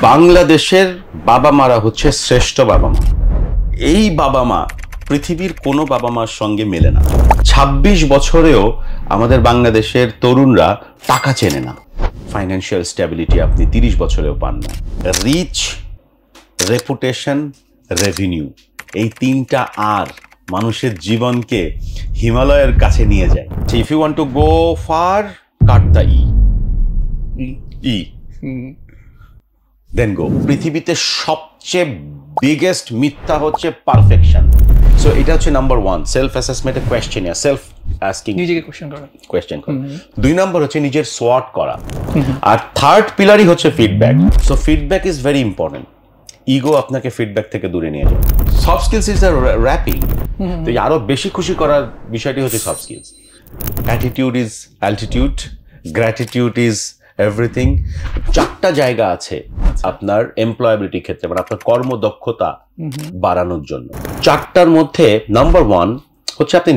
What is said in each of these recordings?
বাংলাদেশের বাবা মারা হচ্ছে শ্রেষ্ঠ বাবা মা। এই বাবা মা পৃথিবীর কোনো বাবা মার সঙ্গে মেলে না। ২৬ বছরেও আমাদের বাংলাদেশের তরুণরা টাকা চেনে না। ফাইন্যান্সিয়াল স্ট্যাবিলিটি আপনি ৩০ বছরেও পান না। রিচ, রেপুটেশন, রেভিনিউ, এই তিনটা আর মানুষের জীবনকে হিমালয়ের কাছে নিয়ে যায়। If you want to go far, cut the e then go. পৃথিবীতে সবচেয়ে বিগেস্ট মিথ্যা হচ্ছে পারফেকশন। সো এটা হচ্ছে number one, self assessment, questionnaire, self asking, নিজেকে কোয়েশ্চেন করা। ২ নম্বর হচ্ছে নিজের সোয়াট করা। আর থার্ড পিলারই হচ্ছে feedback. So feedback is very important. Ego আপনাকে ফিডব্যাক থেকে দূরে নিয়ে যায়। Soft skills is a wrapping. তো আরো বেশি খুশি করার বিষয়টি হচ্ছে soft skills. Attitude is altitude, gratitude is everything. 4টা জায়গা আছে আপনার এমপ্লয়াবিলিটি ক্ষেত্রে, মানে আপনার কর্মদক্ষতা বাড়ানোর জন্য। 4টার মধ্যে নাম্বার 1 হচ্ছে আপনি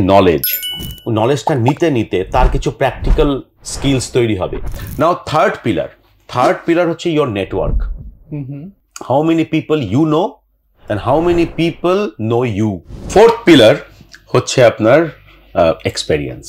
নলেজটা নিতে নিতে তার কিছু প্র্যাকটিক্যাল স্কিলস তৈরি হবে। নাও থার্ড পিলার হচ্ছে your network. How many people you know and how many people know you. Fourth pillar হচ্ছে আপনার এক্সপেরিয়েন্স।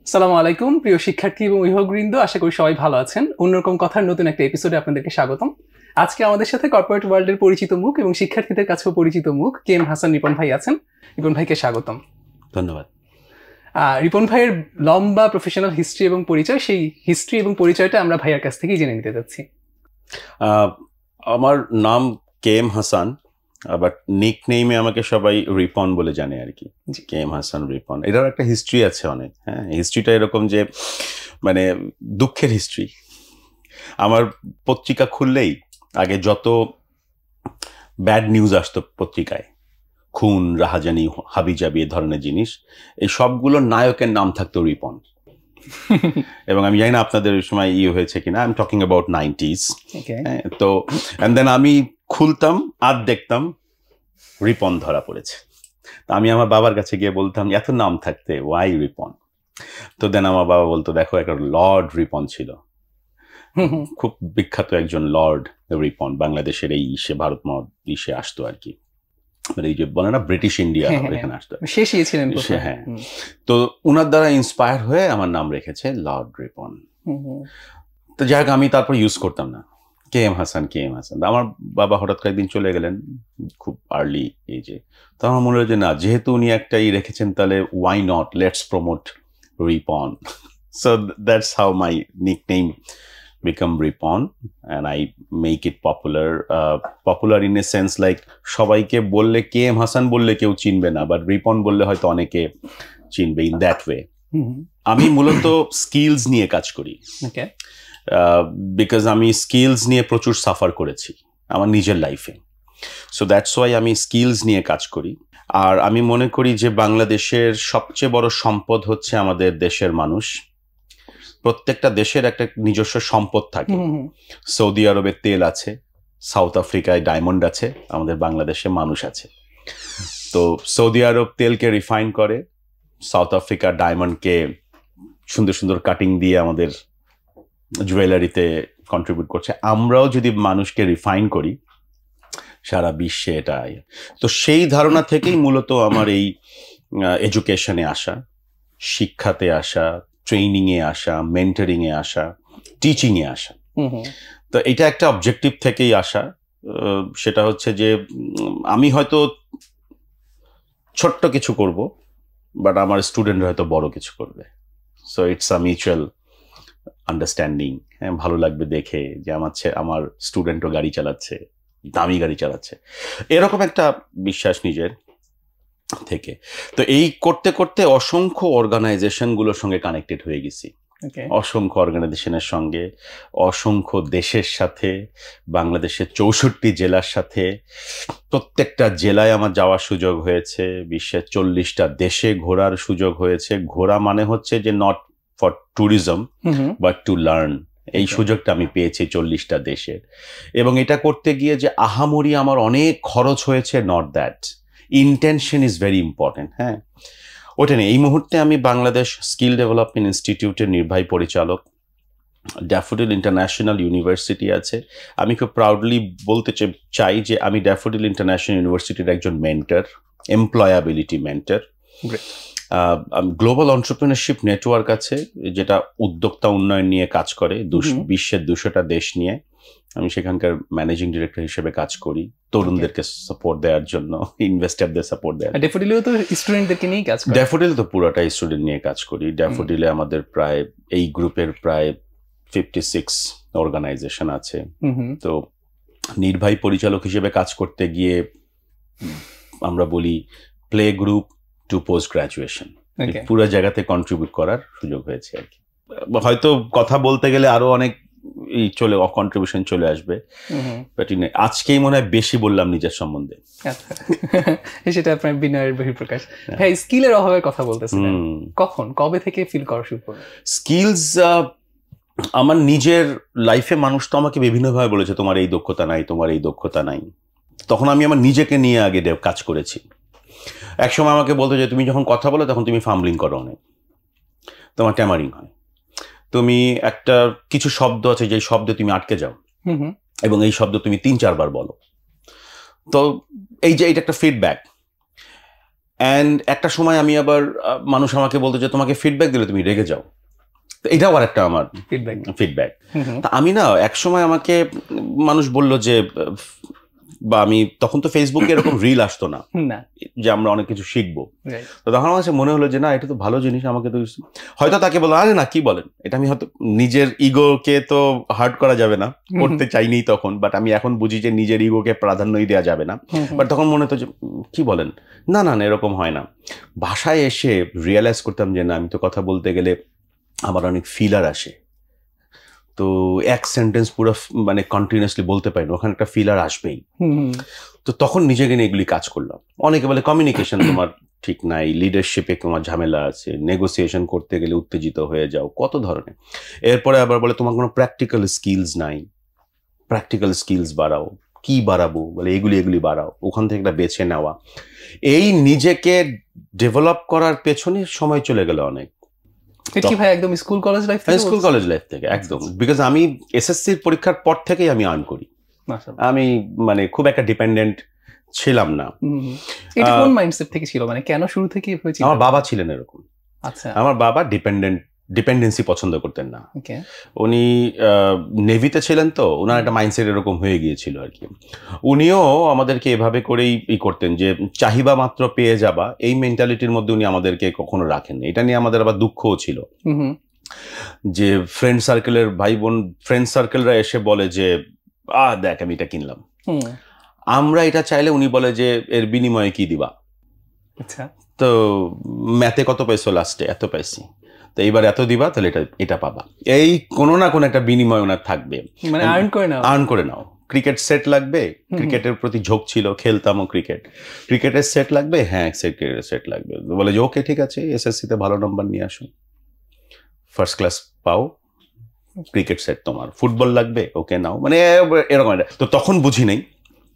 আসসালামু আলাইকুম প্রিয় শিক্ষার্থী এবং অভিভাবকবৃন্দ, আশা করি সবাই ভালো আছেন। অন্যরকম কথার নতুন একটা এপিসোডে আপনাদেরকে স্বাগতম। আজকে আমাদের সাথে কর্পোরেট ওয়ার্ল্ডের পরিচিত মুখ এবং শিক্ষার্থীদের কাছেও পরিচিত মুখ KM হাসান রিপন ভাই আছেন। রিপন ভাইকে স্বাগতম। ধন্যবাদ। রিপন ভাইয়ের লম্বা প্রফেশনাল হিস্ট্রি এবং পরিচয়, সেই হিস্ট্রি এবং পরিচয়টা আমরা ভাইয়ার কাছ থেকেই জেনে নিতে যাচ্ছি। আমার নাম KM হাসান, বাট নিক নেইমে আমাকে সবাই রিপন বলে জানে আর কি। KM হাসান রিপন, এটার একটা হিস্ট্রি আছে অনেক। হ্যাঁ, হিস্ট্রিটা এরকম যে মানে দুঃখের হিস্ট্রি। আমার পত্রিকা খুললেই আগে যত ব্যাড নিউজ আসতো পত্রিকায়, খুন, রাহাজানি, হাবিজাবি, এ ধরনের জিনিস, এই সবগুলোর নায়কের নাম থাকতো রিপন। এবং আমি জানি না আপনাদের ওই সময় হয়েছে কিনা, I am talking about 90s। তো এন্ড দেন আমি খুলতাম আর দেখতাম রিপন ধরা পড়েছে। তো আমি আমার বাবার কাছে গিয়ে বলতাম, এত নাম থাকতে ওয়াই রিপন? তো দেন আমার বাবা বলতো, দেখো একটা লর্ড রিপন ছিল, খুব বিখ্যাত একজন লর্ড রিপন, বাংলাদেশের এই ভারত মহাদেশে আসতো আর কি, মানে এই যে বলে না ব্রিটিশ ইন্ডিয়া, এখানে আসতো। হ্যাঁ, তো উনার দ্বারা ইন্সপায়ার হয়ে আমার নাম রেখেছে লর্ড রিপন। তো যাই হোক, আমি তারপর ইউজ করতাম না KM হাসান। আমার বাবা হঠাৎ কয়েকদিন চলে গেলেন খুব আর্লি এজে। তো আমার মনে হয় যে না, যেহেতু উনি একটা রেখেছেন, তাহলে why not, let's promote Ripon. So that's how my nickname become Ripon, and I make it popular in a sense like সবাইকে বললে KM হাসান বললে কেউ চিনবে না, বাট রিপন বললে হয়তো অনেকে চিনবে, ইন দ্যাট ওয়ে। আমি মূলত স্কিলস নিয়ে কাজ করি, বিকজ আমি স্কিলস নিয়ে প্রচুর সাফার করেছি আমার নিজের লাইফে। সো দ্যাটস ওয়াই আমি স্কিলস নিয়ে কাজ করি। আর আমি মনে করি যে বাংলাদেশের সবচেয়ে বড় সম্পদ হচ্ছে আমাদের দেশের মানুষ। প্রত্যেকটা দেশের একটা নিজস্ব সম্পদ থাকে। সৌদি আরবে তেল আছে, সাউথ আফ্রিকায় ডায়মন্ড আছে, আমাদের বাংলাদেশে মানুষ আছে। তো সৌদি আরব তেলকে রিফাইন করে, সাউথ আফ্রিকা ডায়মন্ডকে সুন্দর সুন্দর কাটিং দিয়ে আমাদের জুয়েলারিতে কন্ট্রিবিউট করছে। আমরাও যদি মানুষকে রিফাইন করি সারা বিশ্বে, এটা। তো সেই ধারণা থেকেই মূলত আমার এই এডুকেশনে আসা, শিক্ষাতে আসা, ট্রেনিং এ আসা, মেন্টরিং এ আসা, টিচিং এ আসা। তো এটা একটা অবজেক্টিভ থেকেই আসা। সেটা হচ্ছে যে আমি হয়তো ছোট্ট কিছু করব, বাট আমার স্টুডেন্ট হয়তো বড় কিছু করবে। So it's a mutual understanding. হ্যাঁ, ভালো লাগবে দেখে যে আমার স্টুডেন্টও গাড়ি চালাচ্ছে, দামি গাড়ি চালাচ্ছে, এরকম একটা বিশ্বাস নিজের থেকে। তো এই করতে করতে অসংখ্য অর্গানাইজেশনগুলোর সঙ্গে কানেক্টেড হয়ে গেছি, অসংখ্য অর্গানাইজেশনের সঙ্গে, অসংখ্য দেশের সাথে, বাংলাদেশের 64 জেলার সাথে। প্রত্যেকটা জেলায় আমার যাওয়ার সুযোগ হয়েছে, বিশ্বের 40টা দেশে ঘোরার সুযোগ হয়েছে। ঘোরা মানে হচ্ছে যে not for tourism but to learn. এই সুযোগটা আমি পেয়েছি 40টা দেশের। এবং এটা করতে গিয়ে যে আহামরি আমার অনেক খরচ হয়েছে, not that. Intention is very important. হ্যাঁ, ওটা নেই। এই মুহূর্তে আমি বাংলাদেশ স্কিল ডেভেলপমেন্ট ইনস্টিটিউটের নির্বাহী পরিচালক। ড্যাফোডিল ইন্টারন্যাশনাল ইউনিভার্সিটি আছে। আমি খুব প্রাউডলি বলতে চাই যে আমি ড্যাফোডিল ইন্টারন্যাশনাল ইউনিভার্সিটির একজন mentor, employability mentor. Global entrepreneurship network আছে, যেটা উদ্যোক্তা উন্নয়ন নিয়ে কাজ করে বিশ্বের 200টা দেশ নিয়ে। আমি সেখানকার ম্যানেজিং ডিরেক্টর হিসেবে কাজ করি, তরুণদেরকে সাপোর্ট দেওয়ার জন্য, ইনভেস্টরদের সাপোর্ট দেওয়ার। ড্যাফোডিলেও তো স্টুডেন্টদেরকে নিয়ে কাজ করি। ড্যাফোডিলে তো পুরোটাই স্টুডেন্ট নিয়ে কাজ করি। ড্যাফোডিলে আমাদের প্রায় এই গ্রুপের প্রায় 56 অর্গানাইজেশন আছে। তো নির্বাহী পরিচালক হিসেবে কাজ করতে গিয়ে আমরা বলি play group to post graduation, পুরো জায়গাতে কন্ট্রিবিউট করার সুযোগ হয়েছে আর কি। হয়তো কথা বলতে গেলে আরো অনেক কন্ট্রিবিউশন চলে আসবে, বাট আজকেই মনে হয় বেশি বললাম নিজের সম্বন্ধে। সেটা আপনার বিনয়ের বহিঃপ্রকাশ। হ্যাঁ, স্কিলের অভাবের কথা বলতেছিলেন, কবে থেকে ফিল করা শুরু করলেন? স্কিলস আমার নিজের লাইফে মানুষ তো আমাকে বিভিন্নভাবে বলেছে তোমার এই দক্ষতা নাই, তোমার এই দক্ষতা নাই। তখন আমি আমার নিজেকে নিয়ে আগে কাজ করেছি। একসময় আমাকে বলতো যে তুমি যখন কথা বলো তখন তুমি ফাম্বলিং করো অনেক, তোমার ট্যামারিং হয়, তুমি একটা কিছু শব্দ আছে যে শব্দে তুমি আটকে যাও এবং এই শব্দ তুমি 3-4 বার বলো। তো এই যে এটা একটা ফিডব্যাক। অ্যান্ড একটা সময় আমি আবার মানুষ আমাকে বলতো যে তোমাকে ফিডব্যাক দিলে তুমি রেগে যাও, তো এটাও আর একটা আমার ফিডব্যাক। তা আমি না একসময় আমাকে মানুষ বলল যে, বা আমি তখন তো ফেসবুকে এরকম রিল আসতো না যে আমরা অনেক কিছু শিখবো, তো তখন আমার কাছে মনে হলো যে না এটা তো ভালো জিনিস, আমাকে তো হয়তো তাকে বলো আরে না কি বলেন, এটা আমি হয়তো নিজের ইগোকে তো হার্ট করা যাবে না, করতে চাইনি তখন, বাট আমি এখন বুঝি যে নিজের ইগোকে প্রাধান্যই দেওয়া যাবে না। বাট তখন মনে হতো যে কি বলেন, না না এরকম হয় না। ভাষায় এসে রিয়েলাইজ করতাম যে না আমি তো কথা বলতে গেলে আমার অনেক ফিলার আসে, তো এক সেন্টেন্স পুরো মানে কন্টিনিউয়াসলি বলতে পারি না, ওখানে একটা ফিলার আসবেই। তো তখন নিজেকে নিয়ে এগুলি কাজ করলাম। অনেকে বলে কমিউনিকেশন তোমার ঠিক নাই, লিডারশিপে তোমার ঝামেলা আছে, নেগোসিয়েশন করতে গেলে উত্তেজিত হয়ে যাও, কত ধরনের। এরপরে আবার বলে তোমার কোনো প্র্যাকটিক্যাল স্কিলস নাই, প্র্যাকটিক্যাল স্কিলস বাড়াও। কি বাড়াবো বলে এগুলি বাড়াও, ওখান থেকে একটা বেছে নেওয়া। এই নিজেকে ডেভেলপ করার পেছনে সময় চলে গেল অনেক। একদম স্কুল কলেজ লাইফ থেকে একদম, বিকজ আমি এসএসসির পরীক্ষার পর থেকেই আমি আর্ন করি। আমি মানে খুব একটা ডিপেন্ডেন্ট ছিলাম না। এটা কোন মাইন্ডসেট থেকে ছিল, মানে কেন শুরু থেকে হয়েছিল? আমার বাবা ছিলেন এরকম। আচ্ছা, আমার বাবা ডিপেন্ডেন্সি পছন্দ করতেন না। উনি নেভিতে ছিলেন, তো ওনার একটা মাইন্ডসেট এরকম হয়ে গিয়েছিল আর কি। উনিও আমাদেরকে এভাবে করেই করতেন যে চাহিবা মাত্র পেয়ে যাবা, এই মেন্টালিটির মধ্যে উনি আমাদেরকে কখনো রাখেননি। এটা নিয়ে আমাদের আবার দুঃখও ছিল যে ফ্রেন্ড সার্কেলের ভাই বোন ফ্রেন্ড সার্কেলরা এসে বলে যে দেখ আমি এটা কিনলাম, আমরা এটা চাইলে উনি বলে যে এর বিনিময়ে কি দিবা। আচ্ছা, তো ম্যাথে কত পাইছো লাস্টে, এত পাইছি, তো এইবার এত দিবা, তাহলে এটা পাবা। এই কোনো না কোনো একটা বিনিময় ওনার থাকবে, মানে আর্ন করে নাও। ক্রিকেট সেট লাগবে, ক্রিকেটের প্রতি ঝোঁক ছিল, খেলতামও ক্রিকেটের সেট লাগবে, হ্যাঁ ক্রিকেটের সেট লাগবে, বলে যে ওকে ঠিক আছে এসএসসিতে ভালো নাম্বার নিয়ে আসো, ফার্স্ট ক্লাস পাও, ক্রিকেট সেট তোমার। ফুটবল লাগবে, ওকে নাও, মানে এরকম। তো তখন বুঝি নেই,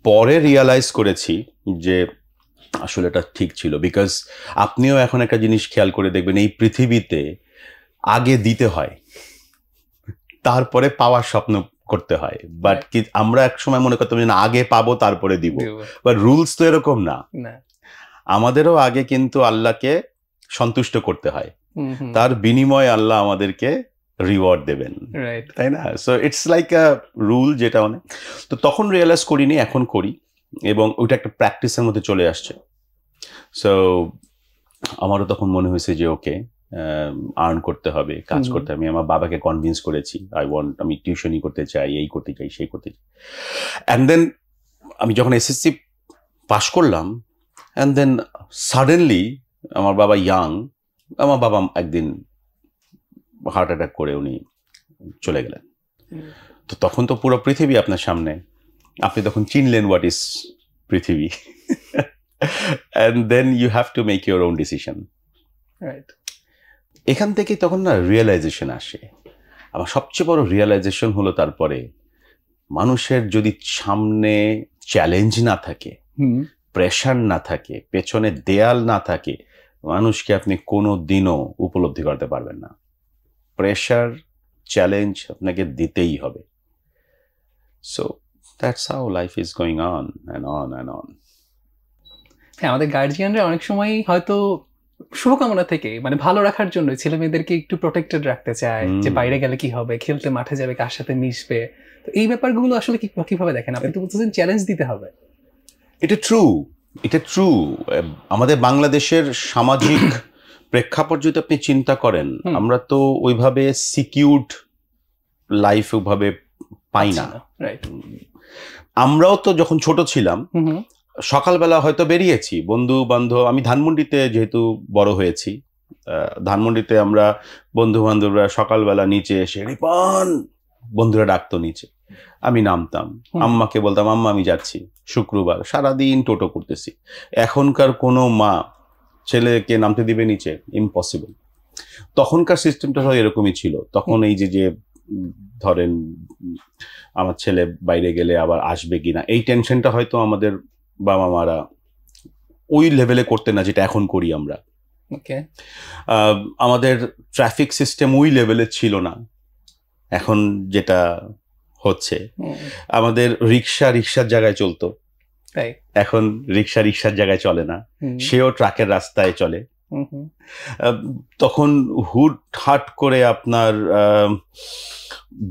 পরে রিয়ালাইজ করেছি যে আসলে এটা ঠিক ছিল। বিকজ আপনিও এখন একটা জিনিস খেয়াল করে দেখবেন, এই পৃথিবীতে আগে দিতে হয়, তারপরে পাওয়ার স্বপ্ন করতে হয়। বাট কি আমরা এক সময় মনে করতাম যে না আগে পাবো তারপরে দিব, বাট রুলস তো এরকম না। আমাদেরও আগে কিন্তু আল্লাহকে সন্তুষ্ট করতে হয়, তার বিনিময়ে আল্লাহ আমাদেরকে রিওয়ার্ড দেবেন, তাই না? So it's like a rule, যেটা অনেক। তো তখন রিয়েলাইজ করিনি, এখন করি, এবং ওইটা একটা প্র্যাকটিসের মধ্যে চলে আসছে। সো আমারও তখন মনে হয়েছে যে ওকে আর্ন করতে হবে, কাজ করতে হবে। আমি আমার বাবাকে কনভিন্স করেছি আমি টিউশনই করতে চাই, এই করতে চাই, সেই করতে চাই। অ্যান্ড দেন আমি যখন এসএসসি পাশ করলাম, অ্যান্ড দেন সাডেনলি আমার বাবা আমার বাবা একদিন হার্ট অ্যাটাক করে উনি চলে গেলেন। তো তখন তো পুরো পৃথিবী আপনার সামনে, আপনি তখন চিনলেন হোয়াট ইজ পৃথিবী। And then you have to make your own decision. Right. এখান থেকে তখন না রিয়েলাইজেশন আসে। আমার সবচেয়ে বড় রিয়েলাইজেশন হলো তারপরে, মানুষের যদি সামনে চ্যালেঞ্জ না থাকে প্রেশার না থাকে, পেছনে দেয়াল না থাকে, মানুষকে আপনি কোনো দিনও উপলব্ধি করতে পারবেন না। প্রেশার, চ্যালেঞ্জ আপনাকে দিতেই হবে। So that's how life is going on and on and on. হ্যাঁ, আমাদের গার্জিয়ানরা অনেক সময় হয়তো শুভকামনা থেকে মানে ভালো রাখার জন্য ছেলে মেয়েদেরকে একটু প্রোটেক্টেড রাখতে চায়, যে বাইরে গেলে কি হবে, খেলতে মাঠে যাবে, কার সাথে মিশবে। তো এই ব্যাপারগুলো আসলে কিভাবে দেখেন আপনি? তো বলতেছেন চ্যালেঞ্জ দিতে হবে। এটা ট্রু। আমাদের বাংলাদেশের সামাজিক প্রেক্ষাপট যদি আপনি চিন্তা করেন, আমরা তো ওইভাবে সিকিউরড লাইফ ওইভাবে পাই না। আমরাও তো যখন ছোট ছিলাম সকালবেলা হয়তো বেরিয়েছি বন্ধু বান্ধব, আমি ধানমন্ডিতে যেহেতু বড় হয়েছি, ধানমন্ডিতে আমরা বন্ধু বান্ধবরা সকালবেলা নিচে এসে রিপন বন্ধুরা ডাকতো নিচে, আমি নামতাম, আম্মাকে বলতাম আম্মা আমি যাচ্ছি, শুক্রবার সারাদিন টোটো করতেছি। এখনকার কোনো মা ছেলেকে নামতে দিবে নিচে? ইম্পসিবল। তখনকার সিস্টেমটা হয় এরকমই ছিল। তখন এই যে ধরেন আমার ছেলে বাইরে গেলে আবার আসবে কিনা, এই টেনশনটা হয়তো আমাদের বাবা মারা ওই লেভেলে করতে না যেটা এখন করি আমরা। আমাদের ট্রাফিক সিস্টেম ওই লেভেলে ছিল না এখন যেটা হচ্ছে। আমাদের রিক্সার জায়গায় চলতো, এখন রিক্সার জায়গায় চলে না, সেও ট্রাকের রাস্তায় চলে। তখন হুট হাট করে আপনার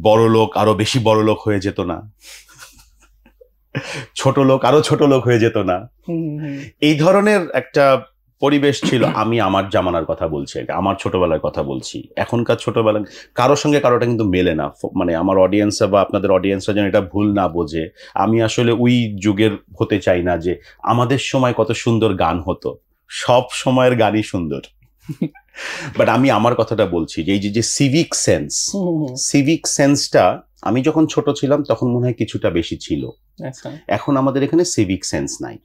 বড় লোক আরো বেশি বড় লোক হয়ে যেত না, ছোট লোক আরো ছোট লোক হয়ে যেত না, এই ধরনের একটা পরিবেশ ছিল। আমি আমার জামানার কথা বলছি, আমার ছোটবেলার কথা বলছি। এখনকার ছোটবেলা কারোর সঙ্গে কারোটা কিন্তু মেলে না। মানে আমার অডিয়েন্স বা আপনাদের অডিয়েন্সরা যেন এটা ভুল না বোঝে, আমি আসলে ওই যুগের হতে চাই না যে আমাদের সময় কত সুন্দর গান হতো। সব সময়ের গানই সুন্দর, বাট আমি আমার কথাটা বলছি যে এই যে সিভিক সেন্সটা আমি যখন ছোট ছিলাম তখন মনে হয় কিছুটা বেশি ছিল। এখন আমাদের এখানে সিভিক সেন্স নাই,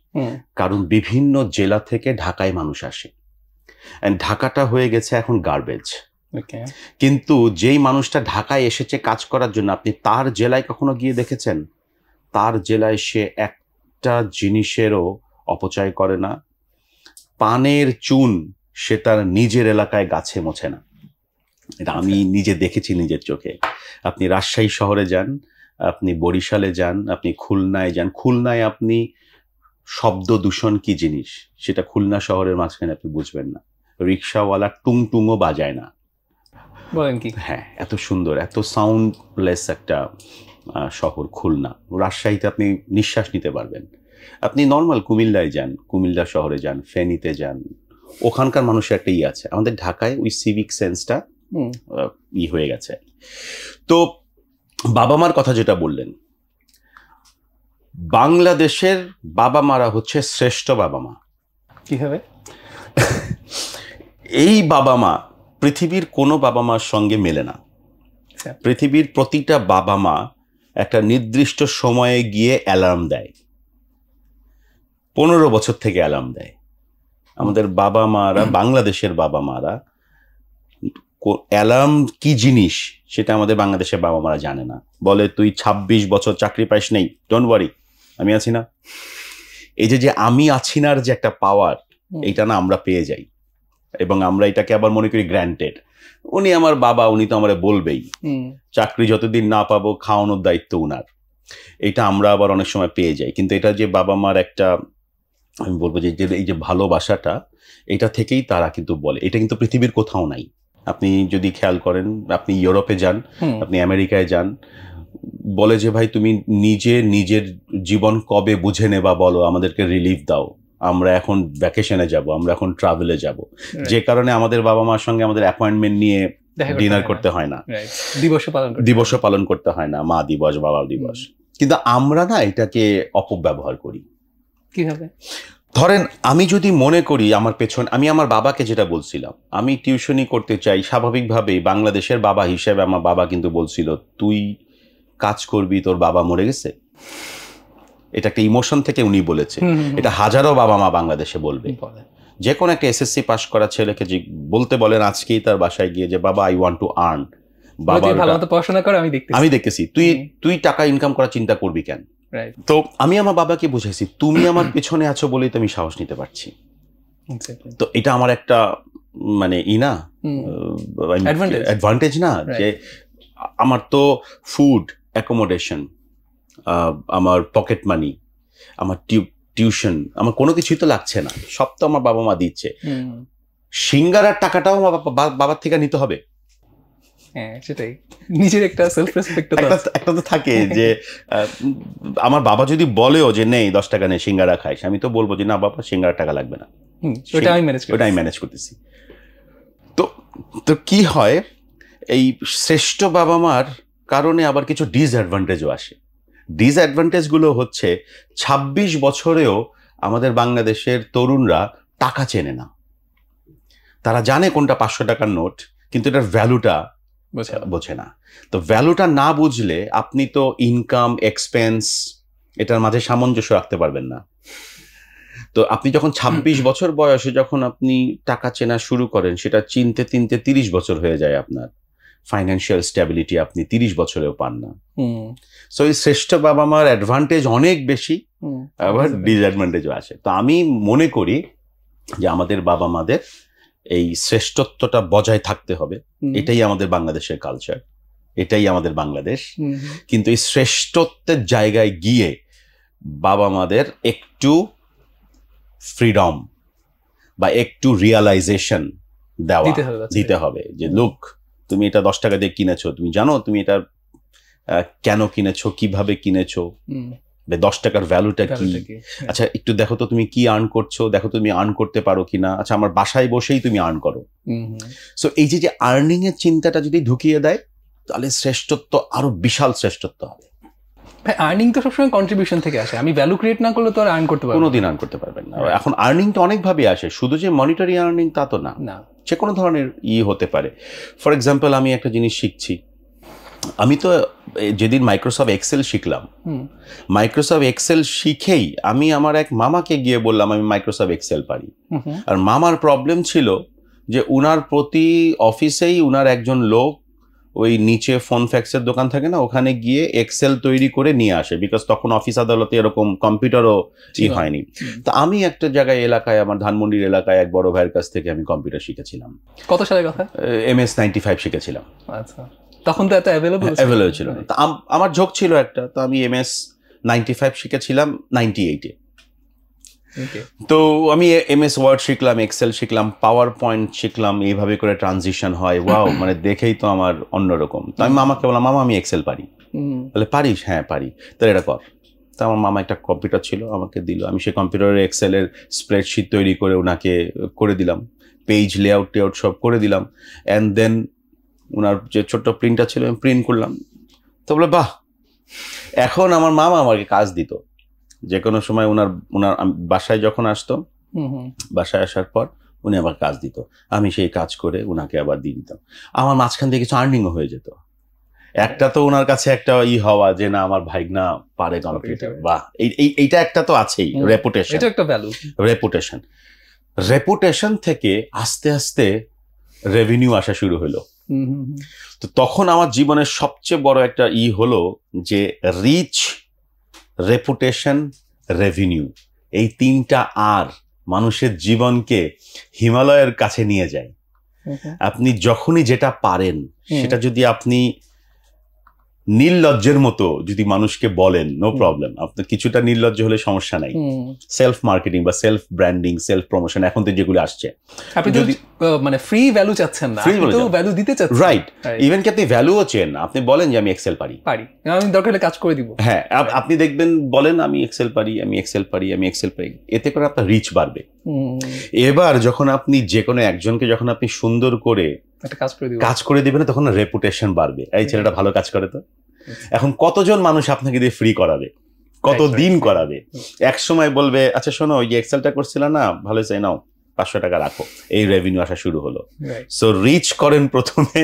কারণ বিভিন্ন জেলা থেকে ঢাকায় মানুষ আসে, ঢাকাটা হয়ে গেছে এখন গার্বেজ। কিন্তু যেই মানুষটা ঢাকায় এসেছে কাজ করার জন্য, আপনি তার জেলায় কখনো গিয়ে দেখেছেন? তার জেলায় সে একটা জিনিসেরও অপচয় করে না। পানের চুন সে তার নিজের এলাকায় গাছে মোছে না। এটা আমি নিজে দেখেছি নিজের চোখে। আপনি রাজশাহী শহরে যান, আপনি বরিশালে যান, আপনি খুলনায় যান, খুলনায় আপনি শব্দ দূষণ কি জিনিস সেটা খুলনা শহরের মাঝখানে আপনি বুঝবেন না। রিক্সাওয়ালা টুংটুংও বাজায় না। বলেন কি? হ্যাঁ, এত সুন্দর, এত সাউন্ডলেস একটা শহর খুলনা। রাজশাহীতে আপনি নিঃশ্বাস নিতে পারবেন। আপনি নর্মাল কুমিল্লায় যান, কুমিল্লা শহরে যান, ফেনীতে যান, ওখানকার মানুষের একটা আছে। আমাদের ঢাকায় ওই সিভিক সেন্সটা হয়ে গেছে। তো বাবা মার কথা যেটা বললেন, বাংলাদেশের বাবা মারা হচ্ছে শ্রেষ্ঠ বাবা মা। কিভাবে? এই বাবা মা পৃথিবীর কোনো বাবা মার সঙ্গে মেলে না। পৃথিবীর প্রতিটা বাবা মা একটা নির্দিষ্ট সময়ে গিয়ে অ্যালার্ম দেয়, 15 বছর থেকে অ্যালার্ম দেয়। আমাদের বাবা মারা, বাংলাদেশের বাবা মারা অ্যালার্ম কি জিনিস সেটা আমাদের বাংলাদেশের বাবা মারা জানে না। বলে তুই 26 বছর চাকরি পাইস নেই, ডোন্ট ওয়ারি, আমি আছি না। এই যে আমি আছি নার যে একটা পাওয়ার, এইটা না আমরা পেয়ে যাই, এবং আমরা এটাকে আবার মনে করি গ্র্যান্টেড। উনি আমার বাবা, উনি তো আমার বলবেই, চাকরি যতদিন না পাবো খাওয়ানোর দায়িত্ব উনার। এটা আমরা আবার অনেক সময় পেয়ে যাই। কিন্তু এটা যে বাবা মার একটা, আমি বলবো যে এই যে ভালোবাসাটা, এটা থেকেই তারা কিন্তু বলে। এটা কিন্তু পৃথিবীর কোথাও নাই। আপনি যদি খেয়াল করেন, আপনি ইউরোপে যান, আপনি আমেরিকায় যান, বলে যে ভাই তুমি নিজের জীবন কবে বুঝে নেবা বলো, আমাদেরকে রিলিফ দাও, আমরা এখন ভ্যাকেশনে যাব, আমরা এখন ট্রাভেলে যাব। যে কারণে আমাদের বাবা মার সঙ্গে আমাদের অ্যাপয়েন্টমেন্ট নিয়ে ডিনার করতে হয় না, দিবসও পালন করতে হয় না, মা দিবস, বাবা দিবস। কিন্তু আমরা না এটাকে অপব্যবহার করি। কিভাবে? ধরেন আমি যদি মনে করি আমার পেছন, আমি আমার বাবাকে যেটা বলছিলাম, আমি টিউশনি করতে চাই, স্বাভাবিকভাবেই বাংলাদেশের বাবা হিসেবে আমার বাবা কিন্তু বলছিল তুই কাজ করবি, তোর বাবা মরে গেছে। এটা একটা ইমোশন থেকে উনি বলেছে। এটা হাজারো বাবা মা বাংলাদেশে বলবে। যে কোনো একটা এসএসসি পাস করা ছেলেকে যে বলতে বলেন আজকেই তার বাসায় গিয়ে যে বাবা আই ওয়ান্ট টু আর্ন, বাবা পড়াশোনা করে আমি দেখতেছি, তুই টাকা ইনকাম করার চিন্তা করবি কেন? রাইট। তো আমি আমার বাবাকে বুঝাইছি তুমি আমার পেছনে আছো বলেই তো আমি সাহস নিতে পারছি। তো এটা আমার একটা মানে না অ্যাডভান্টেজ না, যে আমার তো ফুড, অ্যাকোমোডেশন, আমার পকেট মানি, আমার টিউশন, আমার কোনো কিছুই তো লাগছে না, সব তো আমার বাবা মা দিচ্ছে। সিঙ্গারার টাকাটাও আমার বাবার থেকে নিতে হবে। হ্যাঁ, সেটাই, নিজের একটা সেলফ রেসপেক্ট একটা তো থাকে যে আমার বাবা যদি বলেও যে নেই 10 টাকা নেই সিঙ্গারা খাইস, আমি তো বলবো যে না বাবা সিঙ্গারা টাকা লাগবে না, ওটা আমি ম্যানেজ করতেছি। তো কি হয়, এই শ্রেষ্ঠ বাবা মার কারণে আবার কিছু ডিসঅ্যাডভান্টেজও আসে। ডিসঅ্যাডভান্টেজগুলো হচ্ছে 26 বছরেও আমাদের বাংলাদেশের তরুণরা টাকা চেনে না। তারা জানে কোনটা 500 টাকার নোট, কিন্তু এটার ভ্যালুটা বোঝে না। তো ভ্যালুটা না বুঝলে আপনি তো ইনকাম, এক্সপেন্স, এটার মাঝে সামঞ্জস্য রাখতে পারবেন না। তো আপনি যখন 26 বছর বয়সে যখন আপনি টাকা চেনা শুরু করেন, সেটা চিনতে 30 বছর হয়ে যায় আপনার। ফাইন্যান্সিয়াল স্ট্যাবিলিটি আপনি 30 বছরেও পান না। সো এই শ্রেষ্ঠ বাবা মার অ্যাডভান্টেজ অনেক বেশি, আবার ডিসঅ্যাডভান্টেজও আসে। তো আমি মনে করি যে আমাদের বাবা মাদের এই শ্রেষ্ঠত্বটা বজায় থাকতে হবে। এটাই আমাদের বাংলাদেশের কালচার, এটাই আমাদের বাংলাদেশ। কিন্তু এই শ্রেষ্ঠত্বের জায়গায় গিয়ে বাবা মাদের একটু ফ্রিডম বা একটু রিয়ালাইজেশন দিতে হবে যে লোক, তুমি এটা 10 টাকা দিয়ে কিনেছো, তুমি জানো তুমি এটা কেন কিনেছো, কিভাবে কিনেছো, 10 টাকার ভ্যালুটা কি। আচ্ছা একটু দেখো তো তুমি কি আর্ন করছো, দেখো তুমি আর্ন করতে পারো কিনা। আচ্ছা আমার বাসায় বসেই তুমি আর্ন করো। সো এই যে আর্নিং এর চিন্তাটা যদি ঢুকিয়ে দেয়, তাহলে শ্রেষ্ঠত্ব আরো বিশাল শ্রেষ্ঠত্ব হবে। আর্নিং তো সবসময় কন্ট্রিবিউশন থেকে আসে, আমি ভ্যালু ক্রিয়েট না করলে তো আর আর্ন করতে পারবো না, কোনোদিন আর্ন করতে পারবেন না। এখন আর্নিং তো অনেক ভাবে আসে, শুধু যে মনিটারি আর্নিং তা তো না, যে কোনো ধরনের হতে পারে। ফর এক্সাম্পল আমি একটা জিনিস শিখছি, আমি তো যেদিন মাইক্রোসফট এক্সেল শিখলাম, মাইক্রোসফট এক্সেল শিখেই আমি আমার এক মামাকে গিয়ে বললাম আমি মাইক্রোসফট এক্সেল পারি। আর মামার প্রবলেম ছিল যে উনার প্রতি অফিসেই উনার একজন লোক ওই নিচে ফোন ফ্যাক্সের দোকান থাকে না, ওখানে গিয়ে এক্সেল তৈরি করে নিয়ে আসে, বিকজ তখন অফিস আদালতে এরকম কম্পিউটারও হয়নি। তো আমি একটা জায়গায় এলাকায়, আমার ধানমন্ডির এলাকায় এক বড় ভাইয়ের কাছ থেকে আমি কম্পিউটার শিখেছিলাম। কত সালের কথা? MS 95 শিখেছিলাম। আচ্ছা, তখন তো এত অ্যাভেলেবল ছিল না। আমার ঝোঁক ছিল একটা, তো আমি MS 95 শিখেছিলাম 98-এ। তো আমি MS ওয়ার্ড শিখলাম, এক্সেল শিখলাম, পাওয়ার পয়েন্ট শিখলাম, এইভাবে করে ট্রানজিশন হয়। ওয়াও, মানে দেখেই তো আমার অন্যরকম। তো আমি মামাকে বললাম মামা আমি এক্সেল পারি। বলে পারিস? হ্যাঁ পারি। তাহলে এটা কর। তো আমার মামা একটা কম্পিউটার ছিল, আমাকে দিল। আমি সেই কম্পিউটারে এক্সেলের স্প্রেডশিট তৈরি করে ওনাকে করে দিলাম, পেজ লেআউট টেআউট সব করে দিলাম। অ্যান্ড দেন ওনার যে ছোট্ট প্রিন্টার ছিল আমি প্রিন্ট করলাম। তো বলে বাহ। এখন আমার মামা আমাকে কাজ দিত যে কোনো সময়। ওনার বাসায় যখন আসতো, বাসায় আসার পর উনি আবার কাজ দিত, আমি সেই কাজ করে ওনাকে আবার দিয়ে দিতাম। আমার মাঝখান থেকে কিছু আর্নিংও হয়ে যেত। একটা তো ওনার কাছে একটা হওয়া যে না আমার ভাইগনা পারে কম্পিউটার, বাহ, এইটা একটা তো আছেই। রেপুটেশন, এটা একটা ভ্যালু। রেপুটেশন থেকে আস্তে আস্তে রেভিনিউ আসা শুরু হলো। তো তখন আমার জীবনের সবচেয়ে বড় একটা হলো যে রিচ, রেপুটেশন, রেভিনিউ, এই তিনটা আর মানুষের জীবনকে হিমালয়ের কাছে নিয়ে যায়। আপনি যখনই যেটা পারেন সেটা যদি আপনি নির্লজ্জের মতো যদি মানুষকে বলেন, নো প্রবলেম, আপনার কিছুটা নির্লজ্জ হলে সমস্যা নাই। সেলফ মার্কেটিং বা সেলফ ব্র্যান্ডিং, সেলফ প্রমোশন এখন তো যেগুলো আসছে, আপনি যদি মানে ফ্রি ভ্যালু চাচ্ছেন না, আপনি তো ভ্যালু দিতে চাচ্ছেন, রাইট? ইভেন কি আপনি ভ্যালুও চেন, আপনি বলেন যে আমি এক্সেল পারি, আমি দরকার হলে কাজ করে দিব। হ্যাঁ, আপনি দেখবেন বলেন আমি এক্সেল পারি, আমি এক্সেল পারি, আমি এক্সেল পারি, এতে করে আপনার রিচ বাড়বে। এবার যখন আপনি যে কোনো একজনকে যখন আপনি সুন্দর করে কাজ করে দিবেন, তখন রেপুটেশন বাড়বে, এই ছেলেটা ভালো কাজ করে। তো এখন কতজন মানুষ আপনাকে দিয়ে ফ্রি করাবে, কতদিন করাবে? এক সময় বলবে আচ্ছা শোনো ওই যে এক্সেলটা করছিল না, ভালো চাই নাও 500 টাকা রাখো, এই রেভিনিউ আসা শুরু হলো। সো রিচ করেন প্রথমে,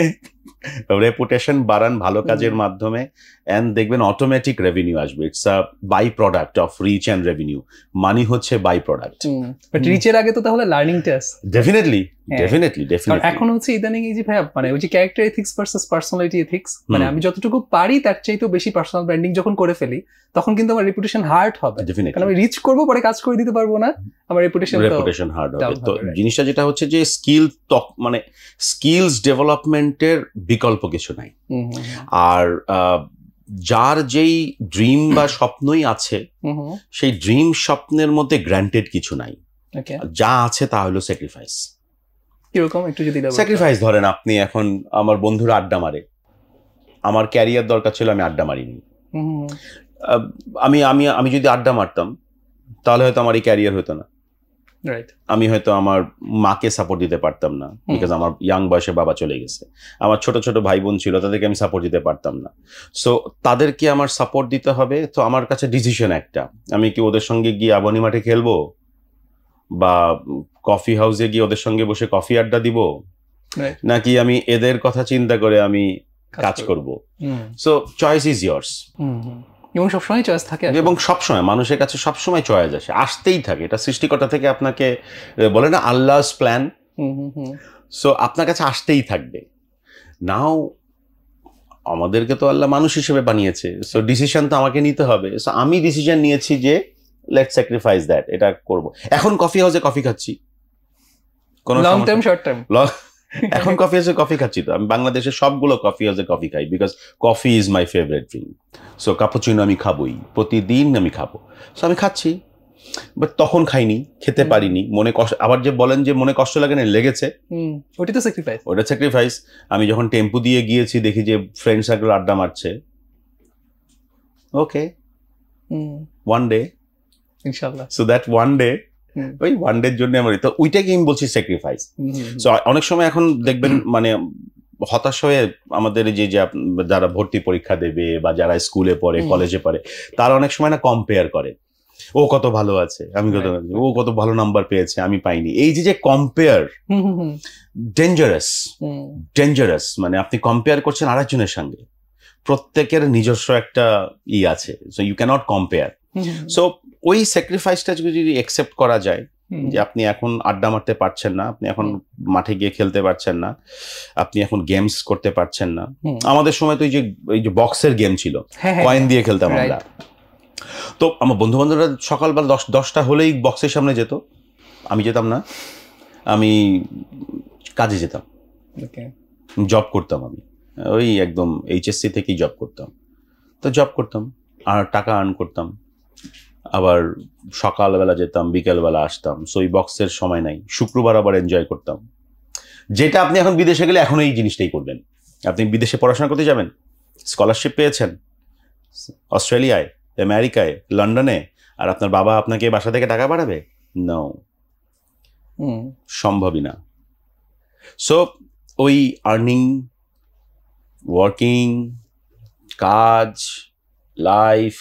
রেপুটেশন বাড়ান ভালো কাজের মাধ্যমে, এন্ড দেখবেন অটোমেটিক রেভিনিউ আসবে। It's a byproduct of reach and revenue. Money হচ্ছে বাই প্রোডাক্ট। বাট রিচের আগে তো তাহলে লার্নিংটা আছে। ডেফিনেটলি। এখন হচ্ছে ইদানিং এই যে ভাই মানে ওই যে character ethics versus personality ethics, মানে আমি যতটুকু পারি তার চাইতেও বেশি পার্সোনাল ব্র্যান্ডিং যখন করে ফেলি তখন কিন্তু আমার রেপুটেশন হার্ট হবে। কারণ আমি রিচ করবো পরে কাজ করে দিতে পারবো না, আমার রেপুটেশন হার্ট হবে। তো জিনিসটা যেটা হচ্ছে যে স্কিল মানে স্কিলস ডেভেলপমেন্টের বিকল্প কিছু নাই। আর যার যেই ড্রিম বা স্বপ্নই আছে সেই ড্রিম স্বপ্নের মধ্যে গ্র্যান্টেড কিছু নাই, যা আছে তা হলো স্যাক্রিফাইস। কিরকম একটু যদি স্যাক্রিফাইস ধরেন আপনি এখন আমার বন্ধুরা আড্ডা মারে, আমার ক্যারিয়ার দরকার ছিল, আমি আড্ডা মারিনি। আমি যদি আড্ডা মারতাম তাহলে হয়তো আমার এই ক্যারিয়ার হতো না, আমি হয়তো আমার মাকে সাপোর্ট দিতে পারতাম না, বিকজ আমার ইয়াং বয়সে বাবা চলে গেছে। আমার ছোট ছোট ভাই বোন ছিল, তাদেরকে আমি সাপোর্ট দিতে পারতাম না। সো তাদেরকে আমার সাপোর্ট দিতে হবে। তো আমার কাছে ডিসিশন একটা, আমি কি ওদের সঙ্গে গিয়ে আবানি মাঠে খেলবো বা কফি হাউসে গিয়ে ওদের সঙ্গে বসে কফি আড্ডা দিব, নাকি আমি এদের কথা চিন্তা করে আমি কাজ করব। So choice is years. এবং সবসময় চয়েস থাকে, এবং সবসময় মানুষের কাছে সবসময় চয়েস আসে, আসতেই থাকে। এটা সৃষ্টিকর্তা থেকে আপনাকে বলে না আল্লাহস প্ল্যান। সো আপনার কাছে আসতেই থাকবে। নাও আমাদেরকে তো আল্লাহ মানুষ হিসেবে বানিয়েছে, সো ডিসিশন তো আমাকে নিতে হবে। সো আমি ডিসিশন নিয়েছি যে লেটস স্যাক্রিফাইস দ্যাট, এটা করব। এখন কফি হাউসে কফি খাচ্ছি, কোন লং টার্ম শর্ট টার্ম এখন কফি হাউসে কফি খাচ্ছি। তো আমি বাংলাদেশের সবগুলো কফি হাউসে কফি খাই, because coffee is my favourite drink. So cappuccino আমি খাবোই, প্রতিদিন আমি খাবো। সো আমি খাচ্ছি, বাট তখন খাইনি, খেতে পারিনি, মনে কষ্ট। আবার যে বলেন যে মনে কষ্ট লাগে না, লেগেছে, ওটা তো স্যাক্রিফাইস। ওটা স্যাক্রিফাইস। আমি যখন টেম্পু দিয়ে গিয়েছি, দেখি যে ফ্রেন্ড সার্কেল আড্ডা মারছে, ওকে ওয়ান ডে ইনশাআল্লাহ। সো দ্যাট ওয়ান ডে, ওই ওয়ান ডের জন্য আমার, তো ওইটাকে আমি বলছি স্যাক্রিফাইস। সো অনেক সময় এখন দেখবেন মানে হতাশ হয়ে আমাদের যে যারা ভর্তি পরীক্ষা দেবে বা যারা স্কুলে পড়ে কলেজে পড়ে, তারা অনেক সময় না কম্পেয়ার করে, ও কত ভালো আছে, আমি কত, ও কত ভালো নাম্বার পেয়েছে, আমি পাইনি। এই যে কম্পেয়ার, ডেঞ্জারাস। মানে আপনি কম্পেয়ার করছেন আরেকজনের সঙ্গে, প্রত্যেকের নিজস্ব একটা আছে, so you can't compare. So ওই স্যাক্রিফাইসটা যদি একসেপ্ট করা যায়, যে আপনি এখন আড্ডা মারতে পারছেন না, আপনি এখন মাঠে গিয়ে খেলতে পারছেন না, আপনি এখন গেমস করতে পারছেন না। আমাদের সময় তো এই যে বক্সের গেম ছিল, কয়েন দিয়ে খেলতাম আমরা। তো আমার বন্ধু বান্ধবরা সকালবেলা 10টা হলেই বক্সের সামনে যেত, আমি যেতাম না, আমি কাজে যেতাম, জব করতাম। আমি ওই একদম এইচএসসি থেকেই জব করতাম। তো জব করতাম আর টাকা আর্ন করতাম, আবার সকালবেলা যেতাম, বিকেলবেলা আসতাম। সো এই বক্সের সময় নাই। শুক্রবার আবার এনজয় করতাম, যেটা আপনি এখন বিদেশে গেলে এখন এই জিনিসটাই করবেন। আপনি বিদেশে পড়াশোনা করতে যাবেন, স্কলারশিপ পেয়েছেন অস্ট্রেলিয়ায়, আমেরিকায়, লন্ডনে, আর আপনার বাবা আপনাকে বাসা থেকে টাকা পাঠাবে? নো, সম্ভবই না। সো ওই আর্নিং, ওয়ার্কিং, কাজ, লাইফ,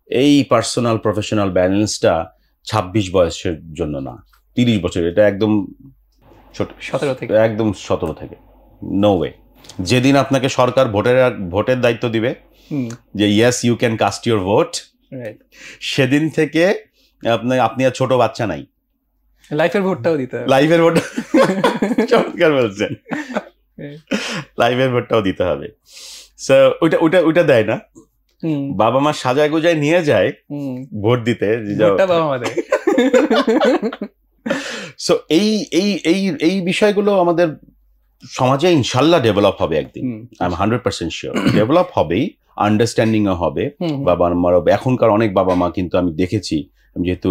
এই পার্সোনাল প্রফেশনাল ব্যালেন্সটা 26 বয়সের জন্য না, 30 বছর। এটা একদম ছোট, 17 থেকে, একদম 17 থেকে। No way. যেদিন আপনাকে সরকার ভোটের দায়িত্ব দিবে, যে yes you can cast your vote, সেদিন থেকে আপনি আর ছোট বাচ্চা নাই, লাইফের ভোটটাও দিতে হবে। লাইফের ভোট, চমৎকার বলছেন, লাইফের ভোটটাও দিতে হবে। সো ওইটা দেয় না, বাবা মা সাজায় গোজায় নিয়ে যায় ভোট দিতে। সো এই বিষয়গুলো আমাদের সমাজে ইনশাল্লাহ ডেভেলপ হবে একদিন। আই এম 100% শিওর ডেভেলপ হবেই, আন্ডারস্ট্যান্ডিং ও হবে। বাবা মার, এখনকার অনেক বাবা মা কিন্তু আমি দেখেছি, আমি যেহেতু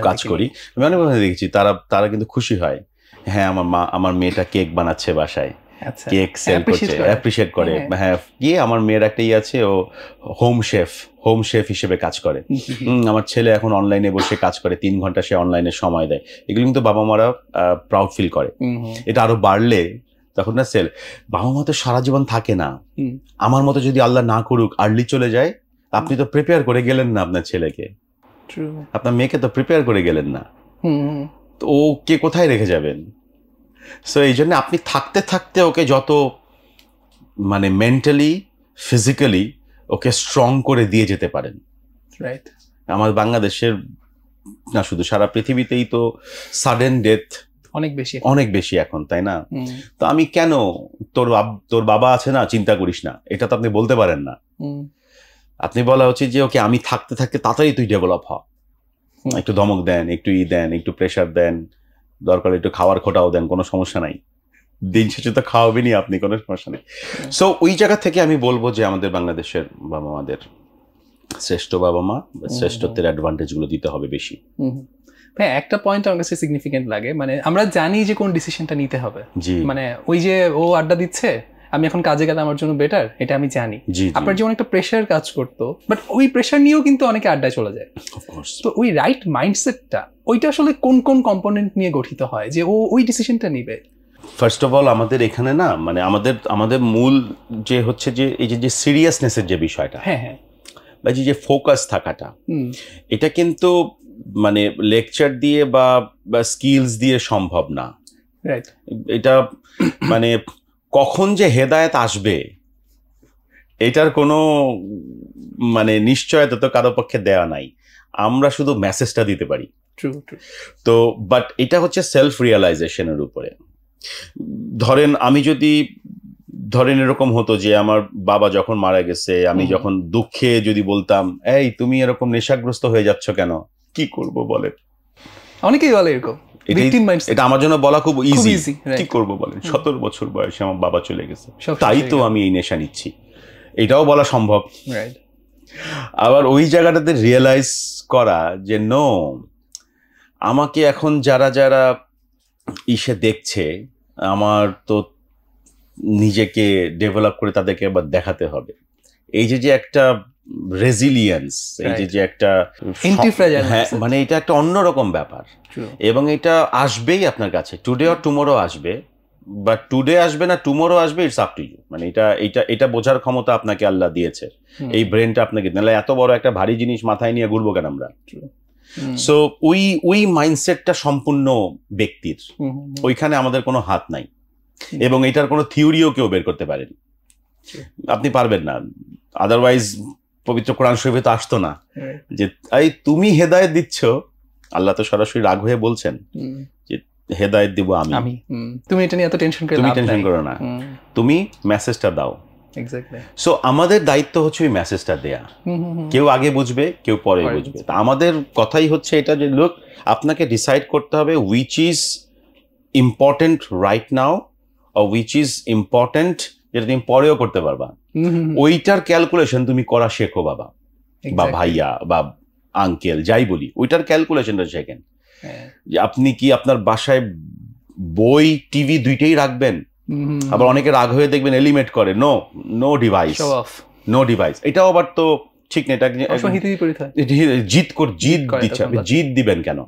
কাজ করি, আমি অনেক দেখেছি তারা কিন্তু খুশি হয়, হ্যাঁ আমার মেয়েটা কেক বানাচ্ছে বাসায়, কেক সেল করছে, অ্যাপ্রিশিয়েট করে। হ্যাঁ, কি আমার মেয়ের একটা আছে, ও হোম শেফ হিসেবে কাজ করে। আমার ছেলে এখন অনলাইনে বসে কাজ করে, 3 ঘন্টা সে অনলাইনে সময় দেয়। এগুলো কিন্তু বাবা মারা প্রাউড ফিল করে। এটা আরো বাড়লে তখন না বাবা মা তো সারা জীবন থাকে না। আমার মতো যদি আল্লাহ না করুক আর্লি চলে যায়, আপনি তো প্রিপেয়ার করে গেলেন না আপনার ছেলেকে, আপনার মেয়েকে তো প্রিপেয়ার করে গেলেন না, তো ও কে কোথায় রেখে যাবেন? সো এই জন্য আপনি থাকতে থাকতে ওকে যত মানে মেন্টালি ফিজিক্যালি ওকে স্ট্রং করে দিয়ে যেতে পারেন। রাইট। আমার বাংলাদেশের না শুধু সারা পৃথিবীতেই তো সাডেন ডেথ অনেক বেশি এখন, তাই না? তো আমি কেন তোর বাবা আছে না, চিন্তা করিস না, এটা তো আপনি বলতে পারেন না। আপনি বলা উচিত যে ওকে আমি থাকতে থাকতে তাড়াতাড়ি তুই ডেভেলপ হ, একটু ধমক দেন, একটু দেন, একটু প্রেশার দেন, দরকার একটু খাওয়ার খোটাও দেন, কোনো সমস্যা নাই, দিন শেষে তো খাওয়াবেনই আপনি, কোনো সমস্যা নেই। সো ওই জায়গা থেকে আমি বলবো যে আমাদের বাংলাদেশের বাবা মাদের শ্রেষ্ঠ বাবা মা, শ্রেষ্ঠত্বের অ্যাডভান্টেজ গুলো দিতে হবে বেশি। হ্যাঁ, একটা পয়েন্ট আমার কাছে সিগনিফিকেন্ট লাগে, মানে আমরা জানি যে কোন ডিসিশনটা নিতে হবে, মানে ওই যে ও আড্ডা দিচ্ছে, আমি এখন কাজে গেলে আমার জন্য বেটার, এটা আমি জানি। আপনার যেমন একটা প্রেশার কাজ করতো, বাট ওই প্রেশার নিয়েও কিন্তু অনেকে আড্ডায় চলে যায়। তো ওই রাইট মাইন্ডসেটটা, ওইটা আসলে কোন কোন কম্পোনেন্ট নিয়ে গঠিত হয় যে ও ওই ডিসিশনটা নিবে? ফার্স্ট অফ অল আমাদের এখানে না, মানে আমাদের মূল যে হচ্ছে যে এই যে সিরিয়াসনেসের যে বিষয়টা, হ্যাঁ হ্যাঁ, বা যে ফোকাস থাকাটা, এটা কিন্তু মানে লেকচার দিয়ে বা স্কিলস দিয়ে সম্ভব না। এটা মানে কখন যে হেদায়েত আসবে এটার কোনো মানে নিশ্চয়তা তো কারো পক্ষে দেওয়া নাই, আমরা শুধু মেসেজটা দিতে পারি। তো বাট এটা হচ্ছে সেলফ রিয়েলাইজেশনের উপরে। ধরেন এরকম হতো যে আমার বাবা যখন মারা গেছে, আমি যখন দুঃখে যদি বলতাম, এই তুমি এরকম নেশাগ্রস্ত হয়ে যাচ্ছ কেন, কি করব বলেন? অনেকেই বলে এরকম। এটা আমার জন্য বলা খুব ইজি, কি করব বলেন? 17 বছর বয়সে আমার বাবা চলে গেছে, তাই তো আমি এই নেশা নিচ্ছি, এটাও বলা সম্ভব। আবার ওই জায়গাটাতে রিয়েলাইজ করা যে নো, আমাকে এখন যারা যারা ইসে দেখছে, আমার তো নিজেকে ডেভেলপ করে তাদেরকে আবার দেখাতে হবে। এই যে একটা রেজিলিয়েন্স, এই যে একটা, হ্যাঁ, মানে এটা একটা অন্যরকম ব্যাপার, এবং এটা আসবেই আপনার কাছে, টুডে অর টুমোরো আসবে, বাট টুডে আসবে না টুমোরো আসবে, ইটস আপ টু ইউ। মানে এটা বোঝার ক্ষমতা আপনাকে আল্লাহ দিয়েছে, এই ব্রেনটা আপনাকে, নাহলে এত বড় একটা ভারী জিনিস মাথায় নিয়ে ঘুরবো কেন আমরা? সো ওই মাইন্ডসেটটা সম্পূর্ণ ব্যক্তির, ওইখানে আমাদের কোনো হাত নাই, এবং এটার কোনো থিওরিও কেউ বের করতে পারেনি, আপনি পারবেন না। আদারওয়াইজ পবিত্র কোরআন শরীফে তো আসতো না যে এই তুমি হেদায়েত দিচ্ছ, আল্লাহ তো সরাসরি রাগ হয়ে বলছেন যে হেদায়েত দিব আমি, তুমি এটা নিয়ে এত টেনশন করো না, তুমি মেসেজটা দাও। সো আমাদের দায়িত্ব হচ্ছে ওই মেসেজটা দেয়া। কেউ আগে বুঝবে, কেউ পরে বুঝবে। আমাদের কথাই হচ্ছে এটা যে লোক, আপনাকে ডিসাইড করতে হবে which is important right now, আর উইচ ইজ ইম্পর্টেন্ট যেটা তুমি পরেও করতে পারবা। ওইটার ক্যালকুলেশন তুমি করা শেখো বাবা, বা ভাইয়া বা আঙ্কেল, যাই বলি, ওইটার ক্যালকুলেশনটা শেখেন। যে আপনি কি আপনার বাসায় বই টিভি দুইটাই রাখবেন? আবার অনেকে রাগ হয়ে দেখবেন এলিমেট করে, নো ডিভাইস। এটাও আবার তো ঠিক না, এটা জিদ দিবেন কেন?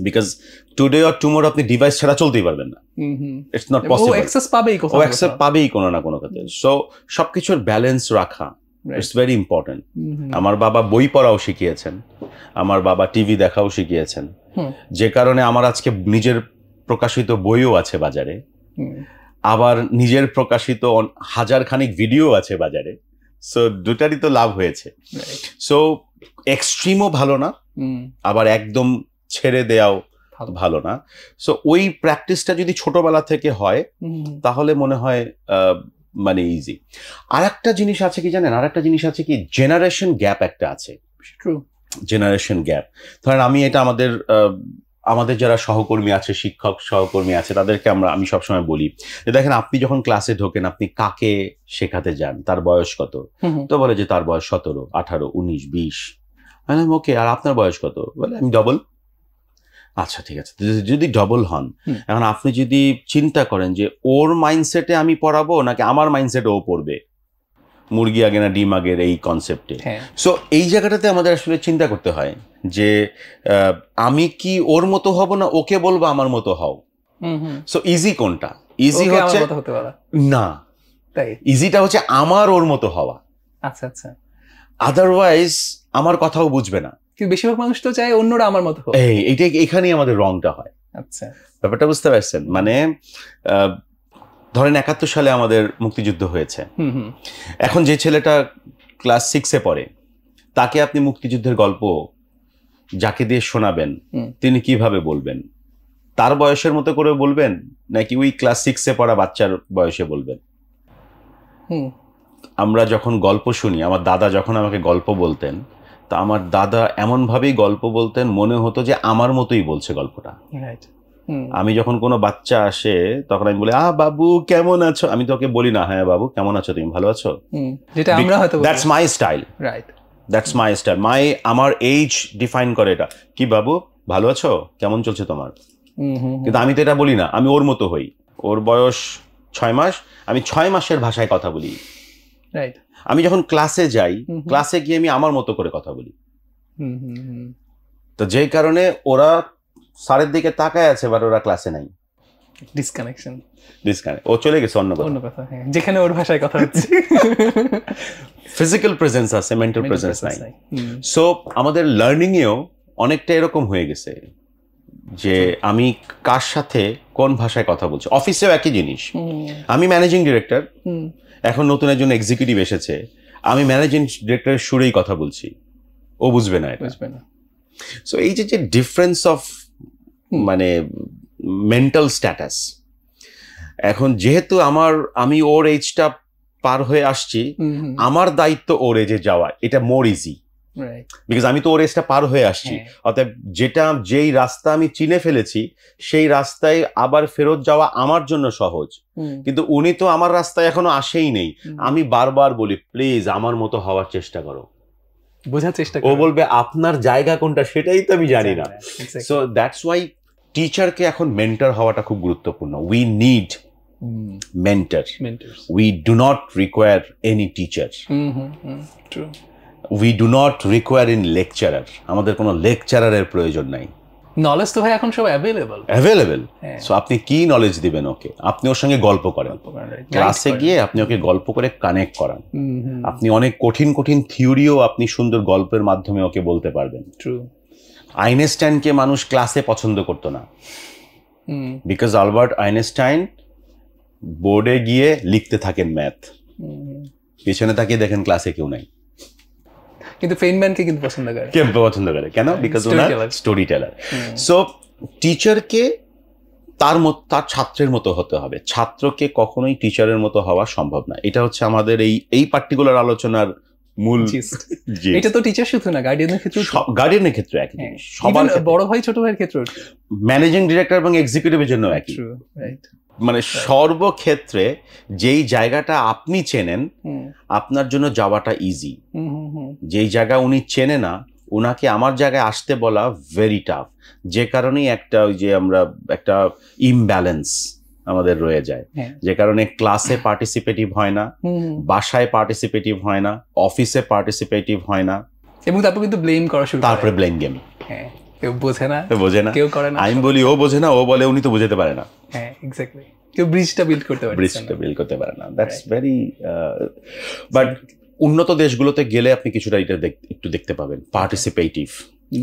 বিকজ টুডে অর টুমোরো আপনি ডিভাইস ছাড়া চলতেই পারবেন না, ইটস নট পসিবল। ও অ্যাক্সেস পাবেই কোনো না কোনো ক্ষেত্রে। সো সবকিছুর ব্যালেন্স রাখা ইটস ভেরি ইম্পর্টেন্ট। আমার বাবা বই পড়াও শিখিয়েছেন, আমার বাবা টিভি দেখাও শিখিয়েছেন, যে কারণে আমার আজকে নিজের প্রকাশিত বইও আছে বাজারে, আবার নিজের প্রকাশিত হাজার খানিক ভিডিও আছে বাজারে। সো দুটারই তো লাভ হয়েছে। সো এক্সট্রিমও ভালো না, আবার একদম ছেড়ে দেওয়াও ভালো না। সো ওই প্র্যাকটিসটা যদি ছোটবেলা থেকে হয় তাহলে মনে হয় মানে ইজি। আর একটা জিনিস আছে কি জানেন, জেনারেশন গ্যাপ একটা আছে। জেনারেশন গ্যাপ, ধরেন আমি এটা আমাদের যারা সহকর্মী আছে, শিক্ষক সহকর্মী আছে, তাদেরকে আমি সবসময় বলি যে দেখেন, আপনি যখন ক্লাসে ঢোকেন, আপনি কাকে শেখাতে যান, তার বয়স কত? তো বলে যে তার বয়স 17, 18, 19, 20। ওকে, আর আপনার বয়স কত? বলে আমি ডবল। আচ্ছা ঠিক আছে, যদি ডবল হন, এখন আপনি যদি চিন্তা করেন যে ওর মাইন্ডসেটে আমি পড়াবো নাকি আমার মাইন্ডসেটে ও পড়বে, মুরগি আগে না ডিম আগের এই কনসেপ্টে। সো এই জায়গাটাতে আমাদের আসলে চিন্তা করতে হয় যে আমি কি ওর মতো হব না ওকে বলবো আমার মতো হও। সো ইজি কোনটা? ইজি হচ্ছে না, ইজিটা হচ্ছে আমার ওর মতো হওয়া। আচ্ছা আচ্ছা, আদারওয়াইজ আমার কথাও বুঝবে না। কিন্তু বেশিরভাগ মানুষ তো চায় অন্যরা আমার মতো হোক। এখানেই আমাদের রংটা হয়। আচ্ছা, ব্যাপারটা বুঝতে পারছেন? মানে ধরেন 71 সালে আমাদের মুক্তিযুদ্ধ হয়েছে, এখন যে ছেলেটা ক্লাস 6-এ পড়ে তাকে আপনি মুক্তিযুদ্ধের গল্প যাকে দিয়ে শোনাবেন তিনি কিভাবে বলবেন? তার বয়সের মতো করে বলবেন নাকি ওই ক্লাস 6-এ পড়া বাচ্চার বয়সে বলবেন? আমরা যখন গল্প শুনি, আমার দাদা যখন আমাকে গল্প বলতেন, তা আমার দাদা এমনভাবেই গল্প বলতেন মনে হতো যে আমার মতোই বলছে গল্পটা। আমি যখন কোনো বাচ্চা আসে তখন আমি বলি, বাবু কেমন আছো? আমি তোকে বলি না, হ্যাঁ বাবু কেমন আছো, তুমি ভালো আছো? যেটা আমরা হয়তো that's my style, right, that's my style. আমার এইজ ডিফাইন করে এটা। কি বাবু ভালো আছো, কেমন চলছে তোমার? কিন্তু আমি তো এটা বলি না, আমি ওর মতো হই। ওর বয়স 6 মাস, আমি 6 মাসের ভাষায় কথা বলি। রাইট। আমি যখন ক্লাসে যাই, ক্লাসে গিয়ে আমি আমার মতো করে কথা বলি। তো যেই কারণে ওরা স্যারের দিকে তাকায় আছে, বাট ওরা ক্লাসে নাই। ডিসকানেকশন, ও চলে গেছে অন্য কথা, যেখানে ওর ভাষায় কথা হচ্ছে। ফিজিক্যাল প্রেজেন্স আছে, মেন্টাল প্রেজেন্স নাই। সো আমাদের লার্নিং এও অনেকটা এরকম হয়ে গেছে যে আমি কার সাথে কোন ভাষায় কথা বলছি। অফিসেও একই জিনিস। আমি ম্যানেজিং ডিরেক্টর, এখন নতুন একজন এক্সিকিউটিভ এসেছে, আমি ম্যানেজিং ডিরেক্টরের সুরেই কথা বলছি, ও বুঝবে না এটা। সো এই যে ডিফারেন্স অফ মানে মেন্টাল স্ট্যাটাস, এখন যেহেতু আমি ওর এজটা পার হয়ে আসছি, আমার দায়িত্ব ওর এজে যাওয়া, এটা মোর ইজি, বিকজ আমি তো ওর এজটা পার হয়ে আসছি। অতএব যেই রাস্তা আমি চিনে ফেলেছি সেই রাস্তায় আবার ফেরত যাওয়া আমার জন্য সহজ। কিন্তু উনি তো আমার রাস্তায় এখনো আসেই নেই। আমি বারবার বলি, প্লিজ আমার মতো হওয়ার চেষ্টা করো, বোঝার চেষ্টা করো। ও বলবে আপনার জায়গা কোনটা সেটাই তো আমি জানি না। সো দ্যাটস ওয়াই টিচারকে এখন মেন্টর হওয়াটা খুব গুরুত্বপূর্ণ। We need mentors. We do not require any teacher. True. We do not require any lecturer. আমাদের কোনো লেকচারারের প্রয়োজন নাই। নলেজ তো ভাই এখন সব অ্যাভেলেবল। সো আপনি কি নলেজ দিবেন ওকে? আপনি ওর সঙ্গে গল্প করেন, ক্লাসে গিয়ে আপনি ওকে গল্প করে কানেক্ট করান। আপনি অনেক কঠিন কঠিন থিওরিও আপনি সুন্দর গল্পের মাধ্যমে ওকে বলতে পারবেন। আইনস্টাইনকে মানুষ ক্লাসে পছন্দ করতো না, বিকজ আলবার্ট আইনস্টাইন বোর্ডে গিয়ে লিখতে থাকেন ম্যাথ, পিছনে তাকিয়ে দেখেন ক্লাসে কেউ নাই, কিন্তু ফেইনম্যানকে কিন্তু পছন্দ করে। কেন? বিকজ ওনার স্টোরি টেলার। সো টিচারকে তার ছাত্রের মতো হতে হবে, ছাত্রকে কখনোই টিচারের মতো হওয়া সম্ভব না। এটা হচ্ছে আমাদের এই পার্টিকুলার আলোচনার মূল। এটা তো টিচার শুধু না, গার্ডিয়ানের ক্ষেত্রে একই জিনিস, সবার বড় ভাই ছোট ভাইয়ের ক্ষেত্রে, ম্যানেজিং ডিরেক্টর এবং এক্সিকিউটিভের জন্য একই। মানে সর্বক্ষেত্রে যেই জায়গাটা আপনি চেনেন আপনার জন্য যাওয়াটা ইজি, যেই জায়গা উনি চেনে না ওনাকে আমার জায়গায় আসতে বলা ভেরি টাফ। যে কারণেই আমরা একটা ইমব্যালেন্স আমাদের রয়ে যায়, যে কারণে ক্লাসে পার্টিসিপেটিভ হয় না, বাসায় পার্টিসিপেটিভ হয় না, অফিসে পার্টিসিপেটিভ হয় না, এবং তারপর কিন্তু ব্লেম করা শুরু, তারপরে ব্লেম গেম। কেউ বোঝে না, কেউ করে না। আমি বলি ও বোঝে না, ও বলে উনি তো বুঝতে পারে না। হ্যাঁ, এক্স্যাক্টলি। কেউ ব্রিজটা বিল্ড করতে পারে না। দ্যাটস ভেরি বাট উন্নত দেশগুলোতে গেলে আপনি কিছুটা এটা একটু দেখতে পাবেন, পার্টিসিপেটিভ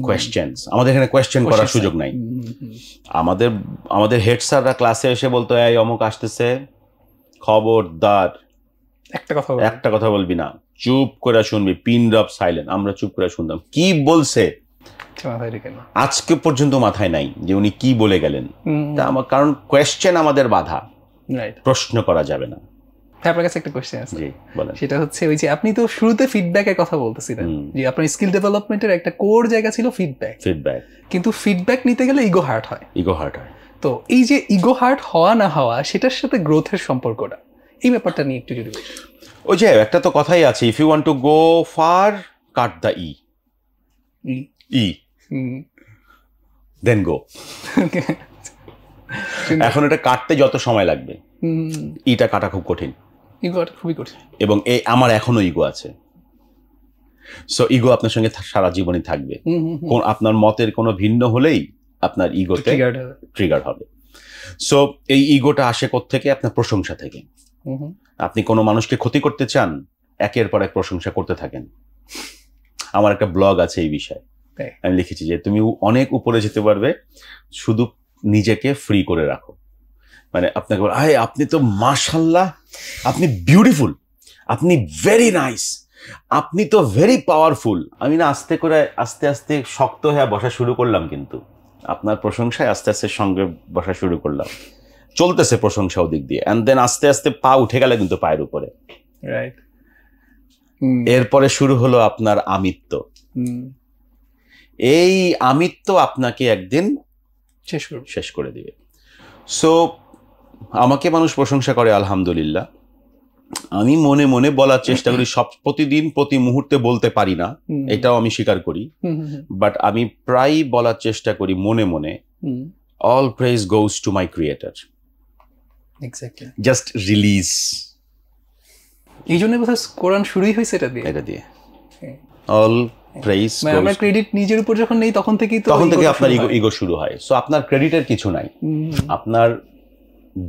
কোয়েশ্চেন্স। আমাদের এখানে কোয়েশ্চেন করার সুযোগ নাই। আমাদের হেড স্যাররা ক্লাসে এসে বলতো, এই অমুক আসতেছে, খবরদার একটা কথা বলবি না, চুপ করে শুনবি, পিন ড্রপ সাইলেন্ট। আমরা চুপ করে শুনতাম, কি বলছে আজকে পর্যন্ত মাথায় নাই যে উনি কি বলে গেলেন। কারণ কোয়েশ্চেন আমাদের বাধা, প্রশ্ন করা যাবে না। আপনার কাছে একটা কোয়েশ্চেন আছে, সেটা হচ্ছে ওই যে আপনি তো শুরুতে ফিডব্যাকের কথা বলতেছিলেন যে আপনার স্কিল ডেভেলপমেন্টের একটা কোর জায়গা ছিল ফিডব্যাক। কিন্তু ফিডব্যাক নিতে গেলে ইগো হার্ট হয়। তো এই যে ইগো হার্ট হওয়া না হওয়া, সেটার সাথে গ্রোথের সম্পর্কটা, এই ব্যাপারটা নিয়ে একটু যদি ওই যে একটা তো কথাই আছে, if you want to go far cut the e then go. এখন এটা কাটতে যত সময় লাগবে, ইটা কাটা খুব কঠিন, খুবই কঠিন। এবং আমার এখনো ইগো আছে। সো ইগো আপনার সঙ্গে সারা জীবনই থাকবে। আপনার মতের কোনো ভিন্ন হলেই আপনার ইগোতে ট্রিগার হবে। সো এই ইগোটা আসে কোত্থেকে? আপনার প্রশংসা থেকে। আপনি কোনো মানুষকে ক্ষতি করতে চান, একের পর এক প্রশংসা করতে থাকেন। আমার একটা ব্লগ আছে এই বিষয়ে, আমি লিখেছি যে তুমি অনেক উপরে যেতে পারবে, শুধু নিজেকে ফ্রি করে রাখো। মানে আপনাকে বলে আপনি তো মাশাআল্লাহ, আপনি বিউটিফুল, আপনি ভেরি নাইস, আপনি তো ভেরি পাওয়ারফুল। আমি না আস্তে করে আস্তে আস্তে শক্ত হয়ে বসা শুরু করলাম, কিন্তু আপনার প্রশংসায় আস্তে আস্তে সঙ্গে বসা শুরু করলাম, চলতেছে প্রশংসা ওদিক দিয়ে, অ্যান্ড দেন আস্তে আস্তে পা উঠে গেলে কিন্তু পায়ের উপরে। রাইট। এরপরে শুরু হলো আপনার আমিত্ব। এই আমিত্ব আপনাকে একদিন শেষ করে দিবে। সো আমাকে মানুষ প্রশংসা করে, আলহামদুলিল্লাহ। আমি মনে মনে বলার চেষ্টা করি, সব প্রতিদিন প্রতি মুহূর্তে বলতে পারি না, এটাও আমি স্বীকার করি, বাট আমি প্রায় বলার চেষ্টা করি মনে মনে, all praise goes to my creator, just release. এই জন্য বোধহয় কোরআন শুরুই হয়েছে এটা দিয়ে অল প্রেজ, আমরা ক্রেডিট নিজের উপর যখন নেই তখন থেকে আপনার ইগো শুরু হয়। সো আপনার ক্রেডিটের কিছু নাই, আপনার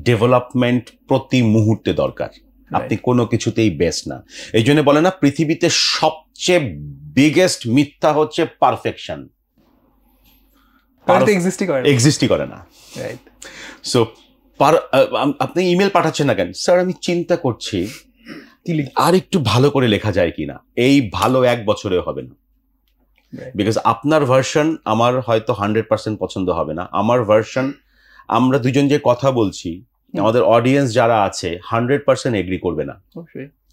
ডেভেলপমেন্ট প্রতি মুহূর্তে দরকার। আপনি কোনো কিছুতেই বেস্ট না। এই জন্য বলে না, পৃথিবীতে সবচেয়ে বিগেস্ট মিথ্যা হচ্ছে পারফেকশন। এক্সিস্টই করে না। সো আপনি ইমেল পাঠাচ্ছেন না কেন? স্যার আমি চিন্তা করছি আর একটু ভালো করে লেখা যায় কিনা। এই ভালো 1 বছরে হবে না, বিকজ আপনার ভার্সন আমার হয়তো 100% পছন্দ হবে না। আমার ভার্সন, আমরা দুজন যে কথা বলছি, আমাদের অডিয়েন্স যারা আছে 100% এগ্রি করবে না।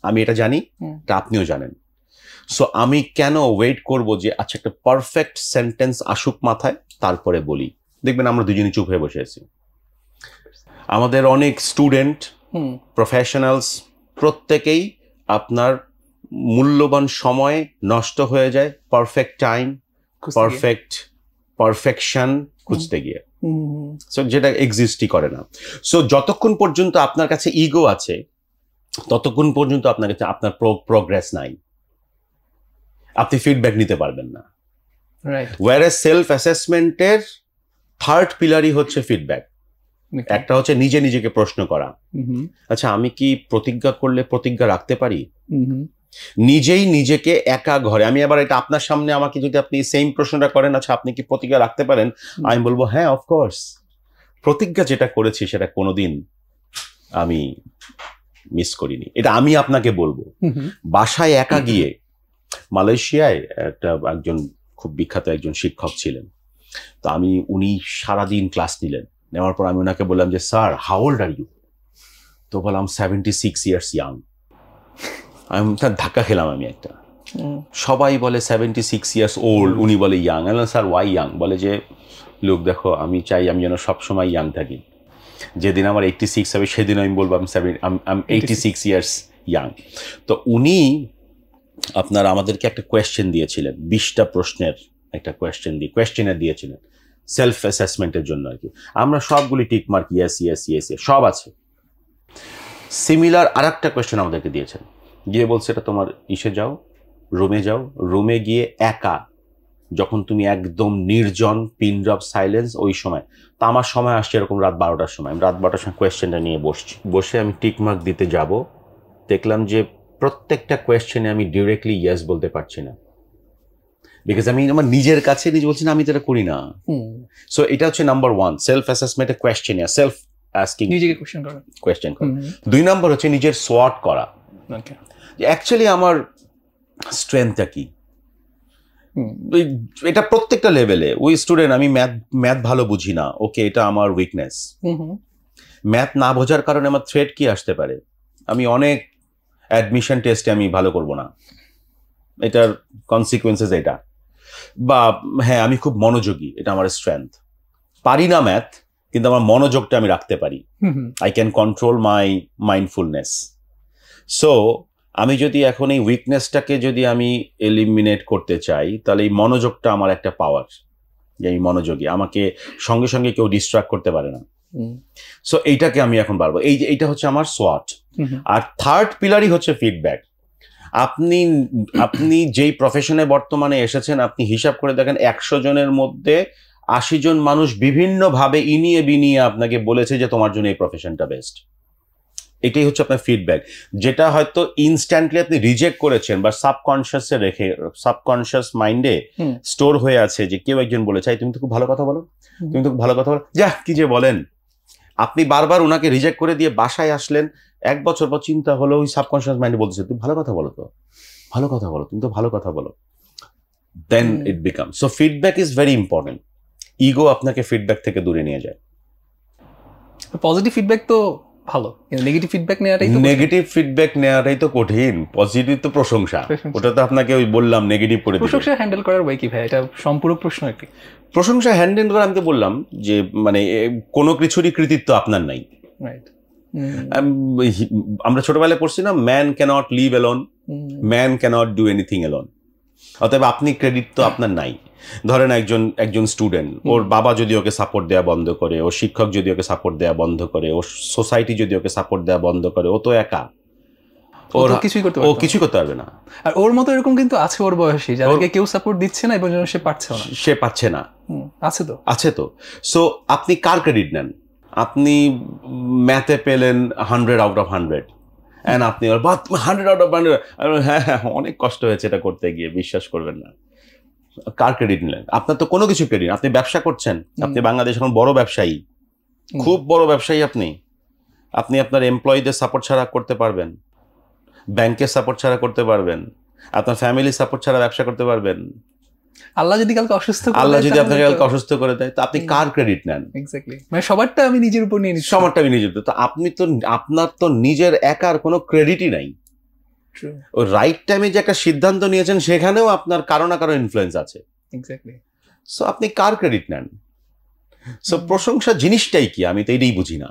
আমি এটা জানি, এটা আপনিও জানেন। সো আমি কেন ওয়েট করব যে আচ্ছা একটা পারফেক্ট সেন্টেন্স আসুক মাথায়, তারপরে বলি। দেখবেন আমরা দুজনই চুপ হয়ে বসে আছি। আমাদের অনেক স্টুডেন্ট, প্রফেশনালস, প্রত্যেকেই আপনার মূল্যবান সময় নষ্ট হয়ে যায় পারফেক্ট টাইম, পারফেকশন খুঁজতে গিয়ে, সো যেটা এক্সিস্টই করে না। সো যতক্ষণ পর্যন্ত আপনার কাছে ইগো আছে, ততক্ষণ পর্যন্ত আপনার কাছে আপনার প্রোগ্রেস নাই, আপনি ফিডব্যাক নিতে পারবেন না। ওয়্যারএজ সেলফ অ্যাসেসমেন্টের থার্ড পিলারই হচ্ছে ফিডব্যাক। একটা হচ্ছে নিজেকে প্রশ্ন করা, আচ্ছা আমি কি প্রতিজ্ঞা করলে প্রতিজ্ঞা রাখতে পারি? নিজেই নিজেকে একা ঘরে, আমি আবার এটা আপনার সামনে আমাকে যদি আপনি সেম প্রশ্নটা করেন, আচ্ছা আপনি কি প্রতিজ্ঞা রাখতে পারেন, আমি বলবো হ্যাঁ অফকোর্স। প্রতিজ্ঞা যেটা করেছি সেটা কোনোদিন আমি মিস করিনি, এটা আমি আপনাকে বলবো। বাসায় একা গিয়ে, মালয়েশিয়ায় একজন খুব বিখ্যাত একজন শিক্ষক ছিলেন, তো উনি সারাদিন ক্লাস নিলেন। নেওয়ার পর আমি ওনাকে বললাম যে sir how old are you? তো বললাম 76 ইয়ার্স ইয়াং। আমি ধাক্কা খেলাম আমি একটা। সবাই বলে 76 ইয়ার্স ওল্ড, উনি বলে ইয়াং। Sir Y young? বলে যে লোক দেখো, আমি চাই আমি যেন সবসময় ইয়াং থাকি। যেদিন আমার 86 হবে সেদিন আমি বলবো আমি 86 ইয়ার্স ইয়াং। তো উনি আপনার আমাদেরকে একটা কোয়েশ্চেন দিয়েছিলেন, 20টা প্রশ্নের একটা কোয়েশ্চেনার দিয়েছিলেন সেলফ অ্যাসেসমেন্টের জন্য আর কি। আমরা সবগুলি tick mark yes yes yes সব আছে। সিমিলার আর একটা কোয়েশ্চেন আমাদেরকে দিয়েছেন, গিয়ে বলছে এটা তোমার যাও রুমে গিয়ে একা, যখন তুমি একদম নির্জন, পিন ড্রপ সাইলেন্স, ওই সময়। তো আমার সময় আসছে এরকম রাত 12টার সময়। আমি রাত 12টার সময় কোয়েশ্চেনটা নিয়ে বসে আমি টিক মার্ক দিতে যাব, দেখলাম যে প্রত্যেকটা কোয়েশ্চেনে আমি ডিরেক্টলি ইয়েস বলতে পারছি না, বিকজ আমি আমার নিজের কাছে নিজে বলছি না আমি তো এটা করি না। সো এটা হচ্ছে নাম্বার 1, সেলফ অ্যাসেসমেন্টের কোয়েশ্চেন, সেলফ আস্কিং, নিজেকে কোয়েশ্চেন করা। 2 নাম্বার হচ্ছে নিজের সোয়াট করা, অ্যাকচুয়ালি আমার স্ট্রেংথটা কি। এটা প্রত্যেকটা লেভেলে। ওই স্টুডেন্ট, আমি ম্যাথ ভালো বুঝি না, ওকে এটা আমার উইকনেস। ম্যাথ না বোঝার কারণে আমার থ্রেট কি আসতে পারে? আমি অনেক অ্যাডমিশন টেস্টে আমি ভালো করব না, এটার কনসিকুয়েন্সেস এটা। বা হ্যাঁ আমি খুব মনোযোগী, এটা আমার স্ট্রেংথ। পারি না ম্যাথ, কিন্তু আমার মনোযোগটা আমি রাখতে পারি। I can control my mindfulness. So আমি যদি এখন এই উইকনেসটাকে যদি আমি এলিমিনেট করতে চাই, তাহলে এই মনোযোগটা আমার একটা পাওয়ার, যে আমি মনোযোগী, আমাকে সঙ্গে সঙ্গে কেউ ডিস্ট্রাক্ট করতে পারে না। সো এইটাকে আমি এখন পারবো, এইটা হচ্ছে আমার সোয়াট। আর থার্ড পিলারই হচ্ছে ফিডব্যাক। আপনি যেই প্রফেশনে বর্তমানে এসেছেন, আপনি হিসাব করে দেখেন 100 জনের মধ্যে 80 জন মানুষ বিভিন্নভাবে ইনিয়ে বিনিয়ে আপনাকে বলেছে যে তোমার জন্য এই প্রফেশনটা বেস্ট। এটাই হচ্ছে আপনার ফিডব্যাক, যেটা হয়তো ইনস্ট্যান্টলি আপনি রিজেক্ট করেছেন বা সাবকনশিয়াসে রেখে, সাবকনশিয়াস মাইন্ডে স্টোর হয়ে আছে যে কেউ একজন বলেছে তুমি তো খুব ভালো কথা বলো, তুমি তো খুব ভালো কথা বলো, যা কি যে বলেন। আপনি বারবার ওনাকে রিজেক্ট করে দিয়ে বাসায় আসলেন, 1 বছর পর চিন্তা হলো, ওই সাবকনশিয়াস মাইন্ডে বলতেছে তুমি ভালো কথা বলো, তো ভালো কথা বলো, তুমি তো ভালো কথা বলো, then it become. So feedback is very important. Ego আপনাকে ফিডব্যাক থেকে দূরে নিয়ে যায়। পজিটিভ ফিডব্যাক তো ভালো, নেগেটিভ ফিডব্যাক নেওয়াটাই তো কঠিন। পজিটিভ তো প্রশংসা, ওটা তো আপনাকে ওই বললাম নেগেটিভ করে দিই। প্রশংসা হ্যান্ডেল করার ওয়ে কি ভাই? এটা সম্পূরক প্রশ্ন আর কি। প্রশংসা হ্যান্ডেল করা, আমি তো বললাম যে মানে কোনো কিছুরই কৃতিত্ব আপনার নাই। রাইট। আমরা ছোটবেলায় পড়ছি না, man cannot live alone, man cannot do anything alone. অতএব আপনি ক্রেডিট তো আপনার নাই। ধরেন একজন স্টুডেন্ট, ওর বাবা যদি ওকে সাপোর্ট দেওয়া বন্ধ করে, ওর শিক্ষক যদি ওকে সাপোর্ট দেওয়া বন্ধ করে, ওর সোসাইটি যদি ওকে সাপোর্ট দেওয়া বন্ধ করে, ও তো একা, ও কিছুই করতে পারবে না। আর ওর মতো এরকম কিন্তু আছে ওর বয়সী, যাদেরকে কেউ সাপোর্ট দিচ্ছে না এবং সে পারছে না। আছে তো। সো আপনি কার ক্রেডিট নেন? আপনি ম্যাথে পেলেন 100 out of 100, এন্ড আপনি 100 out of 100, হ্যাঁ অনেক কষ্ট হয়েছে এটা করতে গিয়ে, বিশ্বাস করবেন না। কার ক্রেডিট নিলেন? আপনার তো কোনো কিছু ক্রেডিট। আপনি ব্যবসা করছেন, আপনি বাংলাদেশ এখন বড় ব্যবসায়ী, খুব বড় ব্যবসায়ী। আপনি আপনার এমপ্লয়ীদের সাপোর্ট ছাড়া করতে পারবেন, ব্যাংকের সাপোর্ট ছাড়া করতে পারবেন, আপনার ফ্যামিলির সাপোর্ট ছাড়া ব্যবসা করতে পারবেন। আল্লাহ যদি আপনাকে কালকে অসুস্থ করে দেয়, তো আপনি কার ক্রেডিট নেন? এক্স্যাক্টলি, মানে সবারটা আমি নিজের উপর নিয়ে নিচ্ছি, সবারটা আমি নিজের। তো আপনি তো, আপনার তো নিজের একার কোনো ক্রেডিটই নাই। ওই রাইট টাইমে যে একটা সিদ্ধান্ত নিয়েছেন, সেখানেও আপনার কারো না কারো ইনফ্লুয়েন্স আছে। এক্স্যাক্টলি। সো আপনি কার ক্রেডিট নেন? সো প্রশংসা জিনিসটাই কি, আমি তো এটাই বুঝি না।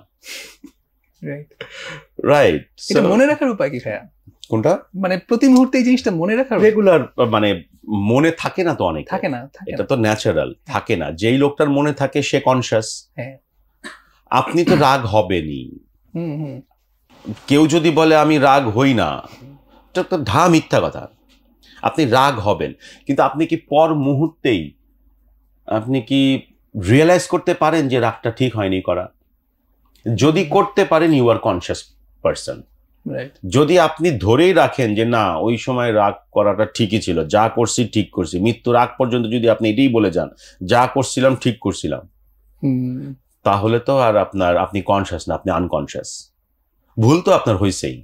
রাইট। এটা মনে রাখার উপায় কি ভাইয়া? কোনটা? মানে প্রতি মুহূর্তে এই জিনিসটা মনে রাখার রেগুলার, মানে মনে থাকে না তো, অনেক থাকে না, এটা তো ন্যাচারাল থাকে না। যেই লোকটার মনে থাকে সে কনসিয়াস। আপনি তো রাগ হবেনই। কেউ যদি বলে আমি রাগ হই না, এটা তো মিথ্যা কথা। আপনি রাগ হবেন, কিন্তু আপনি কি পর মুহূর্তেই আপনি কি রিয়েলাইজ করতে পারেন যে রাগটা ঠিক হয়নি করা? যদি করতে পারেন, ইউ আর কনসিয়াস পারসন। যদি আপনি ধরেই রাখেন যে না, ওই সময় রাগ করাটা ঠিকই ছিল, যা করছি ঠিক করছি, মৃত্যুর আগ পর্যন্ত যদি আপনি এটাই বলে যান যা করছিলাম ঠিক করছিলাম, তাহলে তো আর আপনি কনসিয়াস না, আপনি আনকনসিয়াস। ভুল তো আপনার হয়েছেই।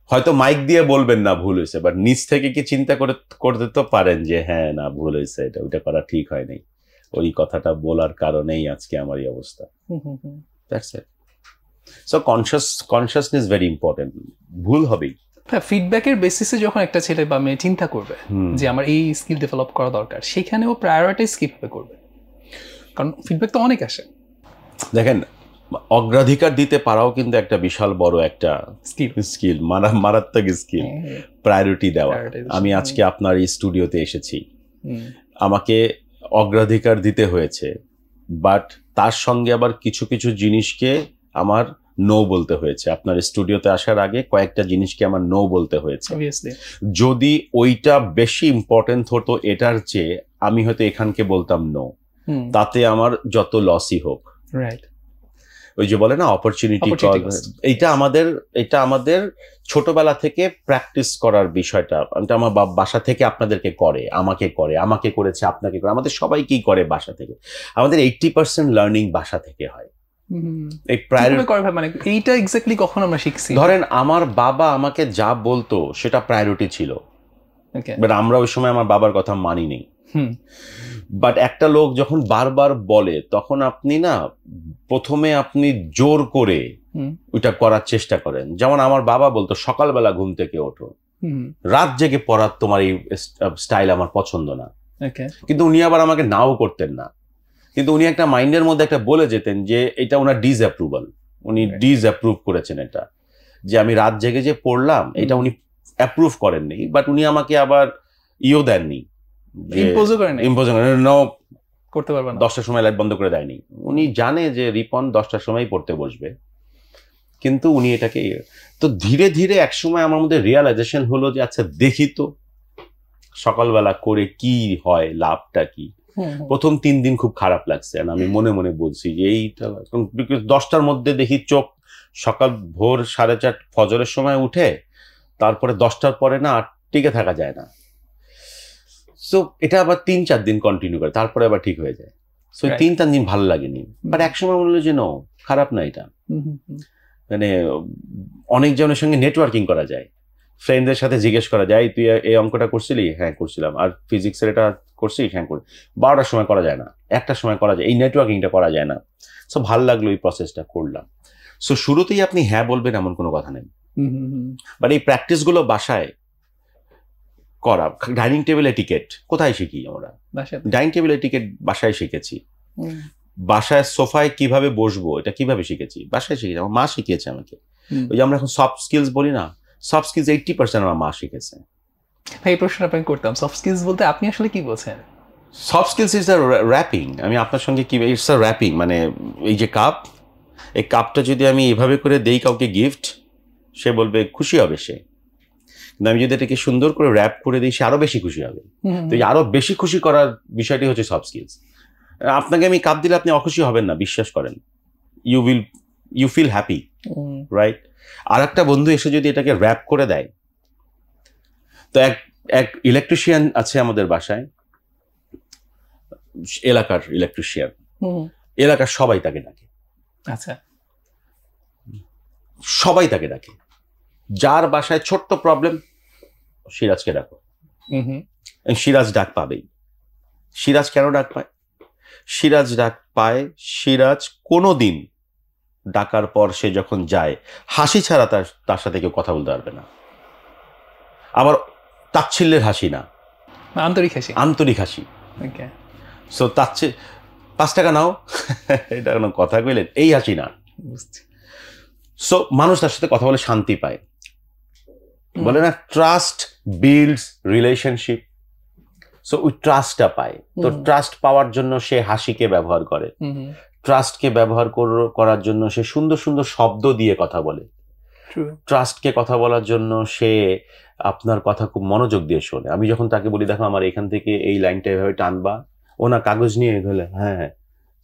হয়তো মাইক দিয়ে বলবেন না ভুল হয়েছে, বাট নিজ থেকে কি চিন্তা করতে তো পারেন যে হ্যাঁ না, ভুল হয়েছে, ওইটা করা ঠিক হয় নাই, ওই কথাটা বলার কারণেই আজকে আমার এই অবস্থা। That's it. So consciousness very important. ভুল হবেই। ফিডব্যাকের বেসিসে যখন একটা ছেলে বা মেয়ে চিন্তা করবে যে আমার এই স্কিল ডেভেলপ করা দরকার, সেখানেও প্রায়োরিটাইজ কিভাবে করবে? কারণ ফিডব্যাক তো অনেক আসে। দেখেন, অগ্রাধিকার দিতে পারাও কিন্তু একটা বিশাল বড় একটা স্কিল, মারাত্মক স্কিল। প্রায়োরিটি দেওয়া। আমি আজকে আপনার এই স্টুডিওতে এসেছি, আমাকে অগ্রাধিকার দিতে হয়েছে, বাট তার সঙ্গে আবার কিছু কিছু জিনিসকে আমার নো বলতে হয়েছে। আপনার স্টুডিওতে আসার আগে কয়েকটা জিনিসকে আমার নো বলতে হয়েছে। যদি ওইটা বেশি ইম্পর্টেন্ট হতো এটার চেয়ে, আমি হয়তো এখানকে বলতাম নো, তাতে আমার যত লসই হোক। ওই যে বলে না অপরচুনিটি কস্ট, এটা আমাদের ছোটবেলা থেকে প্র্যাকটিস করার বিষয়টা। আমার বাসা থেকে আপনাদেরকে করে, আমাকে করেছে, আপনাকে করে, আমাদের সবাইকেই করে বাসা থেকে। আমাদের 80% লার্নিং বাসা থেকে হয়। মানে এইটা এক্স্যাক্টলি কখন আমরা শিখছি? ধরেন আমার বাবা আমাকে যা বলতো সেটা প্রায়োরিটি ছিল, বাট আমরা ওই সময় আমার বাবার কথা মানিনি। বাট একটা লোক যখন বারবার বলে, তখন আপনি না প্রথমে আপনি জোর করে ওইটা করার চেষ্টা করেন। যেমন আমার বাবা বলতো সকালবেলা ঘুম থেকে ওঠো, রাত জেগে পড়ার তোমার এই স্টাইল আমার পছন্দ না। কিন্তু উনি আবার আমাকে নাও করতেন না, কিন্তু উনি একটা মাইন্ডের মধ্যে একটা বলে যেতেন যে এটা ওনার ডিসঅ্যাপ্রুভাল, উনি ডিসঅ্যাপ্রুভ করেছেন এটা, যে আমি রাত জেগে যে পড়লাম এটা উনি অ্যাপ্রুভ করেননি। বাট উনি আমাকে আবার দেননি, করতে পারবে না, 10টার সময় লাইট বন্ধ করে দেয়নি। উনি জানে যে রিপন 10টার সময় পড়তে বসবে, কিন্তু উনি এটাকে তো ধীরে ধীরে একসময় আমার মধ্যে রিয়ালাইজেশন হলো যে আচ্ছা দেখি তো সকালবেলা করে কি হয়, লাভটা কি। প্রথম 3 দিন খুব খারাপ লাগছে, আমি মনে মনে বলছি যে এইটা 10টার মধ্যে দেখি চোখ সকাল ভোর 4:30 ফজরের সময় উঠে, তারপরে 10টার পরে না আর টিকে থাকা যায় না। সো এটা আবার 3-4 দিন কন্টিনিউ করে, তারপরে আবার ঠিক হয়ে যায়। সো 3-4 দিন ভালো লাগেনি, বাট একসময় বললো যে নো, খারাপ না এটা। মানে অনেক জনের সঙ্গে নেটওয়ার্কিং করা যায়, ফ্রেন্ডদের সাথে জিজ্ঞেস করা যায়, তুই এই অঙ্কটা করছিলি? হ্যাঁ করছিলাম। আর ফিজিক্সের এটা করছিস? হ্যাঁ করি। 12টার সময় করা যায় না, 1টার সময় করা যায়, এই নেটওয়ার্কিংটা করা যায় না। সো ভালো লাগলো, এই প্রসেসটা করলাম। সো শুরুতেই আপনি হ্যাঁ বলবেন এমন কোনো কথা নেই, বাট এই প্র্যাকটিসগুলো বাসায় করা। ডাইনিং টেবিল এটিকেট কোথায় শিখি আমরা? ডাইনিং টেবিল এটিকেট বাসায় শিখেছি। বাসায় সোফায় কিভাবে বসবো এটা কিভাবে শিখেছি? বাসায় শিখেছি, আমার মা শিখিয়েছে আমাকে। ওই যে আমরা এখন সফট স্কিলস বলি না, সফট স্কিলস 80% আমার মা শিখেছে। এই প্রশ্ন আপনাকে করতাম, সফট স্কিলস বলতে আপনি আসলে কি বলছেন? Soft skills is a wrapping. আমি আপনার সঙ্গে কি, ইটস আ র্যাপিং, মানে এই যে কাপ, এই কাপটা যদি আমি এভাবে করে দেই কাউকে গিফট, সে বলবে খুশি হবে সে। কিন্তু আমি যদি এটাকে সুন্দর করে র্যাপ করে দিই, সে আরো বেশি খুশি হবে। তো এই আরো বেশি খুশি করার বিষয়টি হচ্ছে সফট স্কিলস। আপনাকে আমি কাপ দিলে আপনি অখুশি হবেন না, বিশ্বাস করেন। You feel happy, right? আর একটা বন্ধু এসে যদি এটাকে র্যাপ করে দেয়, তো এক ইলেকট্রিশিয়ান আছে আমাদের বাসায়, এলাকার ইলেকট্রিশিয়ান, এলাকার সবাই তাকে ডাকে। আচ্ছা, সবাই তাকে ডাকে। যার বাসায় ছোট্ট প্রবলেম, সিরাজকে ডাকো। সিরাজ ডাক পাবেই। সিরাজ কেন ডাক পায়? সিরাজ ডাক পায়, সিরাজ কোনোদিন ডাকার পর সে যখন যায়, হাসি ছাড়া তার সাথে কেউ কথা বলতে পারবে না। আবার তাচ্ছিল্যের হাসি না, আন্তরিক হাসি। আন্তরিক হাসি। সো 5 টাকা নাও, এটা কোনো কথা কইলেন? এই হাসি না। সো মানুষ তার সাথে কথা বলে শান্তি পায়। বলে না, ট্রাস্ট বিল্ডস রিলেশনশিপ। সো ওই ট্রাস্টটা পায়। তো ট্রাস্ট পাওয়ার জন্য সে হাসিকে ব্যবহার করে, ট্রাস্টকে ব্যবহার করার জন্য সে সুন্দর সুন্দর শব্দ দিয়ে কথা বলে, ট্রাস্টকে কথা বলার জন্য সে আপনার কথা খুব মনোযোগ দিয়ে শোনে। আমি যখন তাকে বলি, দেখো আমার এখান থেকে এই লাইনটা এভাবে টানবা, ও না কাগজ নিয়ে গেলে, হ্যাঁ হ্যাঁ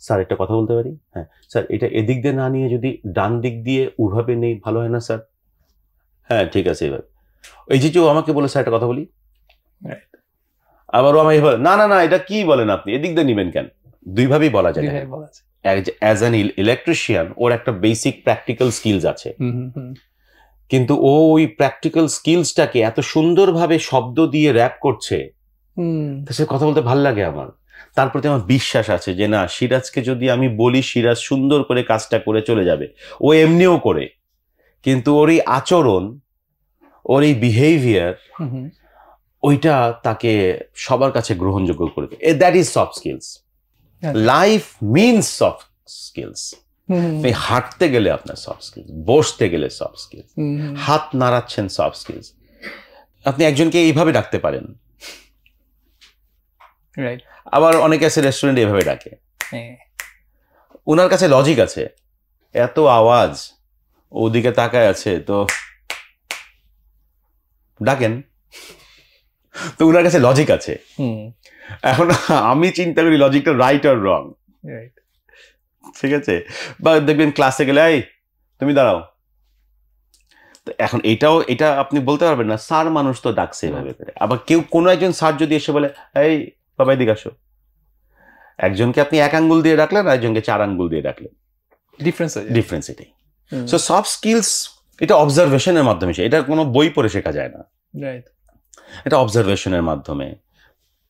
স্যার একটা কথা বলতে পারি? হ্যাঁ স্যার, এটা এদিক দিয়ে না নিয়ে যদি ডান দিক দিয়ে ওইভাবে নেই, ভালো হয় না স্যার? হ্যাঁ ঠিক আছে এইভাবে। এই যে আমাকে বলে স্যার একটা কথা বলি, আবারও আমি না না না এটা কি বলেন আপনি, এদিক দিয়ে নিবেন কেন? দুইভাবেই বলা যায়। অ্যাজ অ্যান ইলেকট্রিশিয়ান ওর একটা বেসিক প্র্যাকটিক্যাল স্কিলস আছে, কিন্তু ও ওই প্র্যাকটিক্যাল স্কিলসটাকে এত সুন্দরভাবে শব্দ দিয়ে র্যাপ করছে, সে কথা বলতে ভাল লাগে আমার। তার প্রতি আমার বিশ্বাস আছে যে না, সিরাজকে যদি আমি বলি, সিরাজ সুন্দর করে কাজটা করে চলে যাবে। ও এমনিও করে, কিন্তু ওর এই আচরণ, ওর এই বিহেভিয়ার, ওইটা তাকে সবার কাছে গ্রহণযোগ্য করবে। That is soft skills. Life means soft skills. হাঁটতে গেলে আপনার সফট স্কিলস, বসতে গেলে সফট স্কিলস, হাত নাড়াচ্ছেন সফট স্কিলস। আপনি একজনকে এইভাবে ডাকতে পারেন, আবার অনেকে আছে রেস্টুরেন্টে এভাবে ডাকে, ওনার কাছে লজিক আছে। এত আওয়াজ, ওদিকে তাকায় আছে, তো ডাকেন, তো ওনার কাছে লজিক আছে। এখন আমি চিন্তা করি লজিকটা রাইট আর রং, ঠিক আছে? বা দেখবেন ক্লাসে গেলে, এই তুমি দাঁড়াও, তো এখন এটা আপনি বলতে পারবেন না, স্যার মানুষ তো ডাকছে এভাবে করে। আবার কোনো একজন স্যার যদি এসে বলে, এই বাবা এদিকে আসো, একজনকে আপনি 1 আঙ্গুল দিয়ে ডাকলেন, আর একজনকে 4 আঙ্গুল দিয়ে ডাকলেন, ডিফারেন্স এটাই। সো সফট স্কিলস এটা অবজারভেশনের মাধ্যমে, এটা কোনো বই পড়ে শেখা যায় না, এটা অবজারভেশনের মাধ্যমে।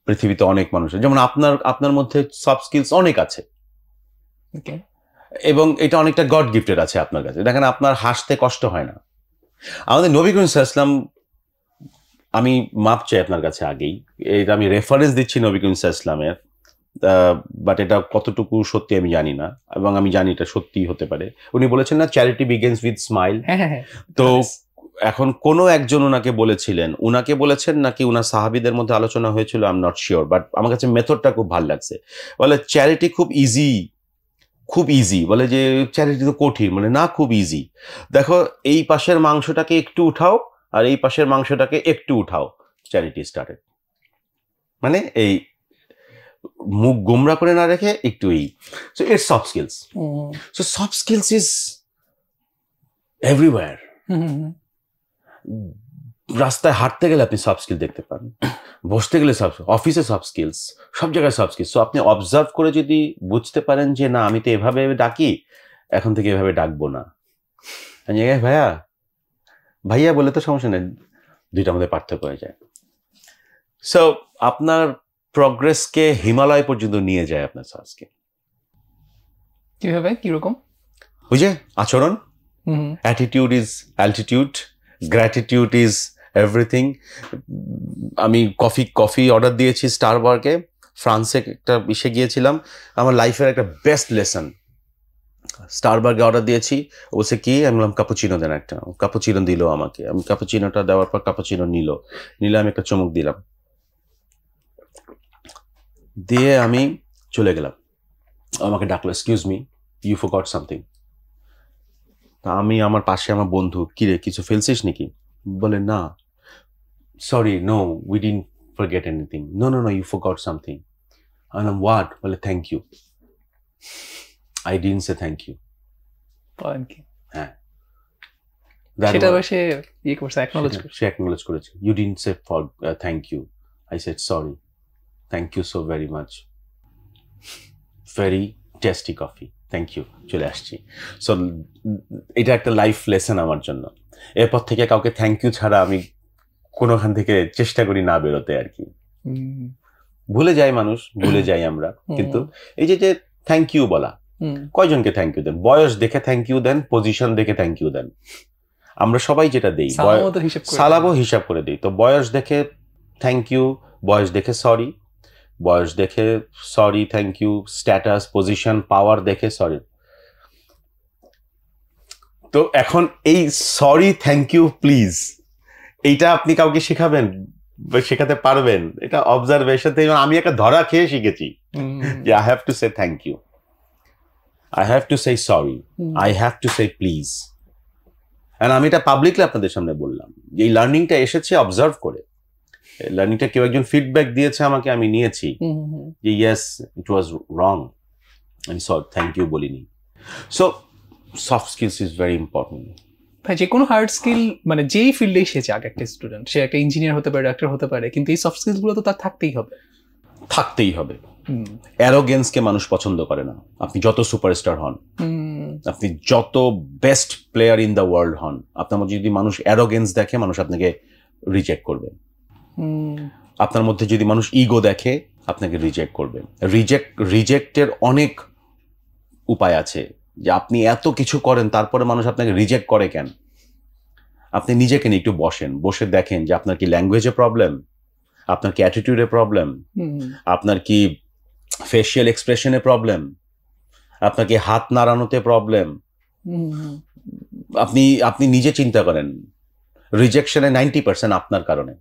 পৃথিবীতে অনেক মানুষ, যেমন আপনার মধ্যে সফট স্কিলস অনেক আছে, এবং এটা অনেকটা গড গিফটেড আছে আপনার কাছে। দেখেন আপনার হাসতে কষ্ট হয় না। আমাদের নবী করিম সাল্লাল্লাহু আলাইহি ওয়াসাল্লাম, আমি মাপ চাই আপনার কাছে আগেই, এটা আমি রেফারেন্স দিচ্ছি নবী করিম সাল্লাল্লাহু আলাইহি ওয়াসাল্লামের, বাট এটা কতটুকু সত্যি আমি জানি না, এবং আমি জানি এটা সত্যি হতে পারে। উনি বলেছেন না, চ্যারিটি বিগিনস উইথ স্মাইল। তো এখন কোনো একজন ওনাকে বলেছেন নাকি ওনার সাহাবীদের মধ্যে আলোচনা হয়েছিল, I am not sure, but আমার কাছে মেথডটা খুব ভালো লাগছে। বলে চ্যারিটি খুব ইজি, বলে যে চ্যারিটি তো কঠিন, মানে না খুব ইজি। দেখো এই পাশের মাংসটাকে একটু উঠাও, আর এই পাশের মাংসটাকে একটু উঠাও, চ্যারিটি স্টার্টেড। মানে এই মুখ গোমরা করে না রেখে একটু so it's soft skills. So soft skills is everywhere. রাস্তায় হাঁটতে গেলে আপনি সফট স্কিল দেখতে পান, বসতে গেলে অফিসে সফট স্কিলস, সব জায়গায় সফট স্কিলস। সো আপনি অবজার্ভ করে যদি বুঝতে পারেন যে না আমি তো এভাবে ডাকি, এখন থেকে এভাবে ডাকবো না, ভাইয়া ভাইয়া বলে তো সমস্যা নেই, দুইটার মধ্যে পার্থক্য হয়ে যায়। সো আপনার প্রগ্রেসকে হিমালয় পর্যন্ত নিয়ে যায় আপনার সফট স্কিল। কিভাবে, কিরকম? ওই যে আচরণ, attitude is altitude, gratitude is everything. আমি কফি অর্ডার দিয়েছি স্টারবার্গে, ফ্রান্সে একটা ইসে গিয়েছিলাম, আমার লাইফের একটা বেস্ট লেসন। স্টারবার্গে অর্ডার দিয়েছি, বলছে কি, আমি বললাম কাপুচিনো দেন একটা, কাপুচিনো দিল আমাকে, আমি কাপুচিনোটা দেওয়ার পর কাপুচিনো নিলে আমি একটা চমক দিলাম, দিয়ে আমি চলে গেলাম। আমাকে ডাকলো, excuse me, you forgot something. তা আমি আমার পাশে আমার বন্ধু, কিরে কিছু ফেলছিস নাকি? বলে না, sorry, no we didn't forget anything. No, you forgot something. আমি বললাম হোয়াট? বলে thank you. I didn't say thank you. হ্যাঁ, সেটা সে ইয়ে করছে, acknowledge করেছে। You didn't say for thank you. I said sorry. Thank you so very much. Very tasty coffee. Thank you. চলে আসছি। সো এটা একটা লাইফ লেসন আমার জন্য। এরপর থেকে কাউকে থ্যাংক ইউ ছাড়া আমি কোনোখান থেকে চেষ্টা করি না বেরোতে আর কি। ভুলে যায় মানুষ, ভুলে যাই আমরা, কিন্তু এই যে থ্যাংক ইউ বলা, কয়জনকে থ্যাংক ইউ দেন? বয়স দেখে থ্যাংক ইউ দেন, পজিশন দেখে থ্যাংক ইউ দেন। আমরা সবাই যেটা দেই, সালামও হিসাব করে দিই। তো বয়স দেখে থ্যাংক ইউ, বয়স দেখে সরি, বয়স দেখে sorry, thank you, status, position, power দেখে সরি। তো এখন এই সরি, থ্যাংক ইউ, প্লিজ, এইটা আপনি কাউকে শেখাবেন, শেখাতে পারবেন? এটা অবজারভেশন থেকে আমি একটা ধরা খেয়ে শিখেছি যে I have to say thank you, I have to say sorry, I have to say please. And আমি এটা পাবলিকলি আপনাদের সামনে বললাম। এই লার্নিংটা এসেছে অবজার্ভ করে, লার্নিংটা কেউ একজন ফিডব্যাক দিয়েছে আমাকে, আমি নিয়েছি যে ইয়েস ইট ওয়াজ রং, আমি সরি থ্যাংক ইউ বলিনি। So soft skills is very important. ভাই যে কোনো হার্ড স্কিল, মানে যেই ফিল্ডেই সে যাক, একটা স্টুডেন্ট, সে একটা ইঞ্জিনিয়ার হতে পারে, ডাক্তার হতে পারে, কিন্তু এই সফট স্কিলস গুলো তো তার থাকতেই হবে। অ্যারোগেন্সকে মানুষ পছন্দ করে না। আপনি যত সুপারস্টার হন, আপনি যত best player in the world হন, আপনার মধ্যে যদি মানুষ অ্যারোগেন্স দেখে, মানুষ আপনাকে রিজেক্ট করবে। আপনার মধ্যে যদি মানুষ ইগো দেখে, আপনাকে রিজেক্ট করবে। রিজেক্টের অনেক উপায় আছে, যে আপনি এত কিছু করেন তারপরে মানুষ আপনাকে রিজেক্ট করে কেন? আপনি নিজেকে নিয়ে একটু বসে দেখেন যে আপনার কি ল্যাঙ্গুয়েজে প্রবলেম, আপনার কি অ্যাটিটিউডে প্রবলেম, আপনার কি ফেশিয়াল এক্সপ্রেশনে প্রবলেম, আপনার কি হাত নাড়ানোতে প্রবলেম। আপনি নিজে চিন্তা করেন, রিজেকশনে 90% আপনার কারণে।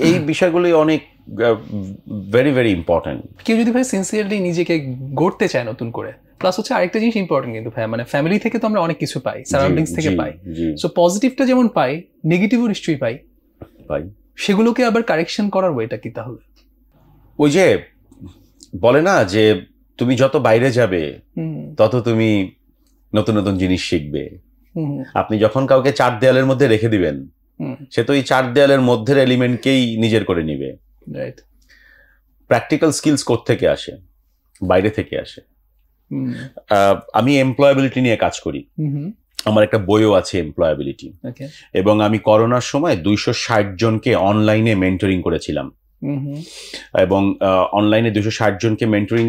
এই বিষয়গুলি অনেক ভেরি ভেরি ইম্পর্টেন্ট। কেউ যদি ভাই সিনসিয়ারলি নিজেকে গড়তে চায় নতুন করে, প্লাস হচ্ছে আরেকটা জিনিস ইম্পর্টেন্ট কিন্তু ভাই, মানে ফ্যামিলি থেকে তো আমরা অনেক কিছু পাই, সারাউন্ডিংস থেকে পাই, সো পজিটিভটা যেমন পাই, নেগেটিভও নিশ্চয়ই পাই। সেগুলোকে আবার কারেকশন করার ওয়েটা কি তাহলে? ওই যে বলে না যে তুমি যত বাইরে যাবে তত তুমি নতুন নতুন জিনিস শিখবে। আপনি যখন কাউকে চার দেয়ালের মধ্যে রেখে দিবেন, সে তো এই চার দেয়ালের মধ্যের এলিমেন্টকেই নিজের করে নিবে। প্র্যাকটিক্যাল স্কিলস কোত্থেকে আসে? বাইরে থেকে আসে। আমি এমপ্লয়াবিলিটি নিয়ে কাজ করি, আমার একটা বইও আছে এমপ্লয়াবিলিটি, এবং আমি করোনার সময় 260 জনকে অনলাইনে মেন্টরিং করেছিলাম, এবং অনলাইনে 260 জনকে মেন্টরিং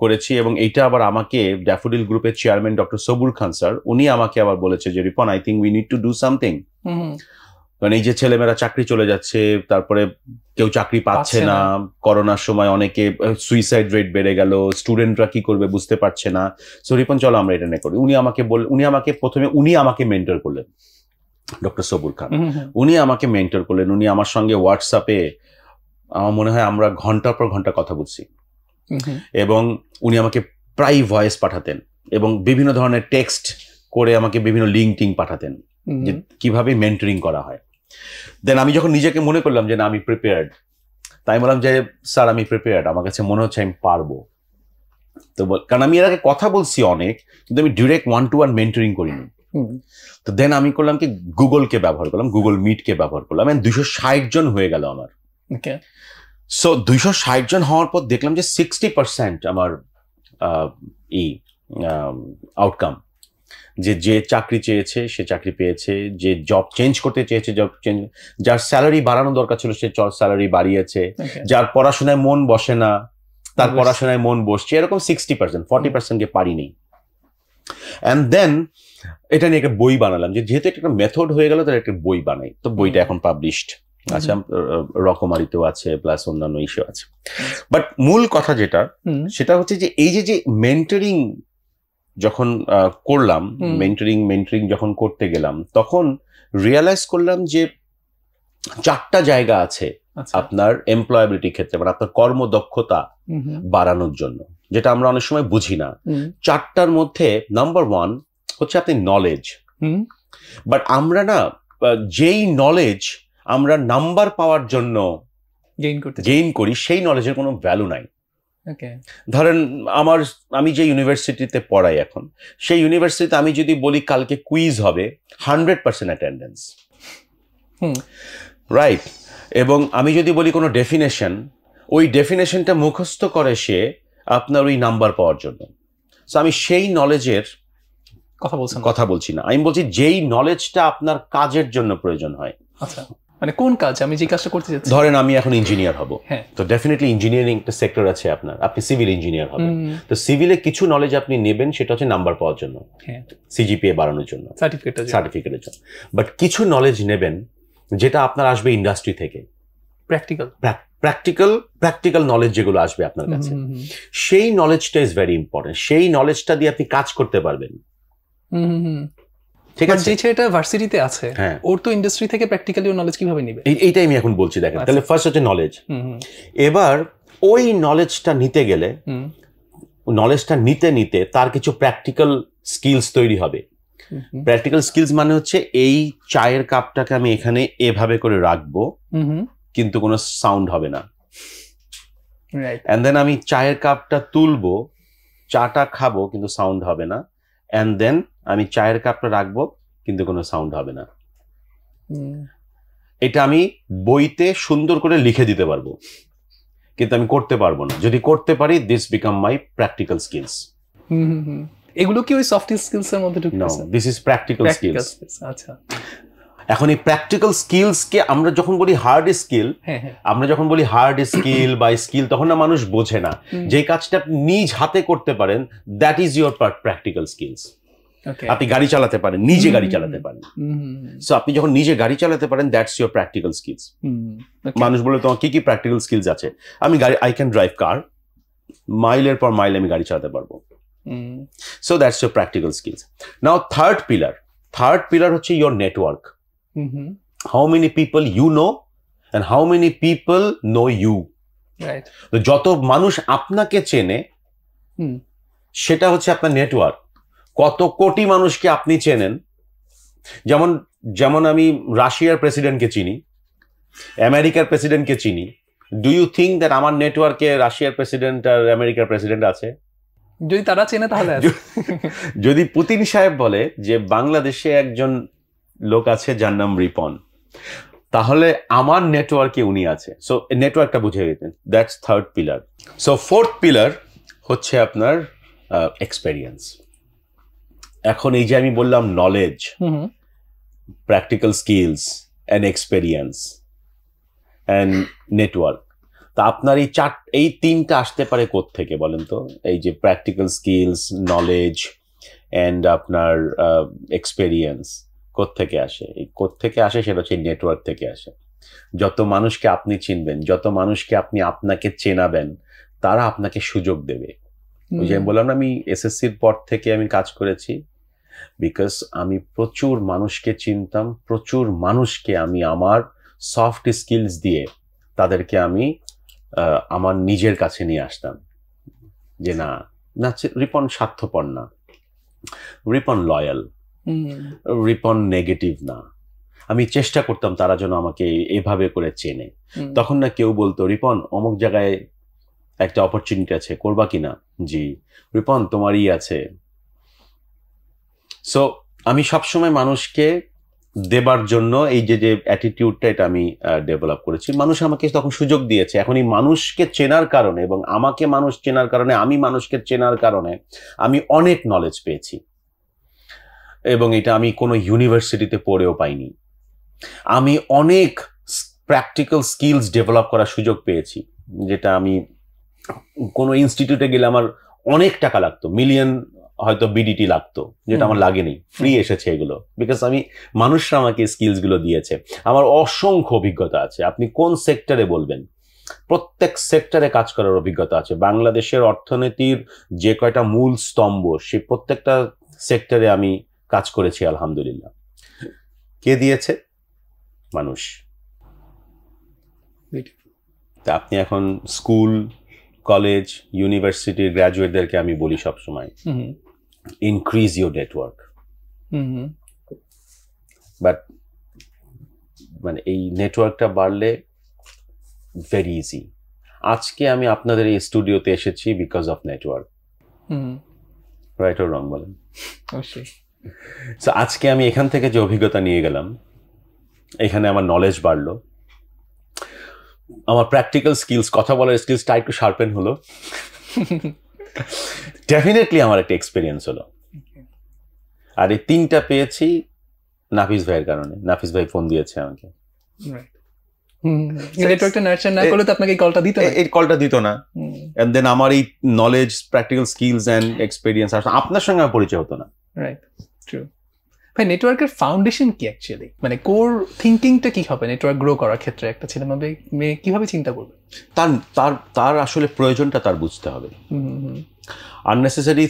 করেছি। এবং এইটা আবার আমাকে ড্যাফোডিল গ্রুপের chairman doctor Sabur Khan sir, উনি আমাকে আবার বলেছে যে Ripon, I think we need to do something. কারণ এই যে ছেলেমেয়েরা চাকরি চলে যাচ্ছে, তারপরে কেউ চাকরি পাচ্ছে না, করোনার সময় অনেকে সুইসাইড রেট বেড়ে গেল, স্টুডেন্টরা কি করবে বুঝতে পারছে না। সো রিপন চলো আমরা এটা নিয়ে করি। উনি আমাকে মেন্টর করলেন, ডক্টর সবুর খান, উনি আমাকে মেন্টর করলেন। উনি আমার সঙ্গে হোয়াটসঅ্যাপে, আমার মনে হয় আমরা ঘন্টার পর ঘন্টা কথা বলছি, এবং উনি আমাকে প্রায় ভয়েস পাঠাতেন এবং বিভিন্ন ধরনের টেক্সট করে আমাকে বিভিন্ন লিঙ্ক টিঙ্ক পাঠাতেন যে কিভাবে মেন্টরিং করা হয়। দেন আমি যখন নিজেকে মনে করলাম যে না আমি প্রিপেয়ার্ড, তাই বললাম যে স্যার আমি প্রিপেয়ার্ড, আমার কাছে মনে হচ্ছে আমি পারবো। তো কারণ আমি এর আগে কথা বলছি অনেক, কিন্তু আমি ডিরেক্ট 1-to-1 মেন্টরিং করিনি। তো দেন আমি করলাম কি গুগলকে ব্যবহার করলাম, গুগল মিটকে ব্যবহার করলাম, 260 জন হয়ে গেল আমার। সো 260 জন হওয়ার পর দেখলাম যে 60% আমার আউটকাম, যে চাকরি চেয়েছে সে চাকরি পেয়েছে, যে জব চেঞ্জ করতে চেয়েছে জব চেঞ্জ, যার স্যালারি বাড়ানো দরকার ছিল সে স্যালারি বাড়িয়েছে, যার পড়াশোনায় মন বসে না তার পড়াশোনায় মন বসছে, এরকম 60%, 40% কে পারিনি। অ্যান্ড দেন এটা নিয়ে একটা বই বানালাম, যে যেহেতু একটা মেথড হয়ে গেল তার একটা বই বানাই। তো বইটা এখন পাবলিশড আছে, রকমারিতেও আছে, প্লাস অন্যান্য ইস্যু আছে। বাট মূল কথা যেটা, সেটা হচ্ছে যে এই যে মেন্টরিং যখন করলাম, মেন্টরিং যখন করতে গেলাম, তখন রিয়েলাইজ করলাম যে 4টা জায়গা আছে আপনার এমপ্লয়াবিলিটি ক্ষেত্রে, মানে আপনার কর্মদক্ষতা বাড়ানোর জন্য, যেটা আমরা অনেক সময় বুঝি না। 4টার মধ্যে নাম্বার 1 হচ্ছে আপনি নলেজ। বাট আমরা না, যেই নলেজ আমরা নাম্বার পাওয়ার জন্য গেইন করি, সেই নলেজের কোনো ভ্যালু নাই। ধরেন আমি যে ইউনিভার্সিটিতে পড়াই এখন, সেই ইউনিভার্সিটিতে আমি যদি বলি কালকে কুইজ হবে, 100% অ্যাটেন্ডেন্স, রাইট? এবং আমি যদি বলি কোনো ডেফিনেশন, ওই ডেফিনেশনটা মুখস্থ করে সে আপনার ওই নাম্বার পাওয়ার জন্য। সো আমি সেই নলেজের কথা বলছি না, আমি বলছি যেই নলেজটা আপনার কাজের জন্য প্রয়োজন হয়। আচ্ছা, মানে কোন কাজ? আমি যে কাজটা করতে যাচ্ছি, ধরেন আমি এখন ইঞ্জিনিয়ার হব, তো ডেফিনেটলি ইঞ্জিনিয়ারিং একটা সেক্টর আছে আপনার, আপনি সিভিল ইঞ্জিনিয়ার হবেন। তো সিভিলে কিছু নলেজ আপনি নেবেন, সেটা হচ্ছে নাম্বার পাওয়ার জন্য, সিজিপিএ বাড়ানোর জন্য, সার্টিফিকেটের জন্য। বাট কিছু নলেজ নেবেন যেটা আপনার আসবে ইন্ডাস্ট্রি থেকে, প্র্যাকটিক্যাল নলেজ যেগুলো আসবে আপনার কাছে, সেই নলেজটা ইজ ভেরি ইম্পর্টেন্ট। সেই নলেজটা দিয়ে আপনি কাজ করতে পারবেন। ঠিক আছে, যে ছেলেটা ভার্সিটিতে আছে, ওর তো ইন্ডাস্ট্রি থেকে প্র্যাকটিক্যালি নলেজ কিভাবে নেবে, এইটাই আমি এখন বলছি। দেখেন, তাহলে ফার্স্ট হচ্ছে নলেজ। এবার ওই নলেজটা নিতে গেলে, নলেজটা নিতে তার কিছু প্র্যাকটিক্যাল স্কিলস তৈরি হবে। প্র্যাকটিক্যাল স্কিলস মানে হচ্ছে এই চায়ের কাপটাকে আমি এখানে এভাবে করে রাখবো, কিন্তু কোনো সাউন্ড হবে না। এন্ড দেন আমি চায়ের কাপটা তুলবো, চাটা খাবো, কিন্তু সাউন্ড হবে না। এন্ড দেন আমি চায়ের কাপটা রাখবো, কিন্তু কোনো সাউন্ড হবে না। এটা আমি বইতে সুন্দর করে লিখে দিতে পারবো, কিন্তু আমি করতে পারবো না। যদি করতে পারি, this become my practical skills. এগুলো কি ওই সফট স্কিলস এর মধ্যে ঢুকতেছে? No, this is practical skills. আচ্ছা, এখন এই প্র্যাকটিক্যাল স্কিলস কে আমরা যখন বলি হার্ড স্কিল, আমরা যখন বলি হার্ড স্কিল বা স্কিল, তখন না মানুষ বোঝে না যে কাজটা আপনি নিজ হাতে করতে পারেন, that is your practical skills. আপনি গাড়ি চালাতে পারেন, নিজে গাড়ি চালাতে পারেন। সো আপনি যখন নিজে গাড়ি চালাতে পারেন, দ্যাটস ইউর প্র্যাকটিক্যাল স্কিলস। মানুষ বলে তোমার কি কি প্র্যাকটিক্যাল স্কিলস আছে? আমি আই ক্যান ড্রাইভ কার, মাইলের পর মাইল আমি গাড়ি চালাতে পারবো। So that's your practical skills. Now third pillar হচ্ছে your network. How many people you know and how many people know you? Right. তো যত মানুষ আপনাকে চেনে, সেটা হচ্ছে আপনার নেটওয়ার্ক। কত কোটি মানুষকে আপনি চেনেন। যেমন আমি রাশিয়ার প্রেসিডেন্টকে চিনি, আমেরিকার প্রেসিডেন্টকে চিনি। ডু ইউ থিঙ্ক দ্যাট আমার নেটওয়ার্কে রাশিয়ার প্রেসিডেন্ট আর আমেরিকার প্রেসিডেন্ট আছে? যদি তারা চেনে তাহলে যদি পুতিন সাহেব বলে যে বাংলাদেশে একজন লোক আছে যার নাম রিপন, তাহলে আমার নেটওয়ার্কে উনি আছে। সো নেটওয়ার্কটা বুঝে গেছেন, that's third pillar. So fourth pillar হচ্ছে আপনার এক্সপেরিয়েন্স। এখন এই যে আমি বললাম knowledge, practical skills and experience and network, তা আপনার এই তিনটা আসতে পারে কোত্থেকে বলেন তো? এই যে প্র্যাকটিক্যাল স্কিলস, নলেজ অ্যান্ড আপনার এক্সপেরিয়েন্স কোত্থেকে আসে? এই কোত্থেকে আসে সেটা হচ্ছে নেটওয়ার্ক থেকে আসে। যত মানুষকে আপনি চিনবেন, যত মানুষকে আপনি আপনাকে চেনাবেন, তারা আপনাকে সুযোগ দেবে। ওই যে আমি বললাম না, আমি এসএসসির পর থেকে আমি কাজ করেছি, বিকজ আমি প্রচুর মানুষকে চিনতাম, প্রচুর মানুষকে আমি আমার সফট স্কিলস দিয়ে তাদেরকে আমি আমার নিজের কাছে নিয়ে আসতাম। যে না রিপন স্বার্থপর না, রিপন লয়াল, রিপন নেগেটিভ না। আমি চেষ্টা করতাম তারা যেন আমাকে এভাবে করে চেনে। তখন না কেউ বলতো, রিপন অমুক জায়গায় একটা অপরচুনিটি আছে, করবা কিনা? জি। রিপন তোমারই আছে। সো আমি সবসময় মানুষকে দেবার জন্য এই যে অ্যাটিটিউডটা এটা আমি ডেভেলপ করেছি। মানুষ আমাকে তখন সুযোগ দিয়েছে। এখন এই মানুষকে চেনার কারণে এবং আমাকে মানুষ চেনার কারণে, আমি মানুষকে চেনার কারণে আমি অনেক নলেজ পেয়েছি, এবং এটা আমি কোনো ইউনিভার্সিটিতে পড়েও পাইনি। আমি অনেক প্র্যাকটিক্যাল স্কিলস ডেভেলপ করার সুযোগ পেয়েছি, যেটা আমি কোনো ইনস্টিটিউটে গেলে আমার অনেক টাকা লাগতো, মিলিয়ন হয়তো বিডিটি লাগতো, যেটা আমার লাগেনি, ফ্রি এসেছে এগুলো, বিকজ আমি মানুষরা আমাকে স্কিলস গুলো দিয়েছে। আমার অসংখ্য অভিজ্ঞতা আছে, আপনি কোন সেক্টরে বলবেন, প্রত্যেক সেক্টরে কাজ করার অভিজ্ঞতা আছে। বাংলাদেশের অর্থনীতির যে কয়টা মূল স্তম্ভ, সে প্রত্যেকটা সেক্টরে আমি কাজ করেছি আলহামদুলিল্লাহ। কে দিয়েছে? মানুষ। তা আপনি এখন স্কুল, কলেজ, ইউনিভার্সিটির গ্র্যাজুয়েটদেরকে আমি বলি সবসময়, ইনক্রিজ ইউর নেটওয়ার্ক। বাট মানে এই নেটওয়ার্কটা বাড়লে ভেরি ইজি। আজকে আমি আপনাদের এই স্টুডিওতে এসেছি because of network, right or wrong বলেন? অবশ্যই। সো আজকে আমি এখান থেকে যে অভিজ্ঞতা নিয়ে গেলাম, এখানে আমার নলেজ বাড়লো, আমার প্র্যাকটিক্যাল স্কিলস, কথা বলার স্কিলসটা একটু শার্পেন হলো, ডেফিনেটলি আমার একটা এক্সপিরিয়েন্স হলো। আর এই 3টা পেয়েছি নাফিস ভাইয়ের কারণে। নাফিস ভাই ফোন দিয়েছে আমাকে। নেটওয়ার্কটা নার্চার না করলে তো আপনাকে এই কলটা দিত না। এই কলটা দিত না, এন্ড দেন আমার এই knowledge, practical skills and experience আপনার সঙ্গে আমার পরিচয় হতো না। Right, true. ভাই, নেটওয়ার্কের ফাউন্ডেশন কি অ্যাকচুয়ালি? মানে কোর থিঙ্কিংটা কি হবে নেটওয়ার্ক গ্রো করার ক্ষেত্রে? একটা ছেলে মেয়ে কিভাবে চিন্তা করবে? তার আসলে প্রয়োজনটা তার বুঝতে হবে। আননেসেসারি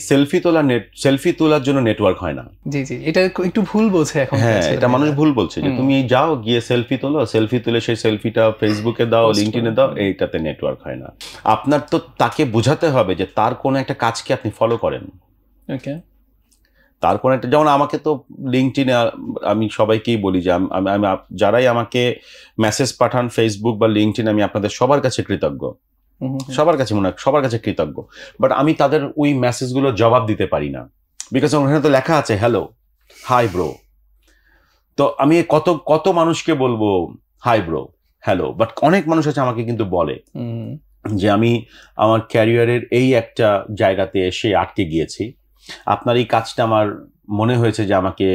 সেলফি তোলার জন্য নেটওয়ার্ক হয় না। জি জি, এটা একটু ভুল বলছে এখন। হ্যাঁ, এটা মানুষ ভুল বলছে যে তুমি যাও গিয়ে সেলফি তোলো, সেলফি তুলে সেই সেলফিটা ফেসবুকে দাও, লিঙ্কডইনে দাও, এইটাতে নেটওয়ার্ক হয় না। আপনার তো তাকে বোঝাতে হবে যে তার কোনো একটা কাজকে আপনি ফলো করেন। ওকে, তার কোনো একটা, যেমন আমাকে তো লিঙ্কডইনে আমি সবাইকেই বলি যে আমি যারাই আমাকে মেসেজ পাঠান ফেসবুক বা লিঙ্কডইন, আমি আপনাদের সবার কাছে কৃতজ্ঞ, সবার কাছে মনে হয় সবার কাছে কৃতজ্ঞ। বাট আমি তাদের ওই মেসেজগুলো জবাব দিতে পারি না, বিকজ ওখানে তো লেখা আছে হ্যালো, হাই ব্রো। তো আমি কত মানুষকে বলবো হাই ব্রো, হ্যালো, বাট অনেক মানুষ আছে আমাকে কিন্তু বলে যে আমি আমার ক্যারিয়ারের এই একটা জায়গাতে এসে আটকে গিয়েছি, আপনার এই কাজটা আমার মনে হয়েছে যে আমাকে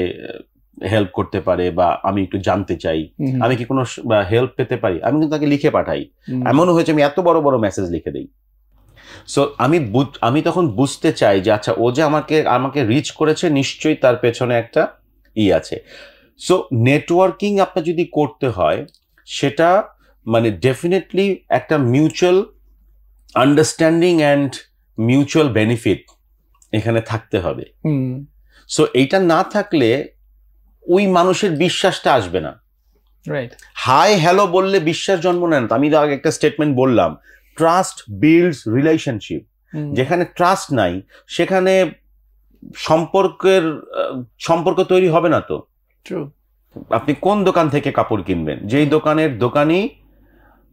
হেল্প করতে পারে, বা আমি একটু জানতে চাই, আমি কি কোনো হেল্প পেতে পারি, আমি কিন্তু তাকে লিখে পাঠাই। এমনও হয়েছে আমি এত বড় বড় মেসেজ লিখে দিই। সো আমি তখন বুঝতে চাই যে আচ্ছা, ও যে আমাকে রিচ করেছে, নিশ্চয়ই তার পেছনে একটা আছে। সো নেটওয়ার্কিং আপনার যদি করতে হয়, সেটা মানে ডেফিনেটলি একটা mutual understanding and mutual benefit এখানে থাকতে হবে। সো এইটা না থাকলে ওই মানুষের বিশ্বাসটা আসবে না। রাইট, হাই হ্যালো বললে বিশ্বাস জন্ম নেয় না। আমি তো আগে একটা স্টেটমেন্ট বললাম, ট্রাস্ট বিল্ডস রিলেশনশিপ। যেখানে ট্রাস্ট নাই, সেখানে সম্পর্ক তৈরি হবে না। তো আপনি কোন দোকান থেকে কাপড় কিনবেন, যেই দোকানের দোকানি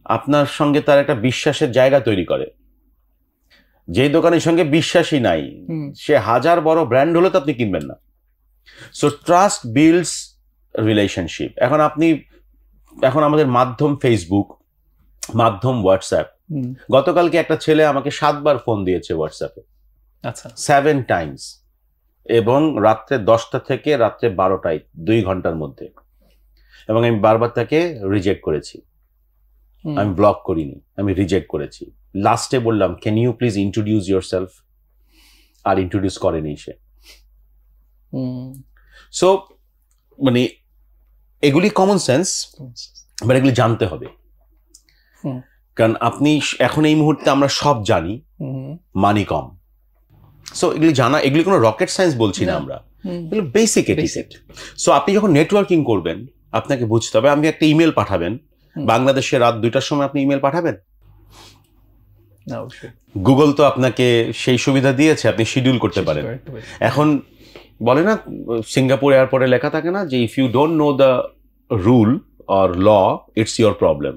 আপনার সঙ্গে তার একটা বিশ্বাসের জায়গা তৈরি করে, যেই দোকানের সঙ্গে বিশ্বাসই নাই, সে হাজার বড় ব্র্যান্ড হলে তো আপনি কিনবেন না। So trust builds relationship. এখন আমাদের মাধ্যম ফেসবুক, মাধ্যম হোয়াটসঅ্যাপ। গতকালকে একটা ছেলে আমাকে 7 বার ফোন দিয়েছে হোয়াটসঅ্যাপে, আচ্ছা, 7 টাইমস, এবং রাত্রে 10টা থেকে রাত্রে 12টায়, 2 ঘন্টার মধ্যে, এবং আমি বারবার তাকে রিজেক্ট করেছি। আমি ব্লক করিনি, আমি রিজেক্ট করেছি। লাস্টে বললাম can you please introduce yourself, আর ইন্ট্রোডিউস করেনি সে। সো মানে এগুলি কমন সেন্স, বাট এগুলি জানতে হবে। কারণ আপনি এখন এই মুহূর্তে আমরা সব জানি, মানি কম। সো এগুলি জানা, এগুলি কোনো রকেট সায়েন্স বলছি না আমরা, এগুলো বেসিক এটিকেট। সো আপনি যখন নেটওয়ার্কিং করবেন, আপনাকে বুঝতে হবে, আপনি একটা ইমেল পাঠাবেন, বাংলাদেশে রাত 2টার সময় আপনি ইমেল পাঠাবেন? গুগল তো আপনাকে সেই সুবিধা দিয়েছে, আপনি শিডিউল করতে পারেন। এখন বলে না, সিঙ্গাপুর এয়ারপোর্টে লেখা থাকে না যে if you don't know the rule or law, it's your problem,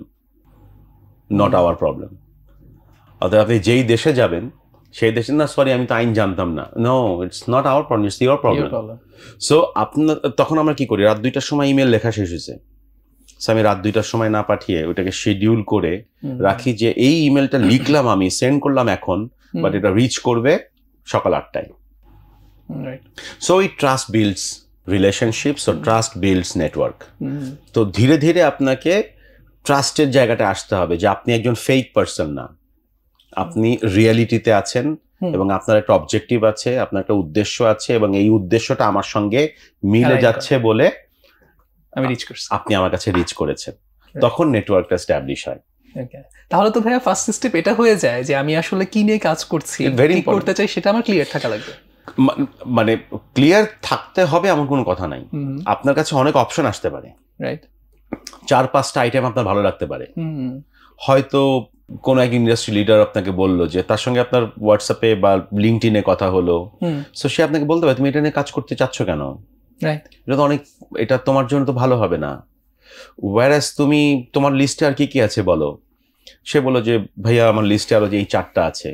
not our problem. অর্থাৎ আপনি যেই দেশে যাবেন, সেই দেশে না সরি আমি তো আইন জানতাম না, no it's not our problem, it's your problem. So আপনার তখন আমরা কি করি, রাত 2টার সময় ইমেল লেখা শেষ হয়েছে, আমি রাত 2টার সময় না পাঠিয়ে ওইটাকে শিডিউল করে রাখি যে এই ইমেলটা লিখলাম আমি, সেন্ড করলাম এখন, বাট এটা রিচ করবে সকাল 8টায়। সো এই ট্রাস্ট বিল্ডস রিলেশনশিপস, ও ট্রাস্ট বিল্ডস নেটওয়ার্ক। তো ধীরে ধীরে আপনাকে ট্রাস্টের জায়গাটা আসতে হবে যে আপনি একজন ফেক পার্সন না, আপনি রিয়েলিটিতে আছেন এবং আপনার একটা অবজেক্টিভ আছে, আপনার একটা উদ্দেশ্য আছে, এবং এই উদ্দেশ্যটা আমার সঙ্গে মিলে যাচ্ছে বলে আমি রিচ করছি, আপনি আমার কাছে রিচ করেছেন, তখন নেটওয়ার্কটা এস্টাবলিশ হয়। তাহলে তো ভাইয়া ফার্স্ট স্টেপ এটা হয়ে যায় যে আমি আসলে কি নিয়ে কাজ করছি, কি করতে চাই সেটা আমার ক্লিয়ার থাকা লাগবে। মানে ক্লিয়ার থাকতে হবে এমন কোনো কথা নাই, আপনার কাছে অনেক অপশন আসতে পারে, রাইট? 4-5টা আইটেম আপনার ভালো লাগতে পারে। হয়তো কোন এক ইন্ডাস্ট্রি লিডার আপনাকে বললো যে তার সঙ্গে আপনার হোয়াটসঅ্যাপে বা লিঙ্কডইনে কথা হলো, সো সে আপনাকে বলতে পারে তুমি এটা নিয়ে কাজ করতে চাচ্ছ কেন, এটা তো অনেক, এটা তোমার জন্য তো ভালো হবে না। ওয়ারাস তুমি তোমার লিস্টে আর কি কি আছে বলো, সে বললো যে ভাইয়া আমার লিস্টে আরো যে এই 4টা আছে,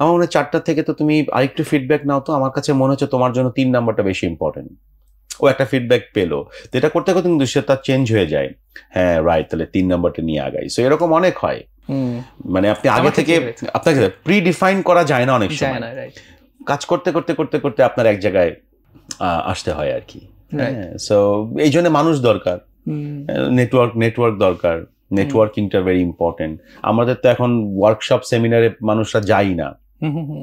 আমার মনে হয় 4টা থেকে তো তুমি আরেকটু ফিডব্যাক নাও, তো আমার কাছে মনে হচ্ছে তোমার জন্য 3 নাম্বারটা বেশি ইম্পর্টেন্ট। ও একটা ফিডব্যাক পেলো, তো এটা করতে করতে কিন্তু সে তার চেঞ্জ হয়ে যায়, হ্যাঁ রাইট, তাহলে 3 নাম্বারটা নিয়ে আগাই। সো এরকম অনেক হয়, মানে আপনি আগে থেকে আপনাকে প্রি ডিফাইন করা যায় না অনেক সময়, কাজ করতে করতে করতে করতে আপনার এক জায়গায় আসতে হয় আর কি। সো এই জন্য মানুষ দরকার, নেটওয়ার্ক দরকার, নেটওয়ার্কিংটা ভেরি ইম্পর্টেন্ট। আমাদের তো এখন ওয়ার্কশপ সেমিনারে মানুষরা যাই না,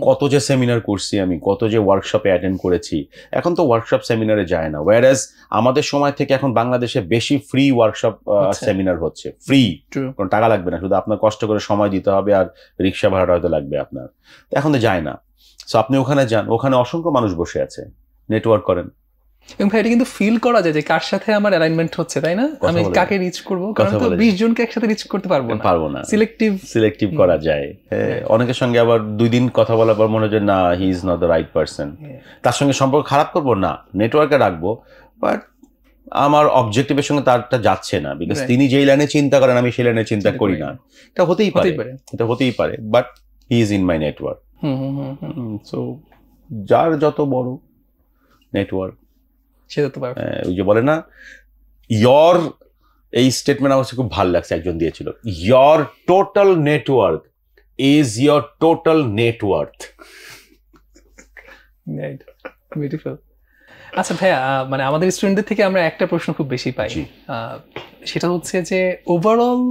কত যে সেমিনার করছি আমি, কত যে ওয়ার্কশপে অ্যাটেন্ড করেছি, এখন তো ওয়ার্কশপ সেমিনারে যায় না। ওয়ারাজ আমাদের সময় থেকে এখন বাংলাদেশে বেশি ফ্রি ওয়ার্কশপ সেমিনার হচ্ছে, ফ্রি, কোনো টাকা লাগবে না, শুধু আপনার কষ্ট করে সময় দিতে হবে আর রিক্সা ভাড়াটা হয়তো লাগবে আপনার, এখন তো যায় না। সো আপনি ওখানে যান, ওখানে অসংখ্য মানুষ বসে আছে, নেটওয়ার্ক করেন। এবং ভাই এটা কিন্তু ফিল করা যায় যে কার সাথে আমার অ্যালাইনমেন্ট হচ্ছে, তাই না? আমি কাকে রিচ করব, কারণ তো 20 জনকে একসাথে রিচ করতে পারবো না, সিলেক্টিভ করা যায়। অনেকের সঙ্গে আবার 2 দিন কথা বলার পর মনে হয় না he is not the right person, তার সঙ্গে সম্পর্ক খারাপ করবো না, নেটওয়ার্কে রাখবো, বাট আমার অবজেক্টিভের সঙ্গে তারটা যাচ্ছে না, বিকজ তিনি যেই লাইনে চিন্তা করেন আমি সেই লাইনে চিন্তা করি না। এটা হতেই পারে, but he is in my network. So যার যত বড় নেটওয়ার্ক সেটা তো ওই যে বলে না, ইয়র, এই স্টেটমেন্ট আমার খুব ভালো লাগছে, একজন দিয়েছিল, year total network is your total net worth. Beautiful. আচ্ছা ভাইয়া, মানে আমাদের স্টুডেন্টদের থেকে আমরা একটা প্রশ্ন খুব বেশি পাই, সেটা হচ্ছে যে ওভারঅল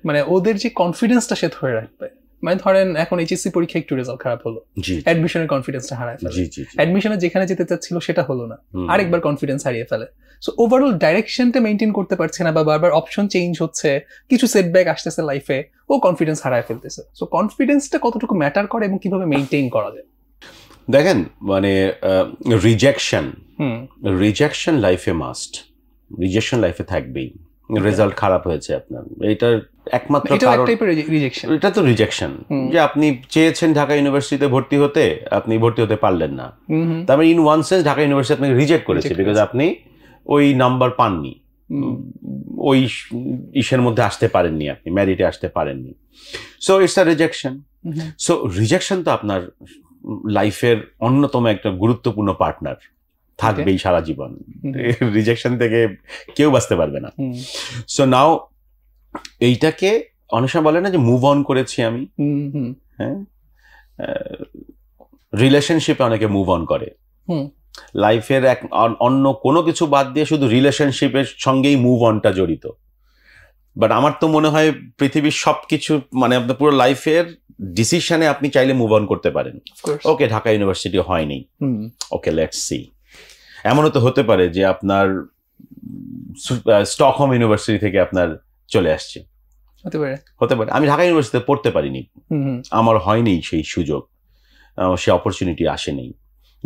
মানে ওদের যে কনফিডেন্সটা সে ধরে রাখবে, মানে ধরেন এখন এইচএসসি পরীক্ষা একটু রেজাল্ট খারাপ হলো, অ্যাডমিশনের কনফিডেন্সটা হারায় ফেলে, অ্যাডমিশনে যেখানে যেতে চাচ্ছিল সেটা হলো না, আরেকবার কনফিডেন্স হারিয়ে ফেলে। সো ওভারঅল ডাইরেকশনটা মেইনটেইন করতে পারছে না, বা বারবার অপশন চেঞ্জ হচ্ছে, কিছু সেটব্যাক আসতেছে লাইফে, ও কনফিডেন্স হারায় ফেলতেছে। সো কনফিডেন্সটা কতটুকু ম্যাটার করে এবং কিভাবে মেইনটেইন করা যায়? দেখেন, মানে রিজেকশন লাইফে মাস্ট, রিজেকশন লাইফে থাকবেই। রেজাল্ট খারাপ হয়েছে আপনার, এটার একমাত্র কারণ এটা তো রিজেকশন, যে আপনি চেয়েছেন ঢাকা ইউনিভার্সিটিতে ভর্তি হতে, আপনি ভর্তি হতে পারলেন না, তারপরে in one sense Dhaka university আপনাকে রিজেক্ট করেছে, বিকজ আপনি ওই নাম্বার পাননি, ওই ইসের মধ্যে আসতে পারেননি, আপনি মেরিটে আসতে পারেননি। So it's a rejection. So rejection তো আপনার লাইফের অন্যতম একটা গুরুত্বপূর্ণ পার্টনার, থাকবেই সারা জীবন, রিজেকশন থেকে কেউ বাঁচতে পারবে না। সো নাও এইটাকে অনেক সময় বলে না যে মুভ অন করেছি আমি, হ্যাঁ, রিলেশনশিপে অনেকে মুভ অন করে, লাইফের এক অন্য কোনো কিছু বাদ দিয়ে শুধু রিলেশনশিপের সঙ্গেই মুভ অনটা জড়িত। বাট আমার তো মনে হয় পৃথিবীর সবকিছু, মানে আপনার পুরো লাইফের ডিসিশনে আপনি চাইলে মুভ অন করতে পারেন। ওকে, ঢাকা ইউনিভার্সিটি হয়নি, ওকে লেটস সি, এমনও তো হতে পারে যে আপনার স্টকহোম ইউনিভার্সিটি থেকে আপনার চলে আসছে, হতে পারে। আমি ঢাকা ইউনিভার্সিটিতে পড়তে পারিনি, আমার হয়নি সেই সুযোগ, সে অপরচুনিটি আসেনি,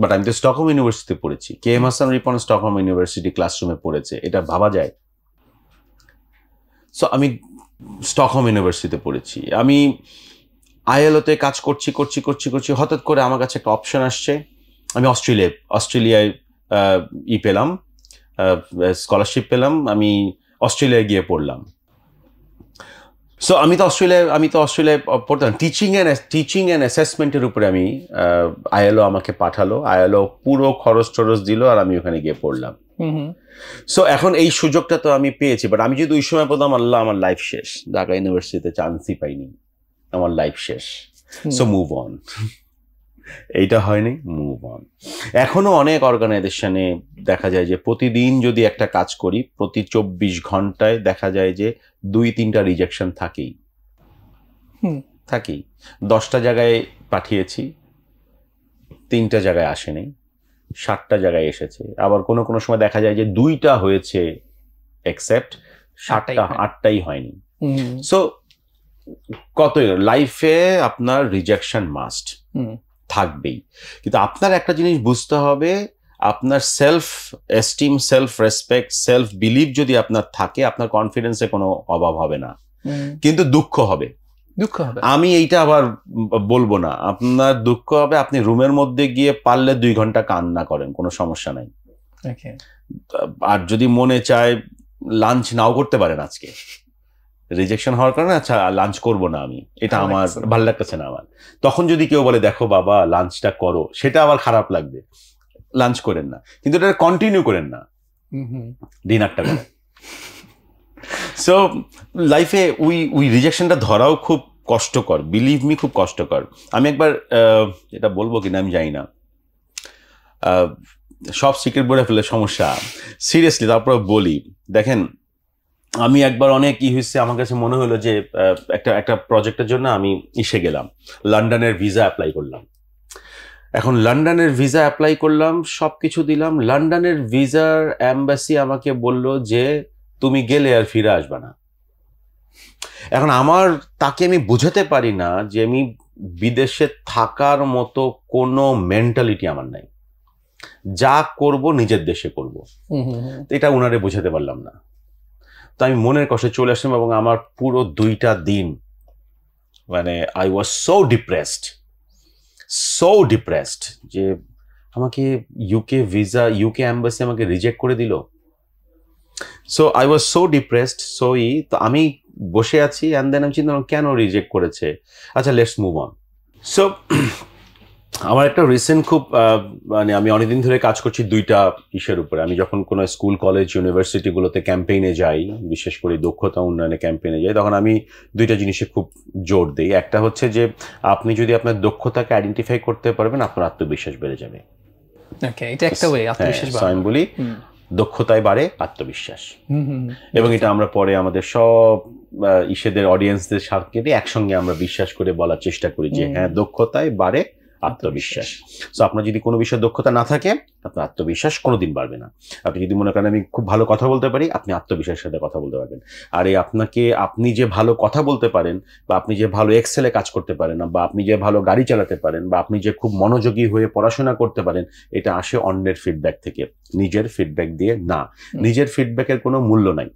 বাট আমি তো স্টকহোম ইউনিভার্সিটিতে পড়েছি। K M Hasan Ripon Stockholm University ক্লাসরুমে পড়েছে, এটা ভাবা যায়? সো আমি স্টকহোম ইউনিভার্সিটিতে পড়েছি, আমি আইএলওতে কাজ করছি, হঠাৎ করে আমার কাছে একটা অপশন আসছে, আমি অস্ট্রেলিয়ায় পেলাম, স্কলারশিপ পেলাম, আমি অস্ট্রেলিয়ায় গিয়ে পড়লাম। সো আমি তো অস্ট্রেলিয়ায় পড়তাম টিচিং অ্যান্ড অ্যাসেসমেন্টের উপরে আমি আইএলও আমাকে পাঠালো, আইএলও পুরো খরচ টরচ দিল, আর আমি ওখানে গিয়ে পড়লাম। সো এখন এই সুযোগটা তো আমি পেয়েছি, বাট আমি যদি ওই সময় বলতাম আল্লাহ আমার লাইফ শেষ, ঢাকা ইউনিভার্সিটিতে চান্সই পাইনি, আমার লাইফ শেষ, সো মুভ অন। এইটা হয়নি, মুভ অন। এখনো অনেক অর্গানাইজেশনে দেখা যায় যে প্রতিদিন যদি একটা কাজ করি, প্রতি 24 ঘন্টায় দেখা যায় যে 2-3টা রিজেকশন থাকেই। 10টা জায়গায় পাঠিয়েছি, 3টা জায়গায় আসেনি, 7টা জায়গায় এসেছে। আবার কোনো কোনো সময় দেখা যায় যে 2টা হয়েছে অ্যাকসেপ্ট, 8টাই হয়নি। সো কত লাইফে আপনার রিজেকশন মাস্ট থাকবেই, কিন্তু আপনার একটা জিনিস বুঝতে হবে, আপনার self esteem, self respect, self believe যদি আপনার থাকে, আপনার কনফিডেন্সে কোনো অভাব হবে না, কিন্তু দুঃখ হবে। আমি এইটা আবার বলবো না, আপনার দুঃখ হবে। আপনি রুমের মধ্যে গিয়ে পারলে 2 ঘন্টা কান্না করেন, কোনো সমস্যা নাই। আর যদি মনে চায় লাঞ্চ নাও করতে পারেন, আজকে রিজেকশন হওয়ার কারণে আচ্ছা লাঞ্চ করবো না, আমি এটা আমার ভালো লাগতেছে না আমার, তখন যদি কেউ বলে দেখো বাবা লাঞ্চটা করো, সেটা আবার খারাপ লাগবে, লাঞ্চ করেন না, কিন্তু এটা কন্টিনিউ করেন না, ডিনারটা করেন। সো লাইফে ওই রিজেকশনটা ধরাও খুব কষ্টকর, বিলিভ মি, খুব কষ্টকর। আমি একবার এটা বলবো কিনা আমি জানি না, সব সিক্রেট বলে ফেলে সমস্যা, সিরিয়াসলি তারপর বলি। দেখেন আমি একবার অনেক হয়েছে, আমার কাছে মনে হলো যে একটা প্রজেক্টের জন্য আমি গেলাম, লন্ডনের ভিসা অ্যাপ্লাই করলাম। এখন লন্ডনের ভিসা অ্যাপ্লাই করলাম, সবকিছু দিলাম, লন্ডনের ভিসার এম্বাসি আমাকে বলল যে তুমি গেলে আর ফিরে আসবে না। এখন তাকে আমি বুঝাতে পারি না যে আমি বিদেশে থাকার মতো কোনো মেন্টালিটি আমার নাই, যা করব নিজের দেশে করব, এটা উনারে বুঝাতে পারলাম না। তো আমি মনের কষ্টে চলে আসলাম, এবং আমার পুরো 2টা দিন মানে আই ওয়াজ সো ডিপ্রেসড যে আমাকে ইউকে এম্বাসি আমাকে রিজেক্ট করে দিল। So I was so depressed. তো আমি বসে আছি, অ্যান্ড দেন আমি চিন্তা করলাম কেন রিজেক্ট করেছে, আচ্ছা লেটস মুভ অন। সো আমার একটা রিসেন্ট খুব মানে আমি অনেকদিন ধরে কাজ করছি 2টা ইস্যুর উপরে। আমি যখন কোনো স্কুল, কলেজ, ইউনিভার্সিটিগুলোতে ক্যাম্পেইনে যাই, বিশেষ করে দক্ষতা উন্নয়নে ক্যাম্পেইনে যাই, তখন আমি 2টা জিনিসে খুব জোর দিই। একটা হচ্ছে যে আপনি যদি আপনার দক্ষতাকে আইডেন্টিফাই করতে পারবেন, আপনার আত্মবিশ্বাস বেড়ে যাবে। আমি বলি দক্ষতায় বাড়ে আত্মবিশ্বাস, এবং এটা আমরা পরে আমাদের সব ইস্যুদের অডিয়েন্সদের সাথে একসঙ্গে আমরা বিশ্বাস করে বলার চেষ্টা করি যে হ্যাঁ, দক্ষতায় বাড়ে আত্মবিশ্বাস। তো আপনার যদি কোনো বিষয়ে দক্ষতা না থাকে, আপনার আত্মবিশ্বাস কোনোদিন বাড়বে না। আপনি যদি মনে করেন আমি খুব ভালো কথা বলতে পারি, আপনি আত্মবিশ্বাসের সাথে কথা বলতে পারবেন। আর এই আপনি যে ভালো কথা বলতে পারেন, বা আপনি যে ভালো এক্সেলে কাজ করতে পারেন, বা আপনি যে ভালো গাড়ি চালাতে পারেন, বা আপনি যে খুব মনোযোগী হয়ে পড়াশোনা করতে পারেন, এটা আসে অন্যের ফিডব্যাক থেকে, নিজের ফিডব্যাক দিয়ে না। নিজের ফিডব্যাকের কোনো মূল্য নাই,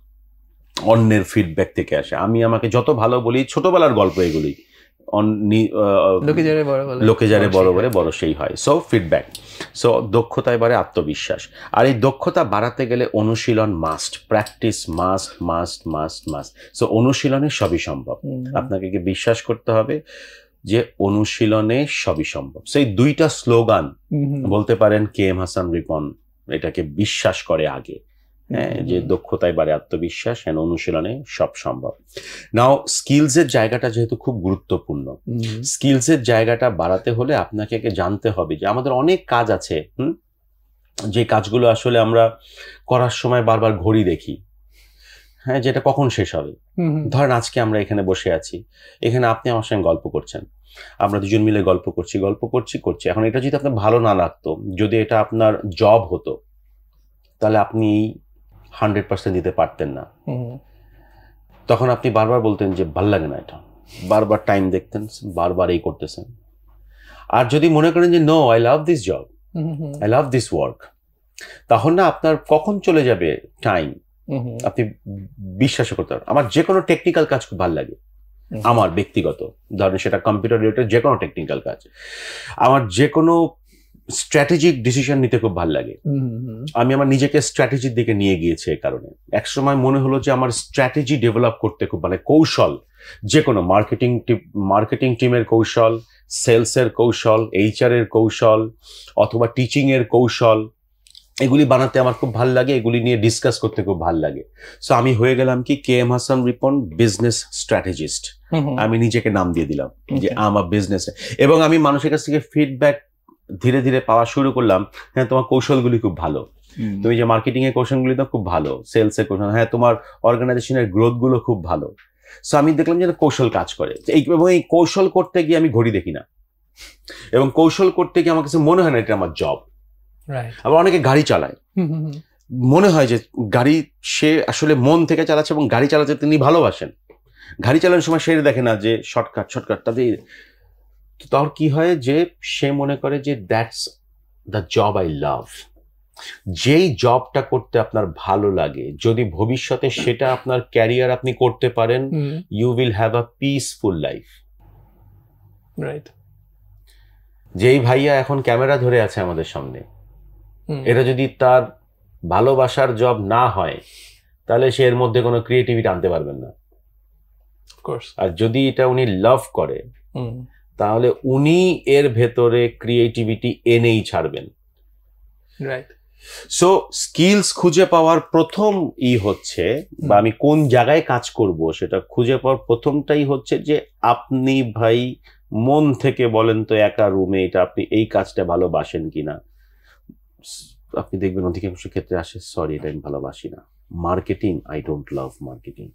অন্যের ফিডব্যাক থেকে আসে। আমি আমাকে যত ভালো বলি, ছোটবেলার গল্প এগুলি, লোকে যারে বড় বলে বড় সেই হয়। সো ফিডব্যাক, সো দক্ষতায় বাড়ে আত্মবিশ্বাস। আর এই দক্ষতা বাড়াতে গেলে অনুশীলন মাস্ট, প্র্যাকটিস মাস্ট। সো অনুশীলনে সবই সম্ভব। আপনাকে কি বিশ্বাস করতে হবে যে অনুশীলনে সবই সম্ভব। সেই 2টা স্লোগান বলতে পারেন KM হাসান রিপন এটাকে বিশ্বাস করে আগে, যে দক্ষতায় বাড়ে আত্মবিশ্বাস, অনুশীলনে সব সম্ভব। নাও স্কিলসের জায়গাটা যেহেতু খুব গুরুত্বপূর্ণ, স্কিলসের জায়গাটা বাড়াতে হলে আপনাকে জানতে হবে যে আমাদের অনেক কাজ আছে, যে কাজগুলো আসলে আমরা করার সময় বারবার ঘড়ি দেখি, হ্যাঁ, যেটা কখন শেষ হবে। ধরেন আজকে আমরা এখানে বসে আছি, এখানে আপনি আমার সঙ্গে গল্প করছেন, আমরা 2জন মিলে গল্প করছি। এখন এটা যদি আপনার ভালো না লাগতো, যদি এটা আপনার জব হতো, তাহলে আপনি 100% দিতে পারতেন না। তখন আপনি বারবার বলতেন যে ভাল লাগে না এটা, বারবার টাইম দেখতেন, বারবার এই করতেছেন। আর যদি মনে করেন যে no, I love this job, I love this work, তখন না আপনার কখন চলে যাবে টাইম আপনি বিশ্বাস করতে পারেন। আমার যে কোনো টেকনিক্যাল কাজ খুব ভালো লাগে, আমার ব্যক্তিগত, ধরেন সেটা কম্পিউটার রিলেটেড যে কোনো টেকনিক্যাল কাজ, আমার যে কোনো স্ট্র্যাটেজিক ডিসিশন নিতে খুব ভালো লাগে। আমি আমার নিজেকে স্ট্র্যাটেজির দিকে নিয়ে গিয়েছি এই কারণে। একসময় মনে হলো যে আমার স্ট্র্যাটেজি ডেভেলপ করতে খুব মানে কৌশল, যে কোনো মার্কেটিং টিমের কৌশল, সেলসের কৌশল, HR এর কৌশল অথবা টিচিং এর কৌশল, এগুলি বানাতে আমার খুব ভালো লাগে, এগুলি নিয়ে ডিসকাস করতে খুব ভালো লাগে। সো আমি হয়ে গেলাম কি KM Hasan Ripon business strategist. আমি নিজেকে নাম দিয়ে দিলাম যে আমার বিজনেস, এবং আমি মানুষের কাছ থেকে ফিডব্যাক ধীরে ধীরে পাওয়া শুরু করলাম। হ্যাঁ, তোমার কৌশলগুলি খুব ভালো, তুমি যে মার্কেটিং এর কৌশলগুলি তো খুব ভালো, সেলস এর কৌশল, হ্যাঁ তোমার অর্গানাইজেশনের গ্রোথ গুলো খুব ভালো। সো আমি দেখলাম যে কৌশল কাজ করে, এবং এই কৌশল করতে গিয়ে আমি ঘড়ি দেখি না, এবং কৌশল করতে গিয়ে আমার কাছে মনে হয় না এটা আমার জব। আবার অনেকে গাড়ি চালায়, মনে হয় যে গাড়ি সে আসলে মন থেকে চালাচ্ছে এবং গাড়ি চালাতে তিনি ভালোবাসেন। গাড়ি চালানোর সময় সে দেখে না যে শর্টকাট তাদের, তার কি হয় যে সে মনে করে যে দ্যাটস দ্য জব আই লাভ। যেই জবটা করতে আপনার ভালো লাগে, যদি ভবিষ্যতে সেটা আপনার ক্যারিয়ার আপনি করতে পারেন, you will have a peaceful life. Right. যেই ভাইয়া এখন ক্যামেরা ধরে আছে আমাদের সামনে, এটা যদি তার ভালোবাসার জব না হয় তাহলে সে এর মধ্যে কোনো ক্রিয়েটিভিটি আনতে পারবেন না। আর যদি এটা উনি লাভ করে তাহলে উনি এর ভেতরে ক্রিয়েটিভিটি এনেই ছাড়বেন। রাইট। সো স্কিলস খুঁজে পাওয়ার প্রথম হচ্ছে, বা আমি কোন জায়গায় কাজ করব সেটা খুঁজে পাওয়ার প্রথমটাই হচ্ছে যে আপনি ভাই মন থেকে বলেন তো একা রুমে এটা আপনি এই কাজটা ভালোবাসেন কিনা। আপনি দেখবেন অধিকাংশ ক্ষেত্রে আসে সরি এটা আমি ভালোবাসি না। Marketing, I don't love marketing.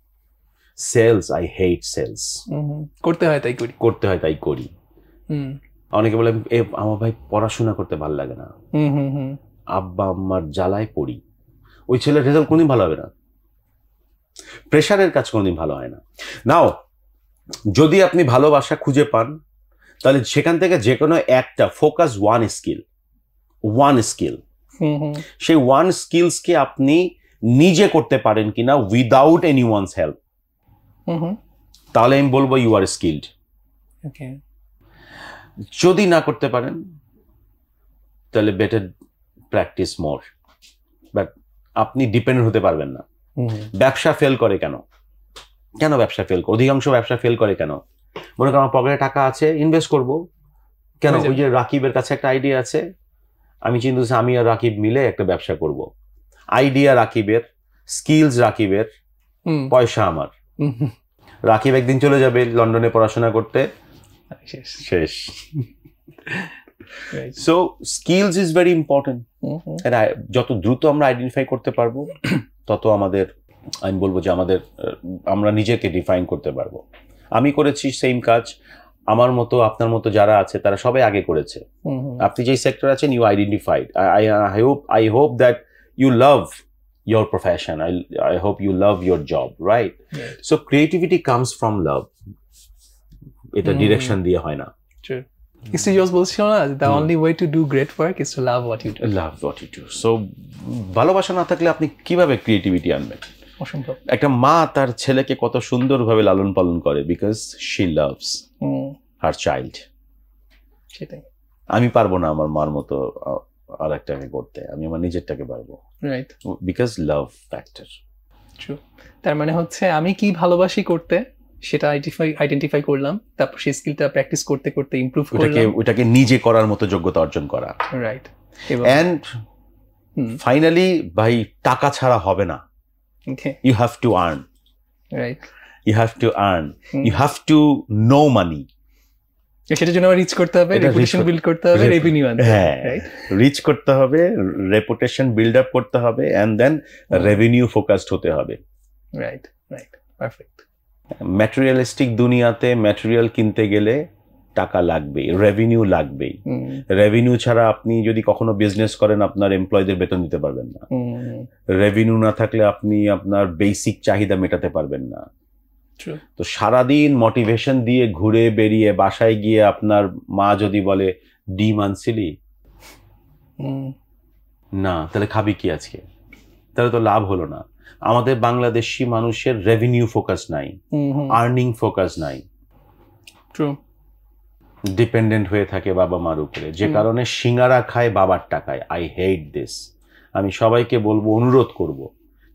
Sales, I hate sales. করতে হয় তাই করি। অনেকে বলে আমার ভাই পড়াশোনা করতে ভালো লাগে না, আব্বা আম্মার জ্বালায় পড়ি। ওই ছেলের রেজাল্ট কোনদিন ভালো হবে না, প্রেশারের কাজ কোনদিন ভালো হয় না। নাও যদি আপনি ভালোবাসা খুঁজে পান তাহলে সেখান থেকে যে কোনো একটা ফোকাস ওয়ান স্কিল, সেই ওয়ান স্কিলসকে আপনি নিজে করতে পারেন কিনা উইদাউট এনি ওয়ানস হেল্প, তাহলে আমি বলবো ইউ আর স্কিলড। যদি না করতে পারেন তাহলে বেটার প্র্যাকটিস মোর, বাট আপনি ডিপেন্ডেন্ট হতে পারবেন না। ব্যবসা ফেল করে কেন? অধিকাংশ ব্যবসা ফেল করে কেন? মনে করেন আমার পকেটে টাকা আছে, ইনভেস্ট করব কেন? ওই যে রাকিবের কাছে একটা আইডিয়া আছে, আমি চিন্তা করছি আমি আর রাকিব মিলে একটা ব্যবসা করব। আইডিয়া রাকিবের, স্কিলস রাকিবের, পয়সা আমার। রাকিব একদিন চলে যাবে লন্ডনে পড়াশোনা করতে, শেষ। So skills is very important. যত দ্রুত আমরা আইডেন্টিফাই করতে পারবো তত আমাদের, আমি বলবো যে আমরা নিজেকে ডিফাইন করতে পারবো। আমি করেছি সেম কাজ, আমার মতো আপনার মতো যারা আছে তারা সবাই আগে করেছে। আপনি যেই সেক্টর আছেন you identified. I hope that you love your profession. I hope you love your job, right? So creativity comes from love. এটা ডিরেকশন দিয়ে হয় না। Steve Jobs বলছিল না, the only way to do great work is to love what you do. So ভালোবাসা না থাকলে আপনি কিভাবে ক্রিয়েটিভিটি আনবেন? অসম্ভব। একটা মা তার ছেলেকে কত সুন্দরভাবে লালন পালন করে, because she loves her child. সেটাই। আমি পারবো না আমার মার মতো আর একটাকে করতে, আমি আমার নিজেরটাকে পারবো। Right. Because love factor. True. তার মানে হচ্ছে আমি কি ভালোবাসি করতে সেটা আইডেন্টিফাই করলাম, তারপর সেই স্কিলটা প্র্যাকটিস করতে করতে ইমপ্রুভ করলাম, ওটাকে নিজে করার মতো যোগ্যতা অর্জন করা। রাইট। এন্ড ফাইনালি ভাই টাকা ছাড়া হবে না। You have to earn. Right. You have to earn. You have to know money. সেটার জন্য রিচ করতে হবে, রেপুটেশন বিল্ড করতে হবে, রেভিনিউ আনতে হবে। হ্যাঁ, রিচ করতে হবে, রেপুটেশন বিল্ড আপ করতে হবে, এন্ড দেন রেভিনিউ ফোকাসড হতে হবে। Right, perfect. ম্যাটেরিয়ালিস্টিক দুনিয়াতে ম্যাটেরিয়াল কিনতে গেলে টাকা লাগবেই, রেভিনিউ লাগবেই। রেভিনিউ ছাড়া আপনি যদি কখনো বিজনেস করেন আপনার এমপ্লয়ীদের বেতন দিতে পারবেন না। রেভিনিউ না থাকলে আপনি আপনার বেসিক চাহিদা মেটাতে পারবেন না। তো সারাদিন মোটিভেশন দিয়ে ঘুরে বেরিয়ে বাসায় গিয়ে আপনার মা যদি বলে ডিম আনছিলি না, তাহলে খাবি কি আজকে? তাহলে তো লাভ হলো না। আমাদের বাংলাদেশি মানুষের রেভিনিউ ফোকাস নাই, আর্নিং ফোকাস নাই। ট্রু। ডিপেন্ডেন্ট হয়ে থাকে বাবা মার উপরে, যে কারণে সিঙ্গারা খায় বাবার টাকায়। I hate this. আমি সবাইকে বলবো, অনুরোধ করব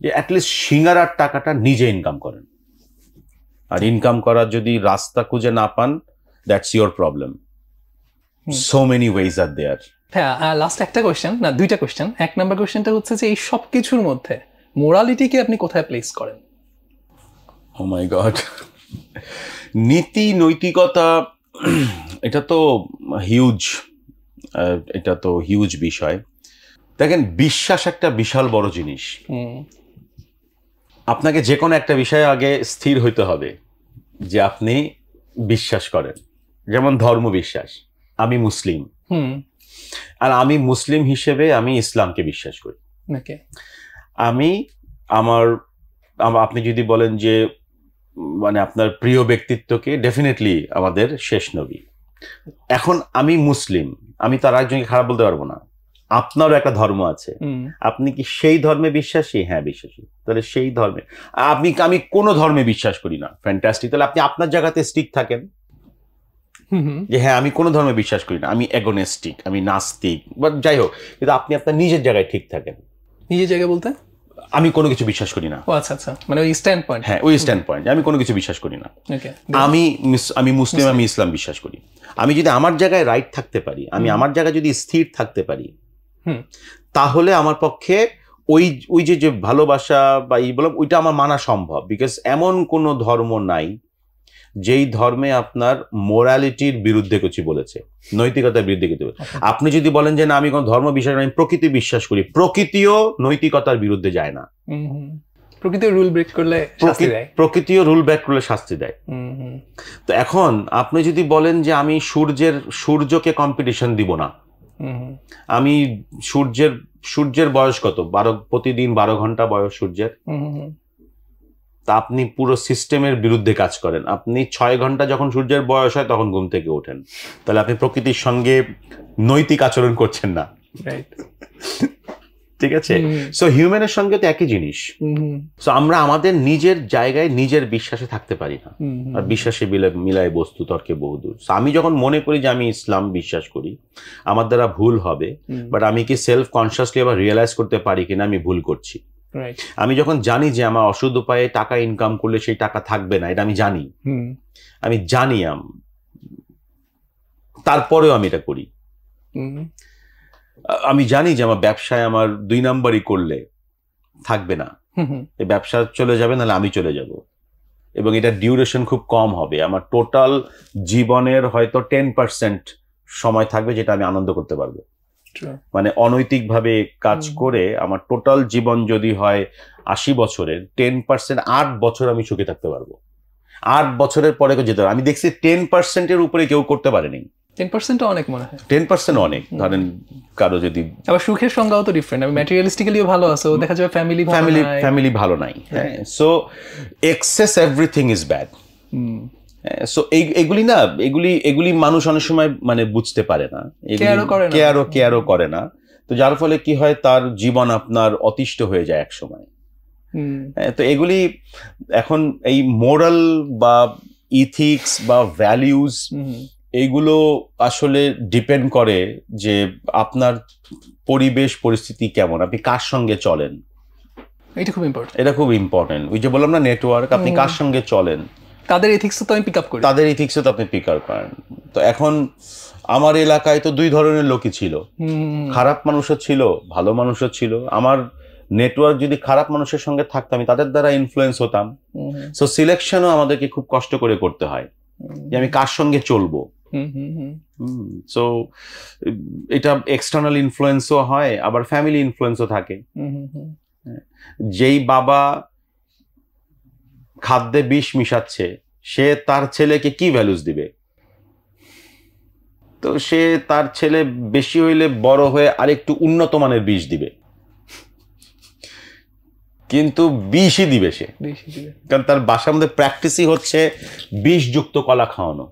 যে অ্যাটলিস্ট সিঙ্গারার টাকাটা নিজে ইনকাম করেন। আর ইনকাম করার যদি রাস্তা খুঁজে না পান, that's your problem. So many ways are there. হ্যাঁ, লাস্ট একটা কোয়েশ্চেন, না দুইটা কোয়েশ্চেন। এক নাম্বার কোয়েশ্চেনটা হচ্ছে যে এই সব কিছুর মধ্যে মোরালিটিকে আপনি কোথায় প্লেস করেন? ও মাই গড, নীতি নৈতিকতা, এটা তো হিউজ বিষয়। দেখেন, বিশ্বাস একটা বিশাল বড় জিনিস। আপনাকে যে কোনো একটা বিষয়ে আগে স্থির হইতে হবে যে আপনি বিশ্বাস করেন। যেমন ধর্ম বিশ্বাস, আমি মুসলিম, আর আমি মুসলিম হিসেবে আমি ইসলামকে বিশ্বাস করি। আপনি যদি বলেন যে মানে আপনার প্রিয় ব্যক্তিত্বকে, ডেফিনেটলি আমাদের শেষ নবী। এখন আমি মুসলিম, আমি তার একজনকে খারাপ বলতে পারবো না। আপনারও একটা ধর্ম আছে, আপনি কি সেই ধর্মে বিশ্বাসী? হ্যাঁ, বিশ্বাসী। তাহলে সেই ধর্মে আমি কোনো ধর্মে বিশ্বাস করি না, ফ্যান্টাস্টিক। তাহলে আপনি আপনার জায়গাতে স্টিক থাকেন যে হ্যাঁ, আমি কোনো ধর্মে বিশ্বাস করি না, আমি এগোনেস্টিক, আমি নাস্তিক, বা যাই হোক, কিন্তু আপনি আপনার নিজের জায়গায় ঠিক থাকেন। নিজের জায়গায় বলতে আমি কোনো কিছু বিশ্বাস করি না। ও আচ্ছা আচ্ছা, মানে ওই স্ট্যান্ড পয়েন্ট। হ্যাঁ, ওই স্ট্যান্ড পয়েন্ট, আমি কোনো কিছু বিশ্বাস করি না। আমি মুসলিম, আমি ইসলাম বিশ্বাস করি। আমি যদি আমার জায়গায় রাইট থাকতে পারি, আমি আমার জায়গায় যদি স্থির থাকতে পারি, তাহলে আমার পক্ষে ওই যে ভালোবাসা বা এই বললাম, ওইটা আমার মানা সম্ভব। বিকজ এমন কোনো ধর্ম নাই যেই ধর্মে আপনার মোরালিটির বিরুদ্ধে কিছু বলেছে, নৈতিকতার বিরুদ্ধে কিছু। আপনি যদি বলেন যে না, আমি কোনো ধর্ম বিশ্বাস করি, আমি প্রকৃতি বিশ্বাস করি, প্রকৃতিও নৈতিকতার বিরুদ্ধে যায় না। প্রকৃতিও রুল ব্রেক করলে শাস্তি দেয়। তো এখন আপনি যদি বলেন যে আমি সূর্যকে কম্পিটিশন দিব না, আমি সূর্যের বয়স কত, প্রতিদিন 12 ঘন্টা বয়স সূর্যের, তা আপনি পুরো সিস্টেমের বিরুদ্ধে কাজ করেন। আপনি 6 ঘন্টা যখন সূর্যের বয়স হয় তখন ঘুম থেকে ওঠেন, তাহলে আপনি প্রকৃতির সঙ্গে নৈতিক আচরণ করছেন না। ঠিক আছে? সো হিউম্যানের সঙ্গে তো একই জিনিস। সো আমরা আমাদের নিজের জায়গায় নিজের বিশ্বাসে থাকতে পারি না, আর বিশ্বাসে মিলায় বস্তু তর্কে বহুদূর। আমি যখন মনে করি যে আমি ইসলাম বিশ্বাস করি, আমার দ্বারা ভুল হবে, বাট আমি কি সেলফ কনসিয়াসলি আবার রিয়েলাইজ করতে পারি কিনা আমি ভুল করছি। আমি যখন জানি যে আমার অসৎ উপায়ে টাকা ইনকাম করলে সেই টাকা থাকবে না, এটা আমি জানি, তারপরেও আমি এটা করি। আমি জানি যে আমার ব্যবসায় আমার 2 নাম্বারই করলে থাকবে না, এই ব্যবসা চলে যাবে, নাহলে আমি চলে যাব, এবং এটা ডিউরেশন খুব কম হবে। আমার টোটাল জীবনের হয়তো 10% সময় থাকবে যেটা আমি আনন্দ করতে পারবো। মানে অনৈতিকভাবে কাজ করে আমার টোটাল জীবন যদি হয় 80 বছরের, 10% 8 বছর আমি সুখে থাকতে পারবো। 8 বছরের পরে যেতে হবে। আমি দেখছি 10%-এর উপরে কেউ করতে পারেনি। 10% অনেক মনে হয়। 10% অনেক। ধরেন কারো যদি, আবার সুখের সংজ্ঞাও তো ডিফারেন্ট। আমি ম্যাটেরিয়ালিস্টিক্যালিও ভালো আছে, দেখা যাবে ফ্যামিলি ভালো নাই। হ্যাঁ, so excess everything is bad. So এগুলি মানুষ অনেক সময় মানে বুঝতে পারে না, কেয়ারও করে না। তো যার ফলে কি হয়, তার জীবন আপনার অতিষ্ঠ হয়ে যায় এক সময়। তো এগুলি এখন এই মোরাল বা ইথিক্স বা ভ্যালিউজ, এইগুলো আসলে ডিপেন্ড করে যে আপনার পরিবেশ পরিস্থিতি কেমন, আপনি কার সঙ্গে চলেন। এটা খুব ইম্পর্টেন্ট। ওই যে বললাম না, নেটওয়ার্ক, আপনি কার সঙ্গে চলেন, তাদের এথিক্সও তো আমি পিক আপ করি, আপনি পিক আপ করেন। তো এখন আমার এলাকায় তো 2 ধরনের লোকই ছিল, খারাপ মানুষও ছিল, ভালো মানুষও ছিল। আমার নেটওয়ার্ক যদি খারাপ মানুষের সঙ্গে থাকতাম, আমি তাদের দ্বারা ইনফ্লুয়েন্স হতাম। সো সিলেকশনও আমাদেরকে খুব কষ্ট করে করতে হয় যে আমি কার সঙ্গে চলবো। সো এটা এক্সটার্নাল ইনফ্লুয়েন্সও হয়, আবার ফ্যামিলি ইনফ্লুয়েন্সও থাকে। যেই বাবা খাদ্যে বিষ মিশাচ্ছে, সে তার ছেলেকে কি ভ্যালুস দিবে? তো সে তার ছেলে বেশি হইলে বড় হয়ে আরেকটু উন্নত মানের বিষ দিবে, কিন্তু বিষই দিবে সে, কারণ তার বাসার মধ্যে প্র্যাকটিসই হচ্ছে বিষযুক্ত কলা খাওয়ানো।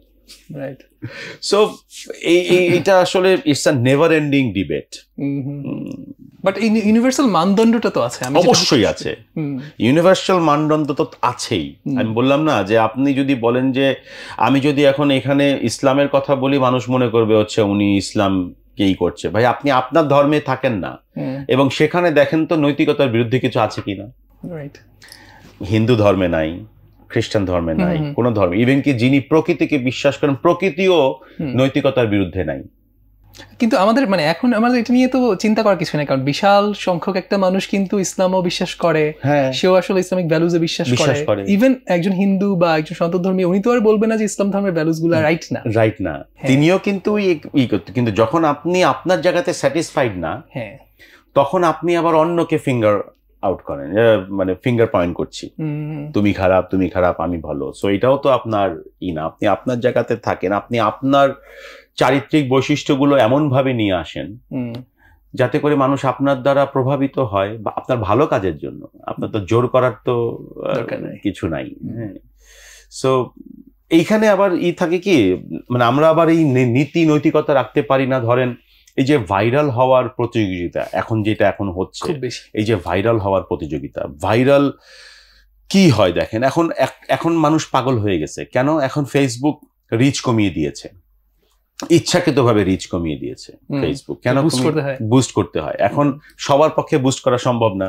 সো এইটা আসলে it's a never ending debate. But universal মানদণ্ডটা তো আছে। অবশ্যই আছে, ইউনিভার্সাল মানদণ্ড তো আছেই। আমি বললাম না যে আপনি যদি বলেন যে আমি যদি এখন এখানে ইসলামের কথা বলি, মানুষ মনে করবে হচ্ছে উনি ইসলামকেই করছে। ভাই আপনি আপনার ধর্মে থাকেন না, এবং সেখানে দেখেন তো নৈতিকতার বিরুদ্ধে কিছু আছে কিনা। হিন্দু ধর্মে নাই, খ্রিস্টান ধর্মে নাই, কোন ধর্মে, ইভেন কি যিনি প্রকৃতিকে বিশ্বাস করেন, প্রকৃতিও নৈতিকতার বিরুদ্ধে নাই। কিন্তু আমাদের মানে এখন আমাদের এটা নিয়ে তো চিন্তা করার কিছু নেই, কারণ বিশাল সংখ্যক একটা মানুষ কিন্তু ইসলামও বিশ্বাস করে, সেও আসলে ইসলামিক ভ্যালুজে বিশ্বাস করে। ইভেন একজন হিন্দু বা একজন সনাতনধর্মী উনি তো আর বলবে না যে ইসলাম ধর্মের ভ্যালুস গুলো রাইট না, তিনিও কিন্তু কিন্তু যখন আপনি আপনার জায়গাতে স্যাটিসফাইড না, তখন আপনি আবার অন্যকে ফিঙ্গার আউট করেন, মানে ফিঙ্গার পয়েন্ট করছি, তুমি খারাপ আমি ভালো। সো এটাও তো আপনার না, আপনি আপনার জায়গাতে থাকেন, আপনি আপনার চারিত্রিক বৈশিষ্ট্যগুলো এমন ভাবে নিয়ে আসেন যাতে করে মানুষ আপনার দ্বারা প্রভাবিত হয়, বা আপনার ভালো কাজের জন্য। আপনার তো জোর করার তো কিছু নাই। সো এইখানে আবার থাকে কি, মানে আমরা আবার এই নীতি নৈতিকতা রাখতে পারি না। ধরেন এই যে ভাইরাল হওয়ার প্রতিযোগিতা যেটা এখন হচ্ছে, এই যে ভাইরাল হওয়ার প্রতিযোগিতা, ভাইরাল কি হয় দেখেন, এখন মানুষ পাগল হয়ে গেছে কেন? এখন ফেসবুক রিচ কমিয়ে দিয়েছে, ইচ্ছাকৃতভাবে রিচ কমিয়ে দিয়েছে ফেসবুক। কেন? বুস্ট করতে হয়। এখন সবার পক্ষে বুস্ট করা সম্ভব না।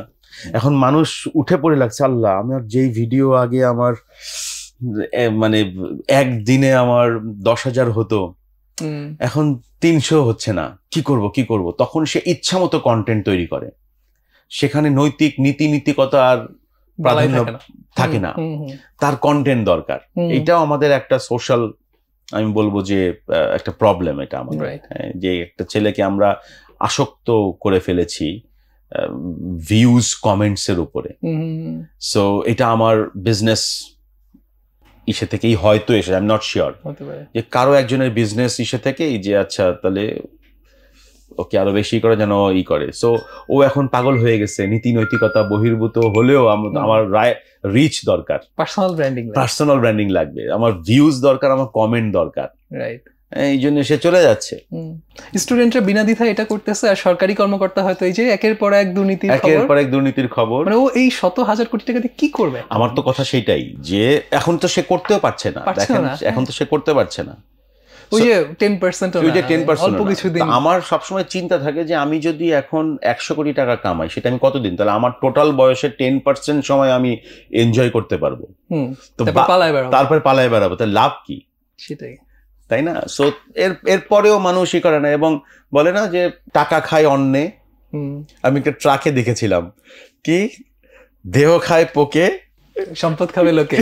এখন মানুষ উঠে পড়ে লাগছে, আল্লাহ আমার যেই ভিডিও আগে আমার মানে একদিনে আমার 10,000 হতো, এখন 300 হচ্ছে না, কি করব। তখন সে ইচ্ছা মতো কন্টেন্ট তৈরি করে, সেখানে নৈতিক নীতিকতা আর প্রাধান্য থাকে না, তার কন্টেন্ট দরকার। এটাও আমাদের একটা সোশ্যাল, আমি বলবো যে একটা প্রবলেম এটা আমাদের, যে একটা ছেলেকে আমরা আসক্ত করে ফেলেছি ভিউজ কমেন্টস এর উপরে। সো এটা আমার বিজনেস ইসে থেকেই হয়তো এসে, আই এম নট শিওর, যে কারো একজনের বিজনেস ইসে থেকেই যে আচ্ছা তাহলে ওকে আরো বেশি করে যেন করে। সো ও এখন পাগল হয়ে গেছে, নীতি নৈতিকতা বহির্ভূত হলেও আমার রিচ দরকার, পার্সোনাল ব্র্যান্ডিং লাগবে, আমার ভিউজ দরকার, আমার কমেন্ট দরকার, রাইট? এই জন্য সে চলে যাচ্ছে। স্টুডেন্টরা বিনা দ্বিধায় এটা করতেছে, আর সরকারি কর্মকর্তা হয়তো এই যে একের পর এক দুর্নীতির খবর, মানে ও এই শত হাজার কোটি টাকা দিয়ে কি করবে? আমার তো কথা সেটাই, যে এখন তো সে করতেও পারছে না, দেখেন এখন তো সে করতে পারছে না। ওই যে 10% অল্প কিছুদিন। আমার সবসময় চিন্তা থাকে যে আমি যদি এখন 100 কোটি টাকা কামাই, সেটা আমি কতদিন, তাহলে আমার টোটাল বয়সের 10% সময় আমি এনজয় করতে পারবো, তো তারপরে পালায় বেড়াবো, তাহলে লাভ কি? সেটাই, তাই না? সো এরপরেও মানুষই করে না, এবং বলে না যে টাকা খায় অন্নে। আমি একটা ট্রাকে দেখেছিলাম কি, দেহ খায় পোকে, সম্পদ খাবে লোকে।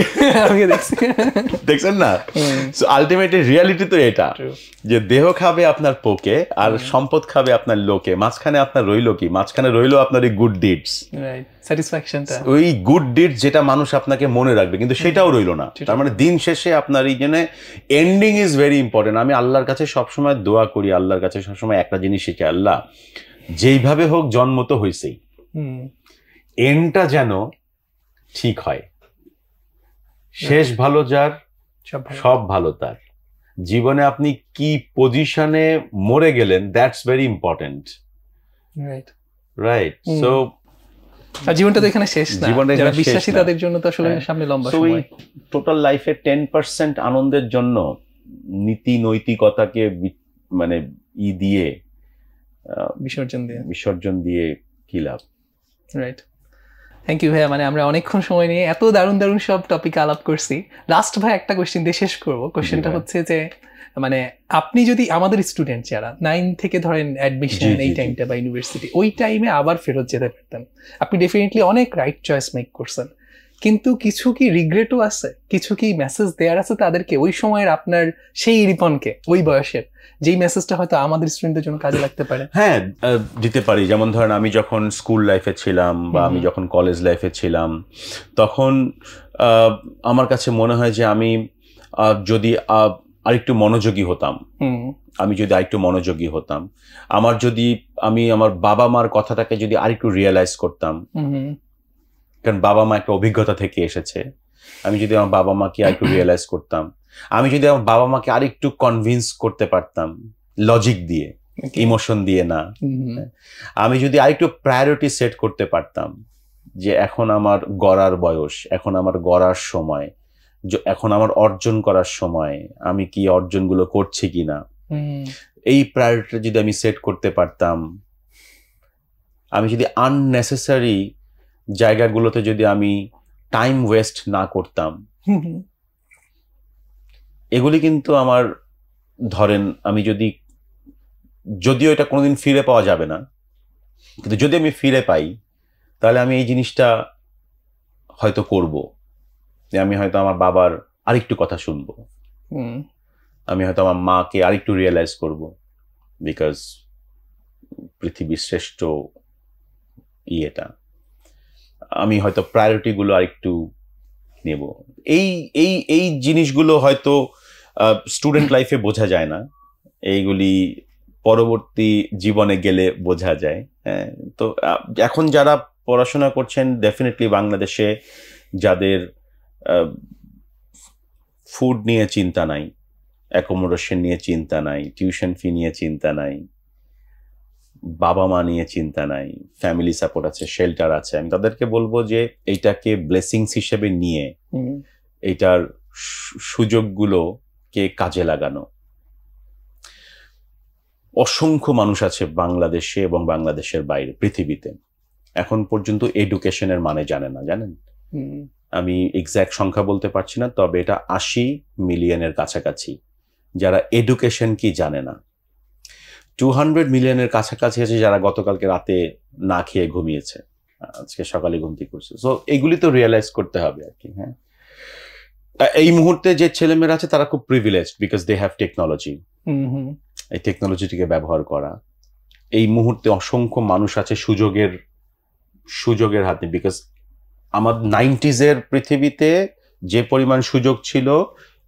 আমি দেখছি, দেখছেন না? সো আলটিমেটলি রিয়ালিটি তো এটা, যে দেহ খাবে আপনার পোকে আর সম্পদ খাবে আপনার লোকে, মাঝখানে আপনার রইলো কি? মাঝখানে রইলো আপনার এই গুড ডিডস, স্যাটিসফ্যাকশনটা, ওই গুড ডিড যেটা মানুষ আপনাকে মনে রাখবে, কিন্তু সেটাও রইলো না। তার মানে দিন শেষে আপনার এই জন্য এন্ডিং ইজ ভেরি ইম্পর্টেন্ট। আমি আল্লাহর কাছে সবসময় দোয়া করি, আল্লাহর কাছে সবসময় একটা জিনিস শিখি, আল্লাহ যেইভাবে হোক জন্ম তো হয়েছেই, এন্ডটা যেন ঠিক হয়। শেষ ভালো যার, সব ভালো তার। জীবনে আপনি কি পজিশনে মরে গেলেন, that's very important, right? So জীবনটা তো এখানে শেষ না, যারা বিশ্বাসী তাদের জন্য তো আসলে সামনে লম্বা সময়। টোটাল লাইফে 10% আনন্দের জন্য নীতি নৈতিকতাকে মানে দিয়ে বিসর্জন দিয়ে কি লাভ? রাইট। থ্যাংক ইউ ভাইয়া, মানে আমরা অনেকক্ষণ সময় নিয়ে এত দারুণ সব টপিক আলাপ করছি। লাস্ট ভাই একটা কোয়েশ্চেন দিয়ে শেষ করবো। কোয়েশ্চেনটা হচ্ছে যে, মানে আপনি যদি আমাদের স্টুডেন্ট যারা 9 থেকে ধরেন অ্যাডমিশন এই টাইমটা বা ইউনিভার্সিটি, ওই টাইমে আবার ফেরত যেতে পারতেন, আপনি ডেফিনেটলি অনেক রাইট চয়েস মেক করছেন, কিন্তু কিছু কি রিগ্রেটও আছে? কিছু কি মেসেজ দেওয়ার আছে তাদেরকে, ওই সময়ের আপনার সেই রিপনকে, ওই বয়সের, যেই মেসেজটা হয়তো আমাদের স্টুডেন্টদের জন্য কাজে লাগতে পারে? হ্যাঁ, দিতে পারি। যেমন ধরেন আমি যখন স্কুল লাইফে ছিলাম বা আমি যখন কলেজ লাইফে ছিলাম, তখন আমার কাছে মনে হয় যে আমি যদি আরেকটু মনোযোগী হতাম, আমি আমার বাবা মার কথাটাকে যদি আরেকটু রিয়েলাইজ করতাম, কারণ বাবা মা একটা অভিজ্ঞতা থেকে এসেছে, আমি যদি আমার বাবা মাকে আরেকটু রিয়েলাইজ করতাম, আমি যদি আমার বাবা মাকে আরেকটু কনভিন্স করতে পারতাম লজিক দিয়ে, ইমোশন দিয়ে না। আমি যদি আরেকটু প্রায়োরিটি সেট করতে পারতাম যে এখন আমার গড়ার বয়স, এখন আমার গড়ার সময়, এখন আমার অর্জন করার সময়, আমি কি অর্জনগুলো করছি কিনা, এই প্রায়োরিটি যদি আমি সেট করতে পারতাম, আমি যদি আননেসেসারি জায়গাগুলোতে যদি আমি টাইম ওয়েস্ট না করতাম, এগুলি কিন্তু আমার ধরেন আমি যদিও এটা কোনোদিন ফিরে পাওয়া যাবে না, কিন্তু যদি আমি ফিরে পাই তাহলে আমি এই জিনিসটা হয়তো করব, যে আমি হয়তো আমার বাবার আরেকটু কথা শুনবো, আমি হয়তো আমার মাকে আরেকটু রিয়েলাইজ করব, বিকজ পৃথিবীর শ্রেষ্ঠ ইয়েটা, আমি হয়তো প্রায়োরিটি গুলো আরেকটু নেব। এই এই এই জিনিসগুলো হয়তো স্টুডেন্ট লাইফে বোঝা যায় না, এইগুলি পরবর্তী জীবনে গেলে বোঝা যায়। হ্যাঁ, তো এখন যারা পড়াশোনা করছেন ডেফিনেটলি বাংলাদেশে যাদের ফুড নিয়ে চিন্তা নাই, অ্যাকোমোডেশন নিয়ে চিন্তা নাই, টিউশন ফি নিয়ে চিন্তা নাই, বাবা মা নিয়ে চিন্তা নাই, ফ্যামিলি সাপোর্ট আছে, শেল্টার আছে, আমি তাদেরকে বলবো যে এইটাকে ব্লেসিংস হিসেবে নিয়ে এইটার সুযোগগুলোকে কাজে লাগানো। অসংখ্য মানুষ আছে বাংলাদেশে এবং বাংলাদেশের বাইরে পৃথিবীতে এখন পর্যন্ত এডুকেশনের মানে জানে না, জানেন? আমি এক্সাক্ট সংখ্যা বলতে পারছি না, তবে এটা 80 মিলিয়নের কাছাকাছি যারা এডুকেশন কি জানে না। 200 মিলিয়নের কাছাকাছি আছে যারা গতকালকে রাতে না খেয়ে ঘুমিয়েছে, আজকে সকালে ঘুম থেকে করছে। সো এইগুলি তো রিয়েলাইজ করতে হবে আর কি। হ্যাঁ, এই মুহূর্তে যে ছেলেমেয়েরা আছে তারা খুব privileged because they have technology. এই টেকনোলজিটিকে ব্যবহার করা, এই মুহূর্তে অসংখ্য মানুষ আছে সুযোগের হাতে, বিকজ আমার 90s এর পৃথিবীতে যে পরিমাণ সুযোগ ছিল